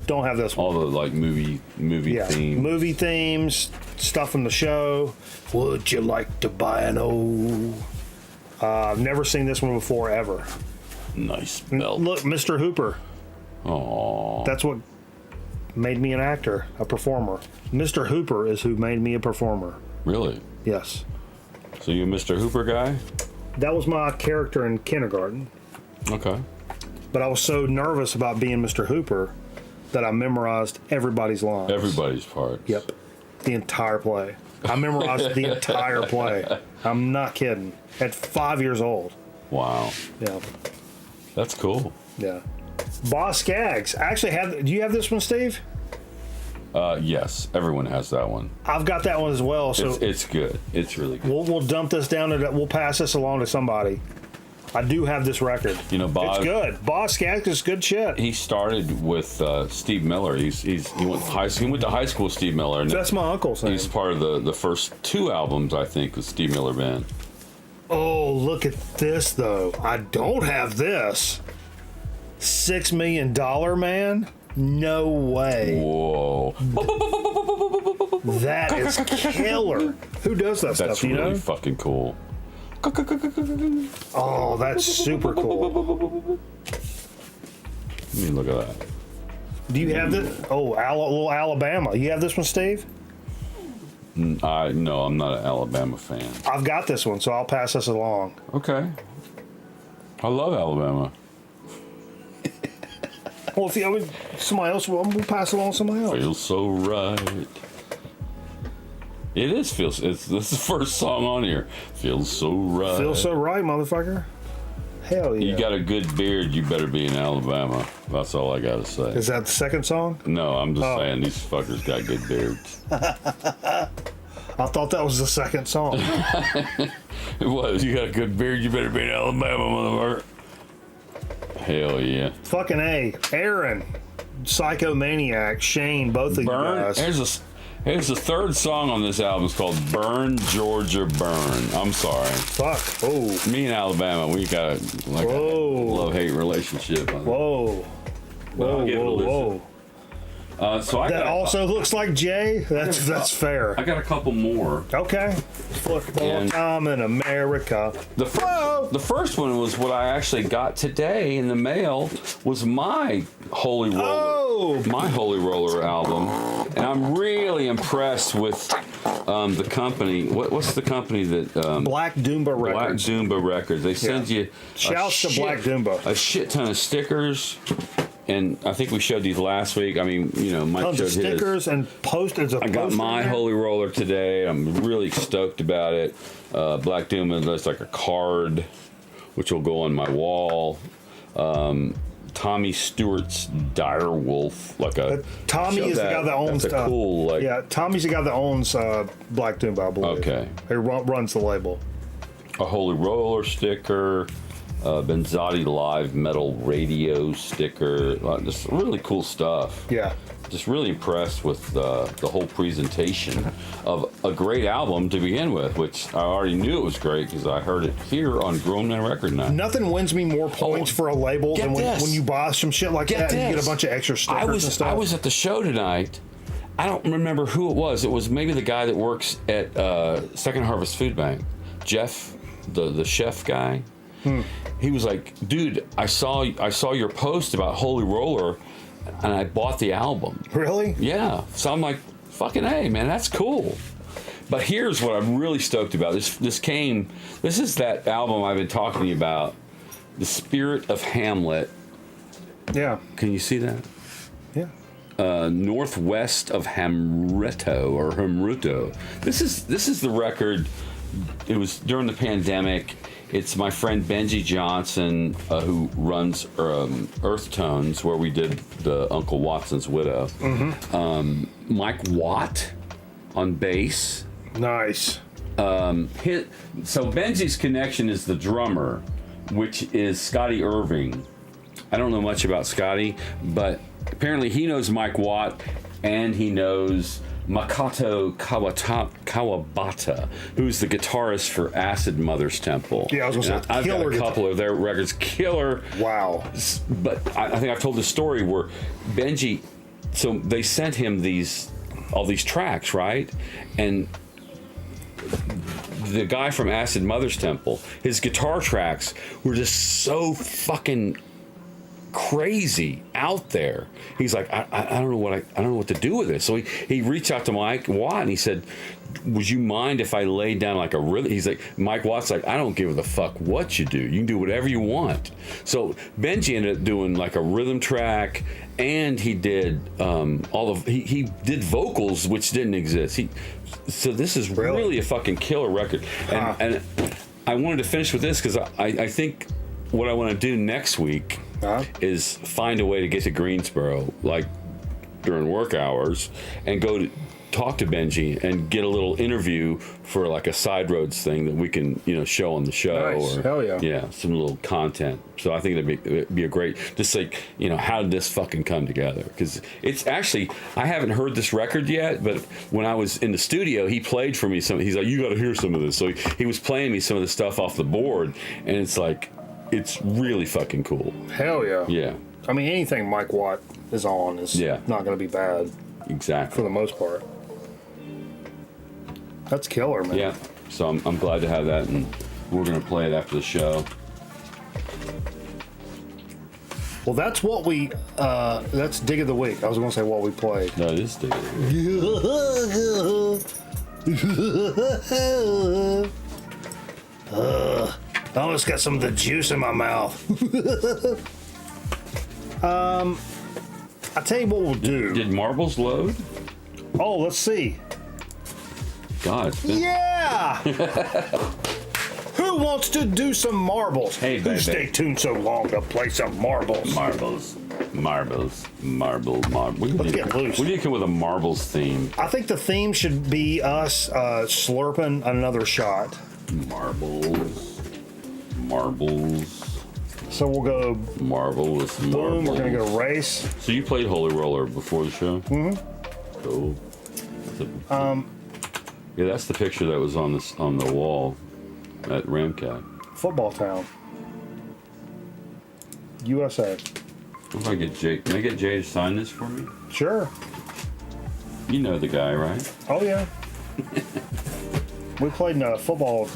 Don't have this one. All the like movie themes. Movie themes, stuff from the show. Would you like to buy an O? I've never seen this one before, ever. Nice belt. Look, Mr. Hooper. Aww. That's what made me an actor, a performer. Mr. Hooper is who made me a performer. Really? Yes. So you a Mr. Hooper guy? That was my character in kindergarten. Okay. But I was so nervous about being Mr. Hooper that I memorized everybody's lines. Everybody's part. Yep. The entire play. I memorized the entire play. I'm not kidding. At 5 years old. Wow. Yeah. That's cool. Yeah. Boss Skaggs. I actually have. Do you have this one, Steve? Yes, everyone has that one. I've got that one as well. So It's good. It's really good. we'll dump this down and we'll pass this along to somebody. I do have this record. You know, Bob. It's good. Boss Skaggs is good shit. He started with Steve Miller. He went to high school with Steve Miller. And That's my uncle's name. he's part of the first two albums, I think, of Steve Miller Band. Oh, look at this though. I don't have this. $6 Million Man? No way. Whoa. That is killer. Who does that That's stuff? You really know? fucking cool. Oh, that's super cool. I mean, look at that. Do you have this? Oh, little Alabama. You have this one, Steve? No, I'm not an Alabama fan. I've got this one, so I'll pass this along. Okay. I love Alabama. Well, if you somebody else, we'll pass along to somebody else. Feels so right. It is feels. This is the first song on here. Feels so right. Feels so right, motherfucker. Hell yeah. You got a good beard. You better be in Alabama. That's all I gotta say. Is that the second song? No, I'm just saying these fuckers got good beards. I thought that was the second song. It was. You got a good beard. You better be in Alabama, motherfucker. Hell yeah. Fucking A. Aaron, Psychomaniac, Shane, both of you Burn. guys. Here's the third song on this album. It's called Burn, Georgia, Burn. I'm sorry. Fuck. Oh. Me and Alabama, we got a love-hate relationship. Whoa. Whoa, whoa. So I That got also looks like Jay? That's fair. I got a couple more. Okay. Football time in America. The first one was what I actually got today in the mail. Was my Holy Roller, my Holy Roller album, and I'm really impressed with the company. What's the company that? Black Doomba Black Records. Doomba Records. They send you Shouts to Black Doomba. a shit ton of stickers. And I think we showed these last week. I mean, you know, Mike Tons showed of stickers and posters. I got my Holy Roller today. I'm really stoked about it. Black Doom does like a card, which will go on my wall. Tommy Stewart's Dire Wolf, like a. Tommy is the guy that owns. That's a cool, like. Yeah, Tommy's the guy that owns Black Doomba, I believe. Okay. He runs the label. A Holy Roller sticker. Benzotti Live metal radio sticker. Just really cool stuff. Yeah. Just really impressed with the whole presentation of a great album to begin with, which I already knew it was great because I heard it here on Grown Man Record Night. Nothing wins me more points for a label than when you buy some shit like that and you get a bunch of extra stickers and stuff. I was at the show tonight. I don't remember who it was. It was maybe the guy that works at Second Harvest Food Bank, Jeff, the chef guy. He was like, dude, I saw your post about Holy Roller, and I bought the album. Really? Yeah. So I'm like, fucking A, man, that's cool. But here's what I'm really stoked about. This is that album I've been talking to you about, The Spirit of Hamlet. Yeah. Can you see that? Yeah. Northwest of Hamruto. This is the record. It was during the pandemic. It's my friend Benji Johnson, who runs Earth Tones, where we did the Uncle Watson's Widow. Mike Watt on bass. Nice. So Benji's connection is the drummer, which is Scotty Irving. I don't know much about Scotty, but apparently he knows Mike Watt, and he knows Makoto Kawabata, who's the guitarist for Acid Mother's Temple. Yeah, I was going to say, I've got a couple of their records. Killer. Wow. But I think I've told the story where Benji, so they sent him all these tracks, right? And the guy from Acid Mother's Temple, his guitar tracks were just so fucking crazy out there. He's like, I don't know what to do with this. So he reached out to Mike Watt and he said, would you mind if I laid down like a rhythm? He's like, Mike Watt's like, I don't give a fuck what you do. You can do whatever you want. So Benji ended up doing like a rhythm track, and he did he did vocals which didn't exist. So this is really a fucking killer record. And I wanted to finish with this because I think what I want to do next week is find a way to get to Greensboro, like during work hours, and go to talk to Benji and get a little interview for like a Side Roads thing that we can, show on the show. Nice. Or, hell yeah. Yeah, some little content. So I think it'd be a great, just like, how did this fucking come together? Because it's actually, I haven't heard this record yet, but when I was in the studio, he played for me some, he's like, you got to hear some of this. So he was playing me some of the stuff off the board, and it's like, it's really fucking cool. Hell yeah. Yeah. I mean, anything Mike Watt is on is not going to be bad. Exactly. For the most part. That's killer, man. Yeah. So I'm glad to have that, and we're going to play it after the show. Well, that's what that's Dig of the Week. I was going to say what we played. No, it is Dig of the Week. I almost got some of the juice in my mouth. I'll tell you what we'll do. Did marbles load? Oh, let's see. God. Yeah! Who wants to do some marbles? Hey, baby. Who stay tuned so long to play some marbles? Marbles. Let's get loose. We need to come with a marbles theme. I think the theme should be us slurping another shot. Marbles. So we'll go marbles. Boom, we're gonna go race. So you played Holy Roller before the show? Mm-hmm. Cool. Yeah, that's the picture that was on the wall at Ramcat. Football town. USA. If I get Jay, can I get Jay to sign this for me? Sure. You know the guy, right? Oh yeah. We played in a football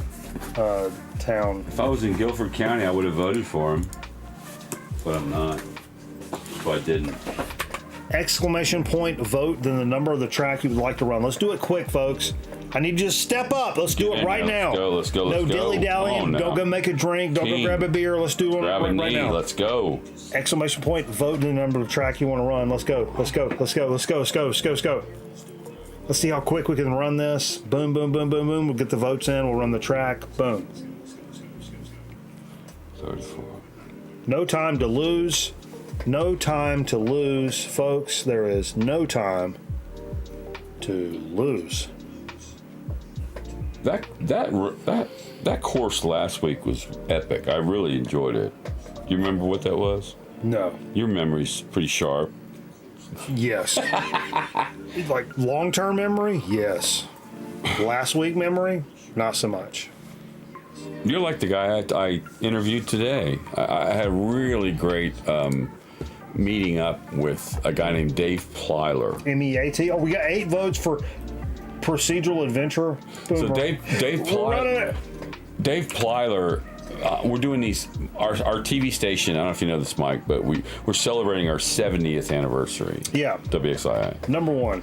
town. If I was in Guilford County, I would have voted for him, but I'm not. So I didn't. Exclamation point vote, then the number of the track you would like to run. Let's do it quick, folks. I need you to step up. Let's do it right now. Let's go. No dilly-dallying. Don't go make a drink. Don't go grab a beer. Let's do it right now. Let's go. Exclamation point vote, then the number of the track you want to run. Let's go. Let's go. Let's see how quick we can run this. Boom, boom, boom, boom, boom. We'll get the votes in. We'll run the track. Boom. 34. No time to lose. No time to lose, folks. There is no time to lose. that course last week was epic. I really enjoyed it. Do you remember what that was? No. Your memory's pretty sharp. Yes. Like long-term memory? Yes. Last week memory? Not so much. You're like the guy I interviewed today. I had a really great meeting up with a guy named Dave Plyler. MEAT? Oh, we got 8 votes for procedural adventure. So Dave Plyler, we're doing these, our TV station, I don't know if you know this, Mike, but we're celebrating our 70th anniversary. Yeah. WXII. Number 1.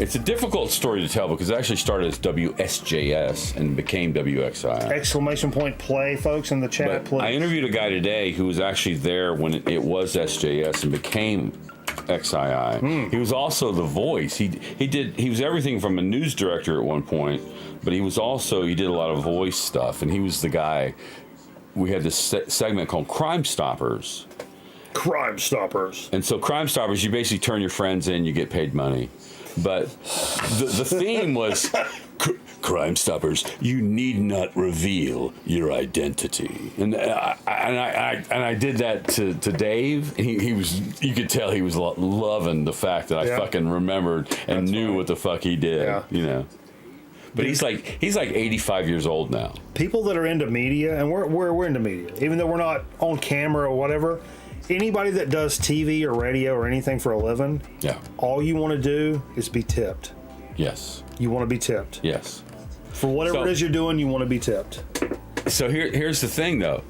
It's a difficult story to tell because it actually started as WSJS and became WXII. Exclamation point play, folks, in the chat, please. I interviewed a guy today who was actually there when it was SJS and became XII. He was also the voice. He was everything from a news director at one point, but he did a lot of voice stuff, and he was the guy. We had this segment called Crime Stoppers. Crime Stoppers. And so Crime Stoppers, you basically turn your friends in, you get paid money. But the theme was Crime Stoppers, you need not reveal your identity. And I did that to Dave. He was, you could tell he was loving the fact that I fucking remembered and knew what the fuck he did, you know. But he's like 85 years old now. People that are into media, and we're into media, even though we're not on camera or whatever. Anybody that does TV or radio or anything for a living, all you want to do is be tipped. Yes. You want to be tipped. Yes. For whatever it is you're doing, you want to be tipped. So here's the thing, though.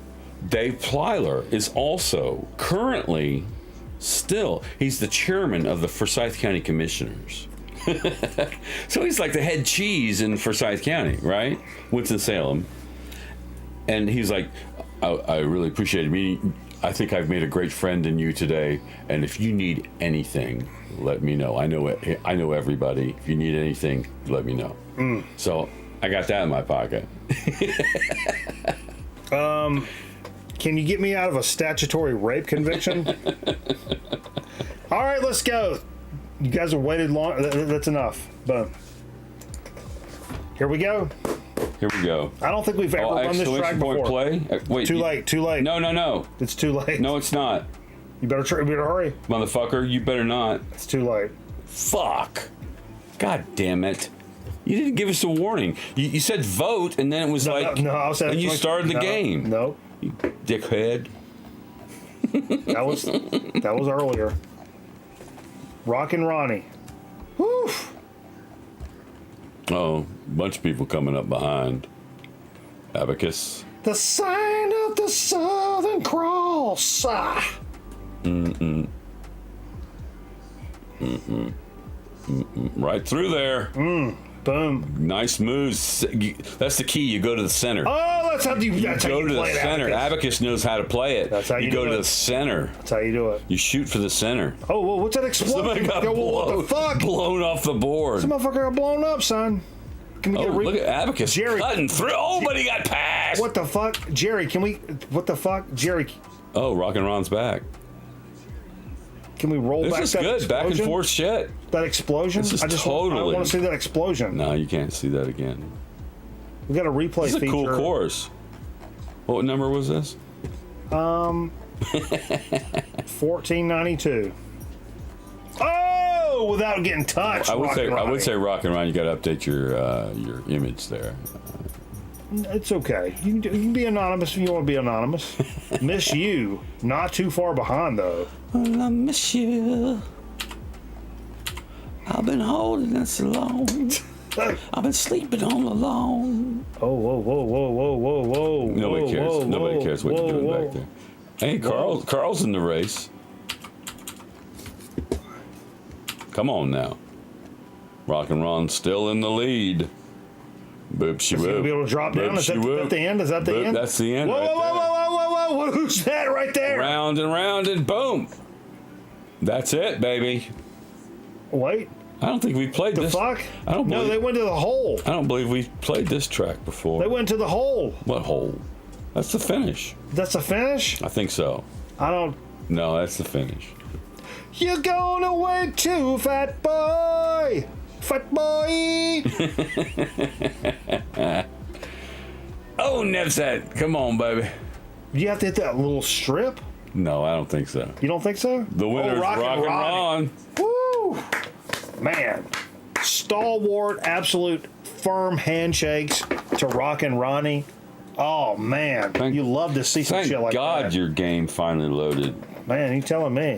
Dave Plyler is also currently he's the chairman of the Forsyth County Commissioners. So he's like the head cheese in Forsyth County, right? Winston-Salem. And he's like, I really appreciate meeting. I think I've made a great friend in you today, and if you need anything, let me know. I know everybody. If you need anything, let me know. So I got that in my pocket. Can you get me out of a statutory rape conviction? All right, let's go. You guys have waited long. That's enough. Boom. Here we go. Here we go. I don't think we've ever run this track before. Play? Wait. Too late. No. It's too late. No, it's not. You better hurry. Motherfucker, you better not. It's too late. Fuck. God damn it. You didn't give us a warning. You said vote, and then it was and you started the game. No. You dickhead. That was earlier. Rockin' Ronnie. Whew. Oh, a bunch of people coming up behind. Abacus. The sign of the Southern Cross. Right through there. Boom. Nice moves. That's the key. You go to the center. Oh, that's how you go to the center. Abacus knows how to play it. That's how you go do to it. the center. That's how you do it. You shoot for the center. Oh, well, what's that explosion? Somebody got what the fuck? blown off the board. Some motherfucker got blown up, son. Can we get look at Abacus Jerry cutting through. Oh, but he got passed. What the fuck? Jerry, can we... What the fuck? Jerry... Oh, Rockin' Ron's back. Can we roll back that explosion? This is good. Back and forth shit. That explosion? This is I want to see that explosion. No, you can't see that again. We got a replay feature. This is a cool course. What number was this? 1492. Oh, without getting touched. I would say Rockin' Ron, you got to update your image there. It's okay. You can be anonymous if you want to be anonymous. Miss you. Not too far behind, though. Well, I miss you. I've been holding this long. I've been sleeping all alone. Oh, whoa. Nobody cares. Nobody cares what you're doing back there. Hey, Carl's in the race. Come on now. Rockin' Ron's still in the lead. Boop, she whoop. Be able to drop down. Is that the end? Is that the end? That's the end. Whoa. Who's that right there? Round and boom. That's it, baby. Wait. I don't think we played this. The fuck? No, they went to the hole. I don't believe we played this track before. They went to the hole. What hole? That's the finish. That's the finish? I think so. No, that's the finish. You're going away too, fat boy. Fat boy. catch that. Come on, baby. You have to hit that little strip? No, I don't think so. You don't think so? The winner's Rock and Ron. Woo! Man. Stalwart, absolute firm handshakes to Rock and Ronnie. Oh, man. You love to see some shit like that. Thank God your game finally loaded. Man, you telling me.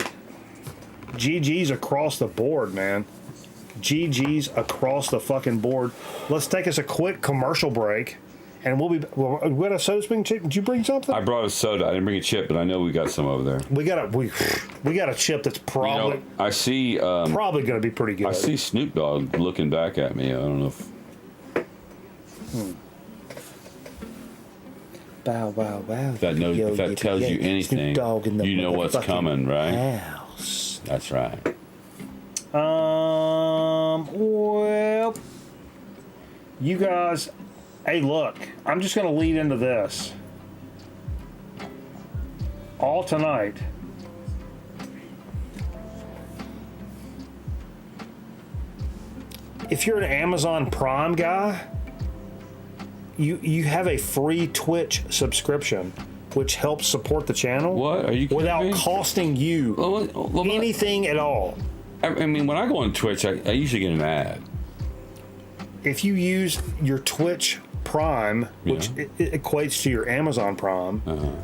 GG's across the board, man. GG's across the fucking board. Let's take us a quick commercial break. And we got a soda stream chip. Did you bring something? I brought a soda. I didn't bring a chip, but I know we got some over there. We got a chip that's probably I see probably going to be pretty good. I see Snoop Dogg looking back at me. I don't know if. Bow, bow, bow. If that tells you anything, you know what's coming, right? House. That's right. Well, you guys. Hey, look, I'm just going to lead into this. All tonight, if you're an Amazon Prime guy, you have a free Twitch subscription, which helps support the channel. What? Are you kidding without me? Costing you anything at all. I mean, when I go on Twitch, I usually get an ad. If you use your Twitch Prime, which it equates to your Amazon Prime,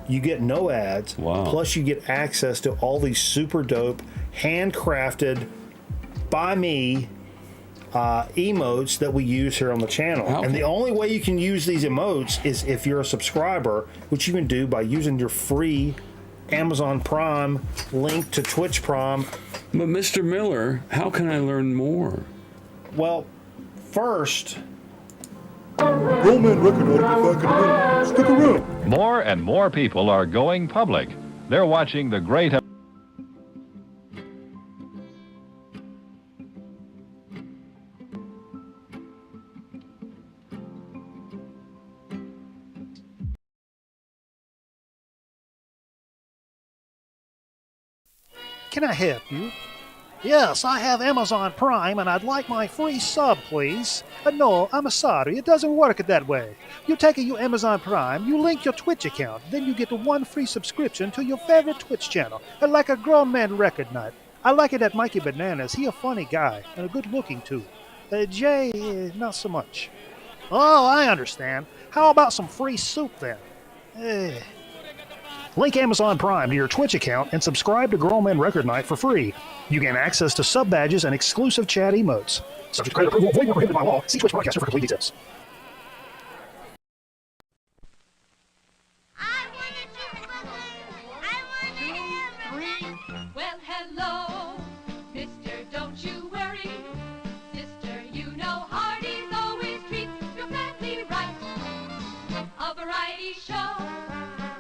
you get no ads. Wow. Plus, you get access to all these super dope, handcrafted by me emotes that we use here on the channel. Okay. And the only way you can use these emotes is if you're a subscriber, which you can do by using your free Amazon Prime link to Twitch Prime. But Mr. Miller, how can I learn more? Well, first, Roman record ought to be back in a minute. Stick around. More and more people are going public. They're watching the great... Can I help you? Yes, I have Amazon Prime and I'd like my free sub, please. No, I'm sorry, it doesn't work that way. You take your Amazon Prime, you link your Twitch account, then you get one free subscription to your favorite Twitch channel, like a grown man record night. I like it at Mikey Bananas. He a funny guy and a good looking too. Jay, not so much. Oh, I understand. How about some free soup then? Link Amazon Prime to your Twitch account and subscribe to Grown Men Record Night for free. You gain access to sub badges and exclusive chat emotes. Subject to credit approval, void where prohibited by law. See Twitch Broadcaster for complete details. Well, hello, mister, don't you worry. Sister, you know Hardee's always treats your family right. A variety show,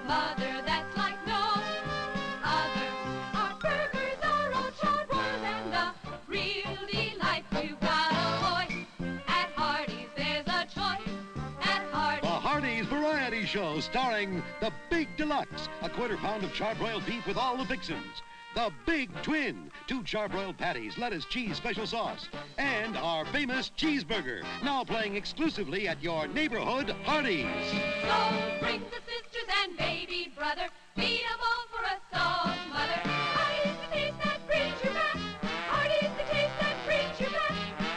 mother, that's like no other. Our burgers are all charbroiled and a real delight. We've got a voice. At Hardee's, there's a choice. At Hardee's. The Hardee's Variety Show starring the Big Deluxe, a quarter-pound of charbroiled beef with all the fixins. The Big Twin, 2 charbroiled patties, lettuce, cheese, special sauce. And our famous cheeseburger, now playing exclusively at your neighborhood Hardee's. So bring the sisters and baby brother, feed 'em all for a song, mother. Hardee's the taste that brings you back. Hardee's the taste that brings you back.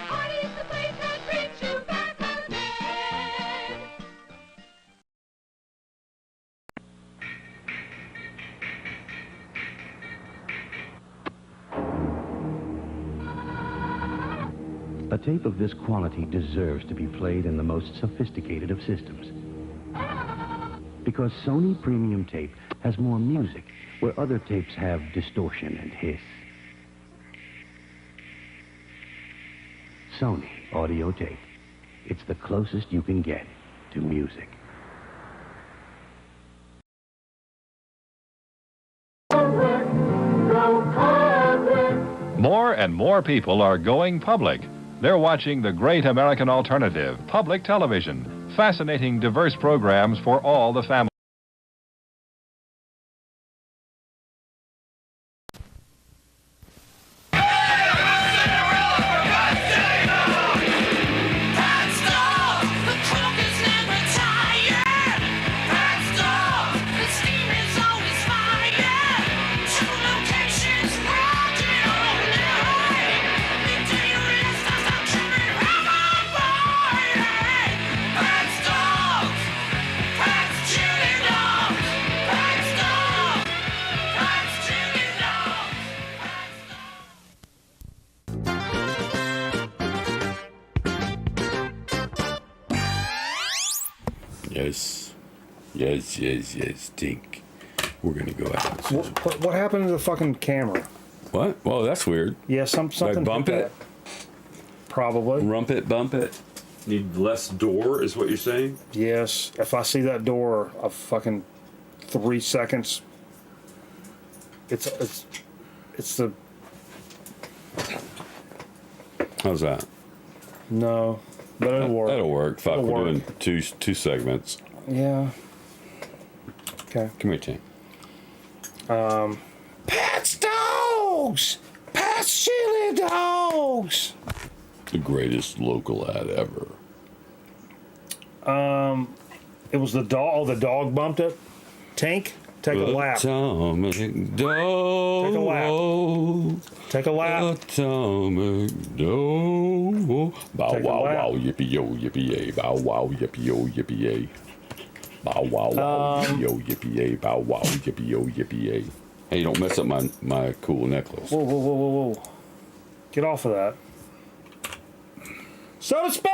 Hardee's the place that brings you back again. A tape of this quality deserves to be played in the most sophisticated of systems. Because Sony Premium Tape has more music, where other tapes have distortion and hiss. Sony Audio Tape. It's the closest you can get to music. More and more people are going public. They're watching the great American alternative, public television. Fascinating, diverse programs for all the family. Yes. Yes, Dink. We're gonna go out. What happened to the fucking camera? What? Well, that's weird. Yeah, something. Like bump hit it? that. Probably. Rump it, bump it. Need less door, is what you're saying? Yes. If I see that door a fucking 3 seconds, it's the How's that? no, but it'll work. That'll work. Fuck, It'll we're work. doing two segments. Yeah. Okay. Come here, Tim. Pat's dogs. Pat's chili dogs. The greatest local ad ever. It was the dog. Oh, the dog bumped it. Tank, take a lap. Atomic dog. Take a lap. Take a lap. Atomic dog. Bow Take a wow lap. wow yippee yo yippee yay. Bow wow yippee yo yippee yay. Bow wow wow yippee yo yippee yay. Bow wow yippee yo yippee yay. Hey, don't mess up my cool necklace. Whoa. Get off of that. So to speak.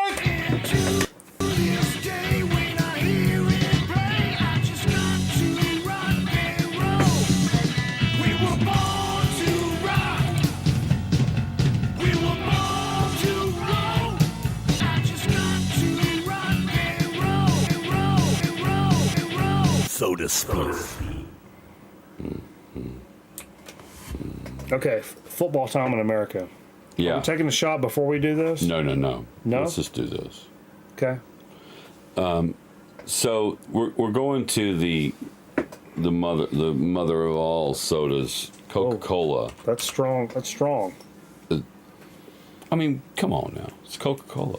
So to speak. Okay, football time in America. Yeah. Are we taking a shot before we do this? No. No? Let's just do this. Okay. So we're going to the mother of all sodas, Coca-Cola. That's strong. That's strong. I mean, come on now, it's Coca-Cola.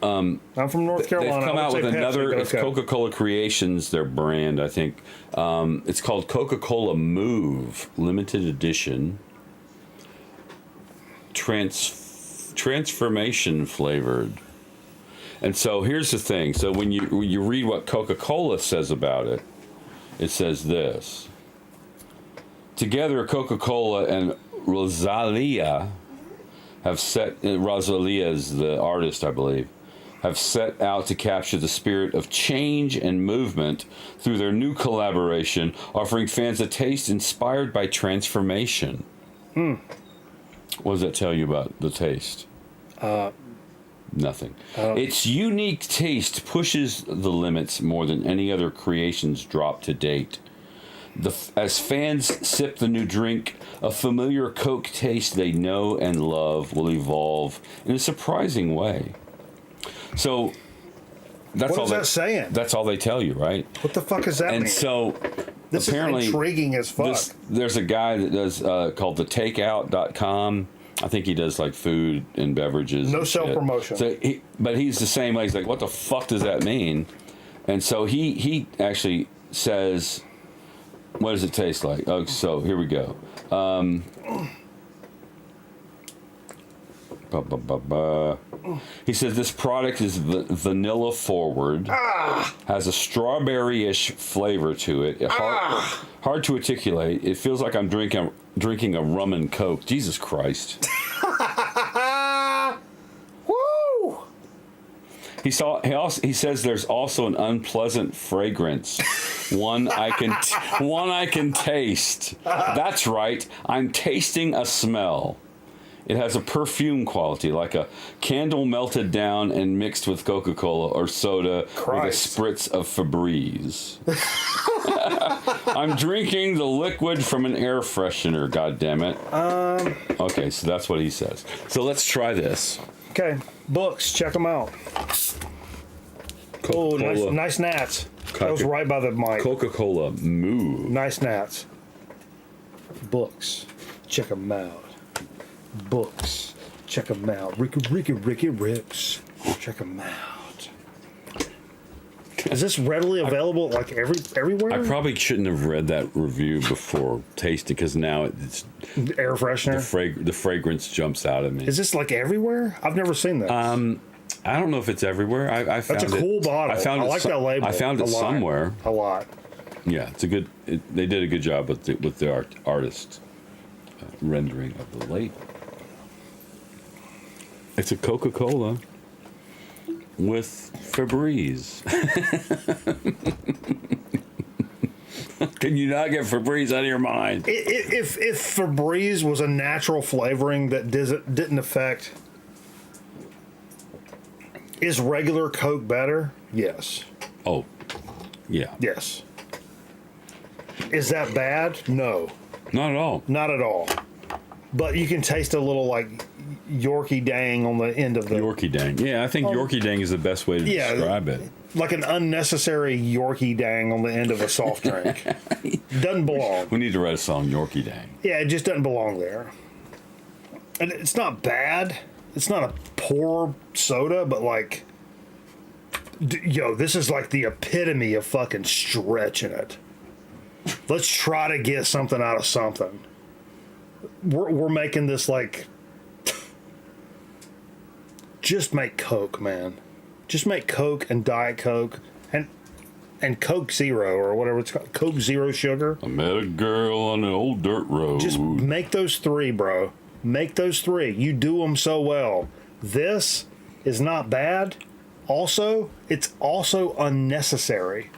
I'm from North Carolina. They've come I out would with say Pepsi, another. but It's okay. Coca-Cola Creations, their brand, I think. It's called Coca-Cola Move Limited Edition. Transformation flavored. And so here's the thing. So when you read what Coca-Cola says about it, it says this. Together, Coca-Cola and Rosalia have Rosalia is the artist, I believe, have set out to capture the spirit of change and movement through their new collaboration, offering fans a taste inspired by transformation. What does that tell you about the taste? Nothing. Its unique taste pushes the limits more than any other creations dropped to date. As fans sip the new drink, a familiar Coke taste they know and love will evolve in a surprising way. So that's What all is that saying? That's all they tell you, right? What the fuck is that And mean? so This apparently is intriguing as fuck. there's a guy that does called the takeout.com. I think he does like food and beverages. No and shit. self-promotion. So but he's the same way. He's like, what the fuck does that mean? And so he actually says, what does it taste like? Oh, so here we go. He says this product is vanilla forward, has a strawberry-ish flavor to it. Hard to articulate. It feels like I'm drinking a rum and Coke. Jesus Christ. Woo! He says there's also an unpleasant fragrance. One I can taste. That's right. I'm tasting a smell. It has a perfume quality, like a candle melted down and mixed with Coca-Cola or soda with a spritz of Febreze. I'm drinking the liquid from an air freshener, goddammit. Okay, so that's what he says. So let's try this. Okay, books, check them out. Oh, nice gnats. That was right by the mic. Coca-Cola Move. Nice gnats. Books, check them out. Books, check them out. Ricky Rips, check them out. Is this readily available like everywhere? I probably shouldn't have read that review before tasting because now it's air freshener. The fragrance jumps out at me. Is this like everywhere? I've never seen this. I don't know if it's everywhere. I found That's a cool bottle. I like that label. I found it somewhere. A lot. Yeah, it's a good. They did a good job with the artist rendering of the label. It's a Coca-Cola. with Febreze. Can you not get Febreze out of your mind? If Febreze was a natural flavoring that didn't affect, is regular Coke better? Yes. Oh, yeah. Yes. Is that bad? No. Not at all. Not at all. But you can taste a little like Yorkie Dang on the end of the Yorkie Dang. Yeah, I think Yorkie Dang is the best way to describe it. Like an unnecessary Yorkie Dang on the end of a soft drink. Doesn't belong. We need to write a song, Yorkie Dang. Yeah, it just doesn't belong there. And it's not bad. It's not a poor soda, but like, yo, this is like the epitome of fucking stretching it. Let's try to get something out of something. We're making this like, just make Coke, man. Just make Coke and Diet Coke and Coke Zero or whatever it's called. Coke Zero Sugar. I met a girl on an old dirt road. Just make those three, bro. Make those three. You do them so well. This is not bad. Also, it's also unnecessary.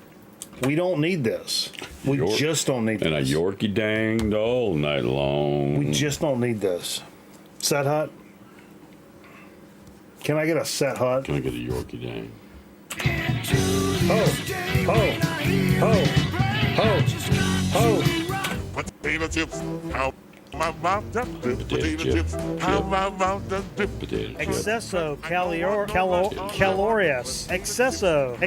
We don't need this. We just don't need this. And a Yorkie Dang all night long. We just don't need this. Set Hut? Can I get a Set Hut? Can I get a Yorkie Dang? Potato chips. How about them potato chips? How about them Potato chip. Excesso, calorious. Excesso.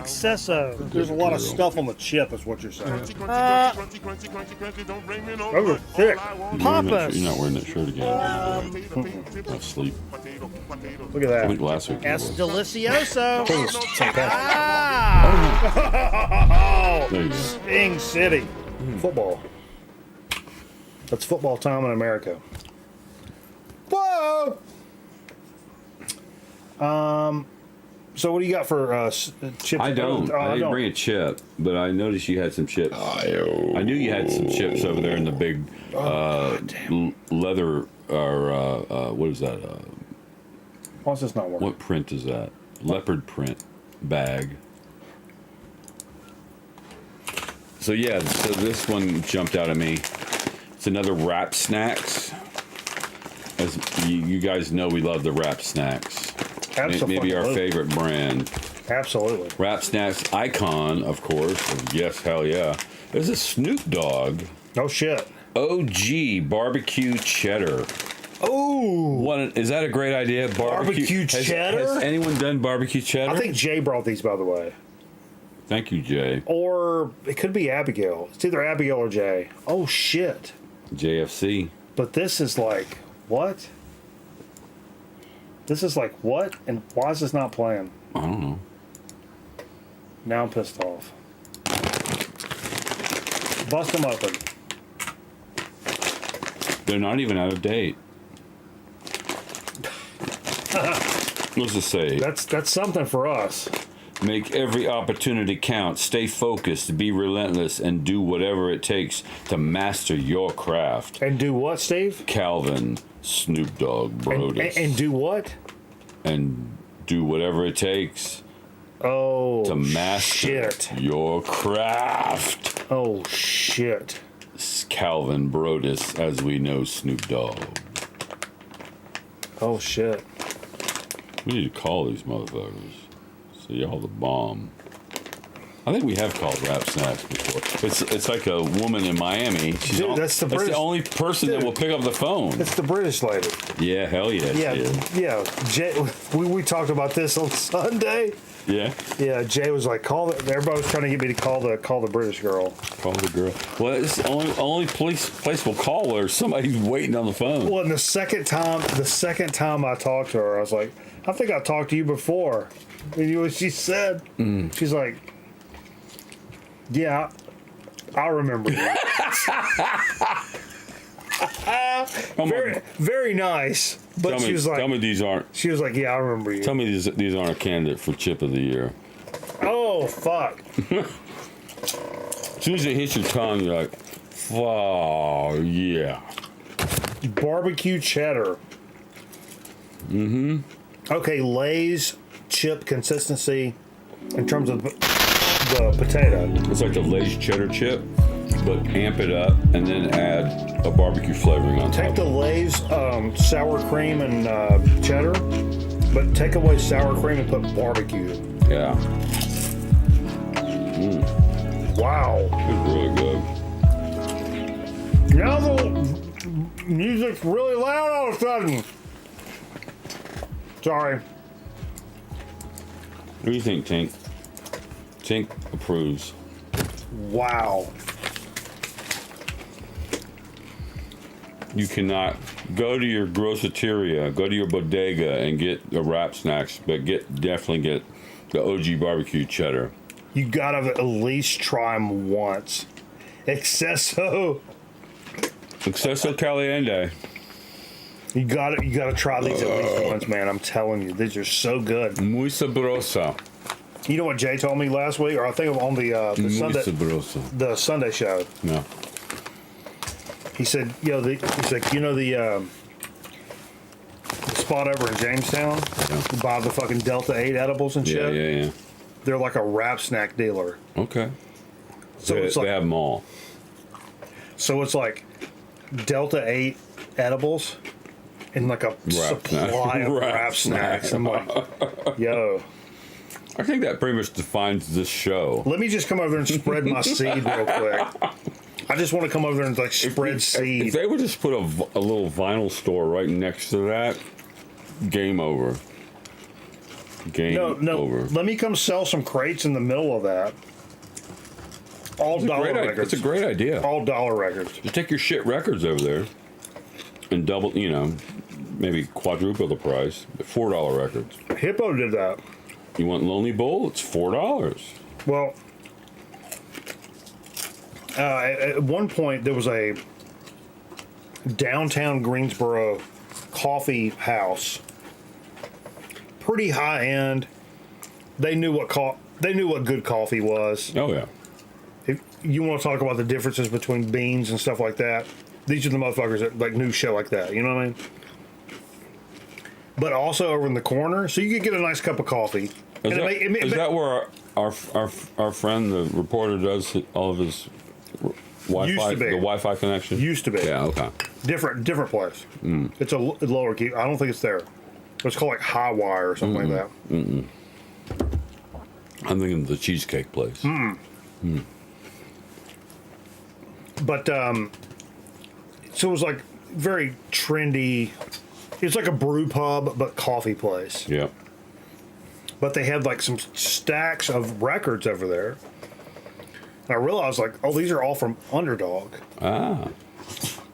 There's a lot of stuff on the chip, is what you're saying. crunchy, don't bring me no Those are thick. Pompous. You're not wearing that shirt again. I'll sleep. Look at I think that. last week. Es delicioso. There you go. Sting City. Football. That's football time in America. Whoa! So what do you got for chips? I don't. I didn't bring a chip, but I noticed you had some chips. I knew you had some chips over there in the big leather, or what is that? Why's this not working? What print is that? Leopard print bag. So yeah, so this one jumped out at me. It's another Wrap Snacks. As you guys know, we love the Wrap Snacks. Maybe our favorite brand. Absolutely. Wrap Snacks icon, of course. Yes, hell yeah. There's a Snoop Dogg. No shit. OG barbecue cheddar. Oh, Is that a great idea? Barbecue cheddar? Has anyone done barbecue cheddar? I think Jay brought these, by the way. Thank you, Jay. Or it could be Abigail. It's either Abigail or Jay. Oh shit. JFC. But this is like, what? This is like, what? And why is this not playing? I don't know. Now I'm pissed off. Bust them open. They're not even out of date. What's it say? That's something for us. Make every opportunity count. Stay focused. Be relentless. And do whatever it takes to master your craft. And do what, Steve? Calvin, Snoop Dogg, Brodus. And do what? And do whatever it takes Oh, to master your craft. Oh, shit. Calvin Brodus, as we know Snoop Dogg. Oh, shit. We need to call these motherfuckers. So y'all the bomb. I think we have called Wrap Snacks before. It's like a woman in Miami. Dude, that's the only person that will pick up the phone. It's the British lady. Yeah, hell yeah. Yeah. Jay, we talked about this on Sunday. Yeah. Yeah, Jay was like, everybody was trying to get me to call the British girl. Call the girl. Well, it's the only place we'll call where somebody's waiting on the phone. Well, and the second time I talked to her, I was like, I think I talked to you before. And you know what she said? She's like, yeah, I remember you. Very nice. But she was like, tell me these aren't. She was like, yeah, I remember you. Tell me these aren't a candidate for Chip of the Year. Oh, fuck. As soon as it hits your tongue, you're like, oh, yeah. Barbecue cheddar. Okay, Lay's chip consistency in terms of the potato. It's like the Lay's cheddar chip, but amp it up and then add a barbecue flavoring on top. Take the Lay's sour cream and cheddar, but take away sour cream and put barbecue. Yeah. Wow. It's really good. Now the music's really loud all of a sudden. Sorry. What do you think, Tink? Tink approves. Wow. You cannot go to your groceteria, go to your bodega and get the wrap snacks, but definitely get the OG barbecue cheddar. You gotta at least try them once. Excesso caliente. You gotta try these at least once, man. I'm telling you, these are so good. Muy sabrosa. You know what Jay told me last week, or I think on the Sunday show. No. He said, the spot over in Jamestown, buy the fucking Delta 8 edibles and shit. Yeah. They're like a wrap snack dealer. Okay. So they have them all. So it's like Delta 8 edibles and like a supply of wrap snacks. I'm like, yo. I think that pretty much defines this show. Let me just come over there and spread my seed real quick. I just want to come over there and like spread seed. If they would just put a little vinyl store right next to that, game over. Game over. Let me come sell some crates in the middle of that. All dollar records. It's a great idea. All dollar records. Just take your shit records over there and double, maybe quadruple the price. $4 records. Hippo did that. You want Lonely Bull? It's $4. Well, at one point there was a downtown Greensboro coffee house, pretty high end. They knew what good coffee was. Oh yeah. If you want to talk about the differences between beans and stuff like that, these are the motherfuckers that like knew shit like that. You know what I mean? But also over in the corner, so you could get a nice cup of coffee. Is that where our friend, the reporter, does all of his Wi-Fi? The Wi-Fi connection used to be. Yeah. Okay. Different place. It's a lower key. I don't think it's there. It's called like High Wire or something like that. I'm thinking of the cheesecake place. But so it was like very trendy. It's like a brew pub but coffee place. Yeah. But they had like some stacks of records over there. And I realized like, oh, these are all from Underdog. Ah.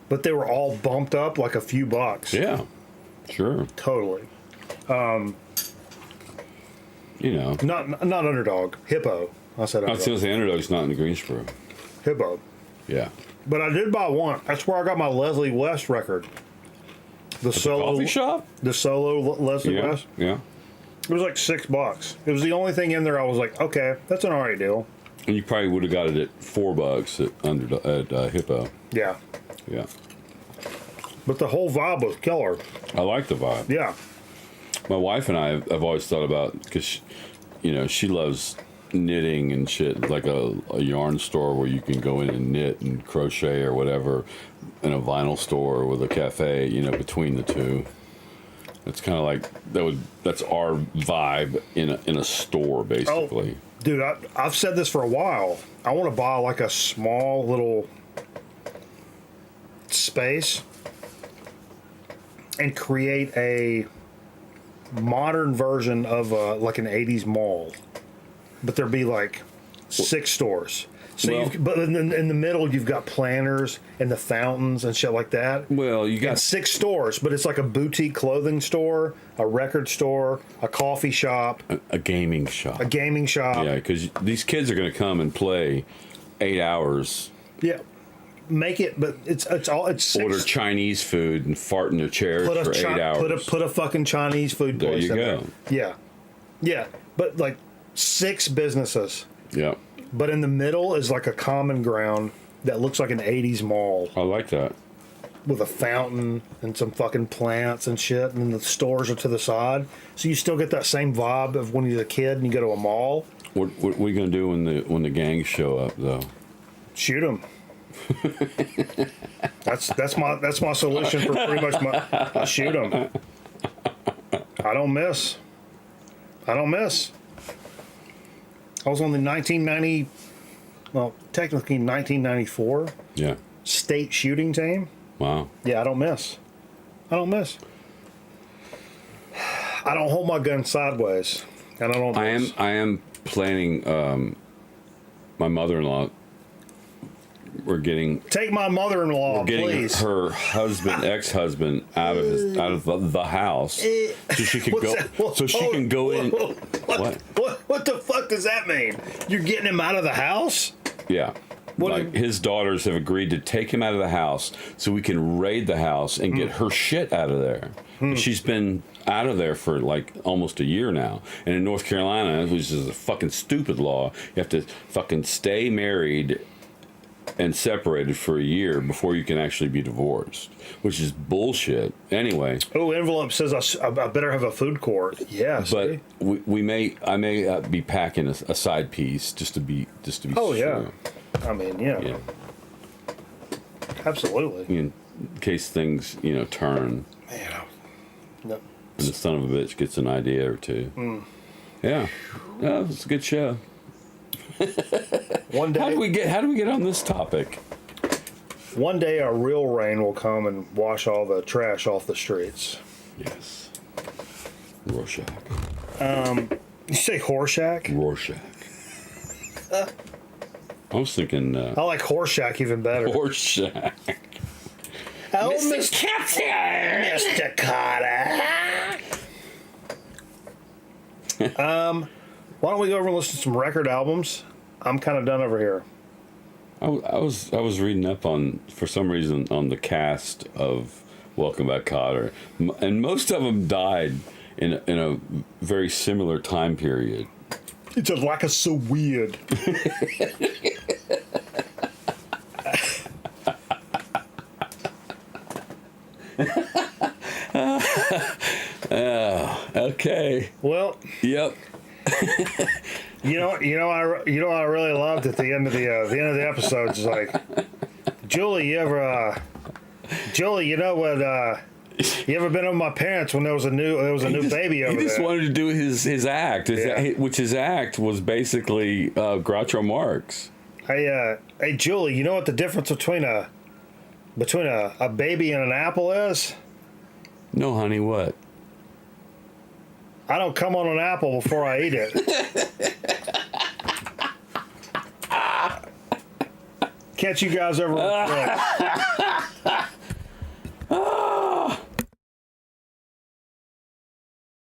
But they were all bumped up like a few bucks. Yeah. Sure. Totally. Not Underdog. Hippo. I said Underdog. I was going to say Underdog's not in Greensboro. Hippo. Yeah. But I did buy one. That's where I got my Leslie West record. The solo coffee shop? The solo Leslie West? Yeah. It was like $6. It was the only thing in there I was like, okay, that's an alright deal. And you probably would have got it at $4 at Hippo. Yeah. Yeah. But the whole vibe was killer. I like the vibe. Yeah. My wife and I have always thought about, because, she loves knitting and shit, like a yarn store where you can go in and knit and crochet or whatever, in a vinyl store with a cafe, between the two. It's kind of like that's our vibe in a store, basically. Oh, dude, I've said this for a while. I want to buy like a small little space and create a modern version of like an 80s mall. But there'd be like 6 stores. So, but in the middle, you've got planners and the fountains and shit like that. Well, you got and 6 stores, but it's like a boutique clothing store, a record store, a coffee shop, a gaming shop. A gaming shop. Yeah, because these kids are going to come and play 8 hours. Yeah, make it, but it's 6. Order Chinese food and fart in their chairs for 8 hours. Put a fucking Chinese food place in there. Yeah, yeah, but like 6 businesses. Yeah. But in the middle is like a common ground that looks like an 80s mall. I like that. with a fountain and some fucking plants and shit, and then the stores are to the side. So you still get that same vibe of when you're a kid and you go to a mall. What are we gonna do when the gangs show up though? Shoot them. that's my solution for pretty much I shoot them. I don't miss. I was on the 1990, well, technically 1994 state shooting team. Wow. Yeah, I don't miss. I don't hold my gun sideways, and I don't miss. I am planning. My mother-in-law. Take my mother-in-law, please. Her ex-husband, out of the house, so she could go. So she can go in. What the fuck does that mean? You're getting him out of the house? Yeah. His daughters have agreed to take him out of the house so we can raid the house and get her shit out of there. She's been out of there for like almost a year now. And in North Carolina, which is a fucking stupid law, you have to fucking stay married and separated for a year before you can actually be divorced, which is bullshit. Anyway. Oh, envelope says I better have a food court. Yeah, but I may be packing a side piece just to be oh, sure. Yeah. I mean, yeah. Absolutely. In case things, turn. Man, no. And the son of a bitch gets an idea or two. Yeah. Yeah, it's a good show. One day. How do we get on this topic? One day a real rain will come and wash all the trash off the streets. Yes. Rorschach. You say Horseshack? Rorschach. I was thinking... I like Horseshack even better. Horseshack. Oh, Mr. Carter. Why don't we go over and listen to some record albums? I'm kind of done over here. I was reading up for some reason on the cast of Welcome Back, Kotter, and most of them died in a very similar time period. It's like it's so weird. Okay. Well. Yep. You know what I really loved at the end of the episodes is like, Julie, you ever been with my parents when there was a new baby over there? He just wanted to do his act, which his act was basically Groucho Marx. Hey Julie, you know what the difference between a baby and an apple is? No, honey, what? I don't come on an apple before I eat it. Can't you guys ever reflect?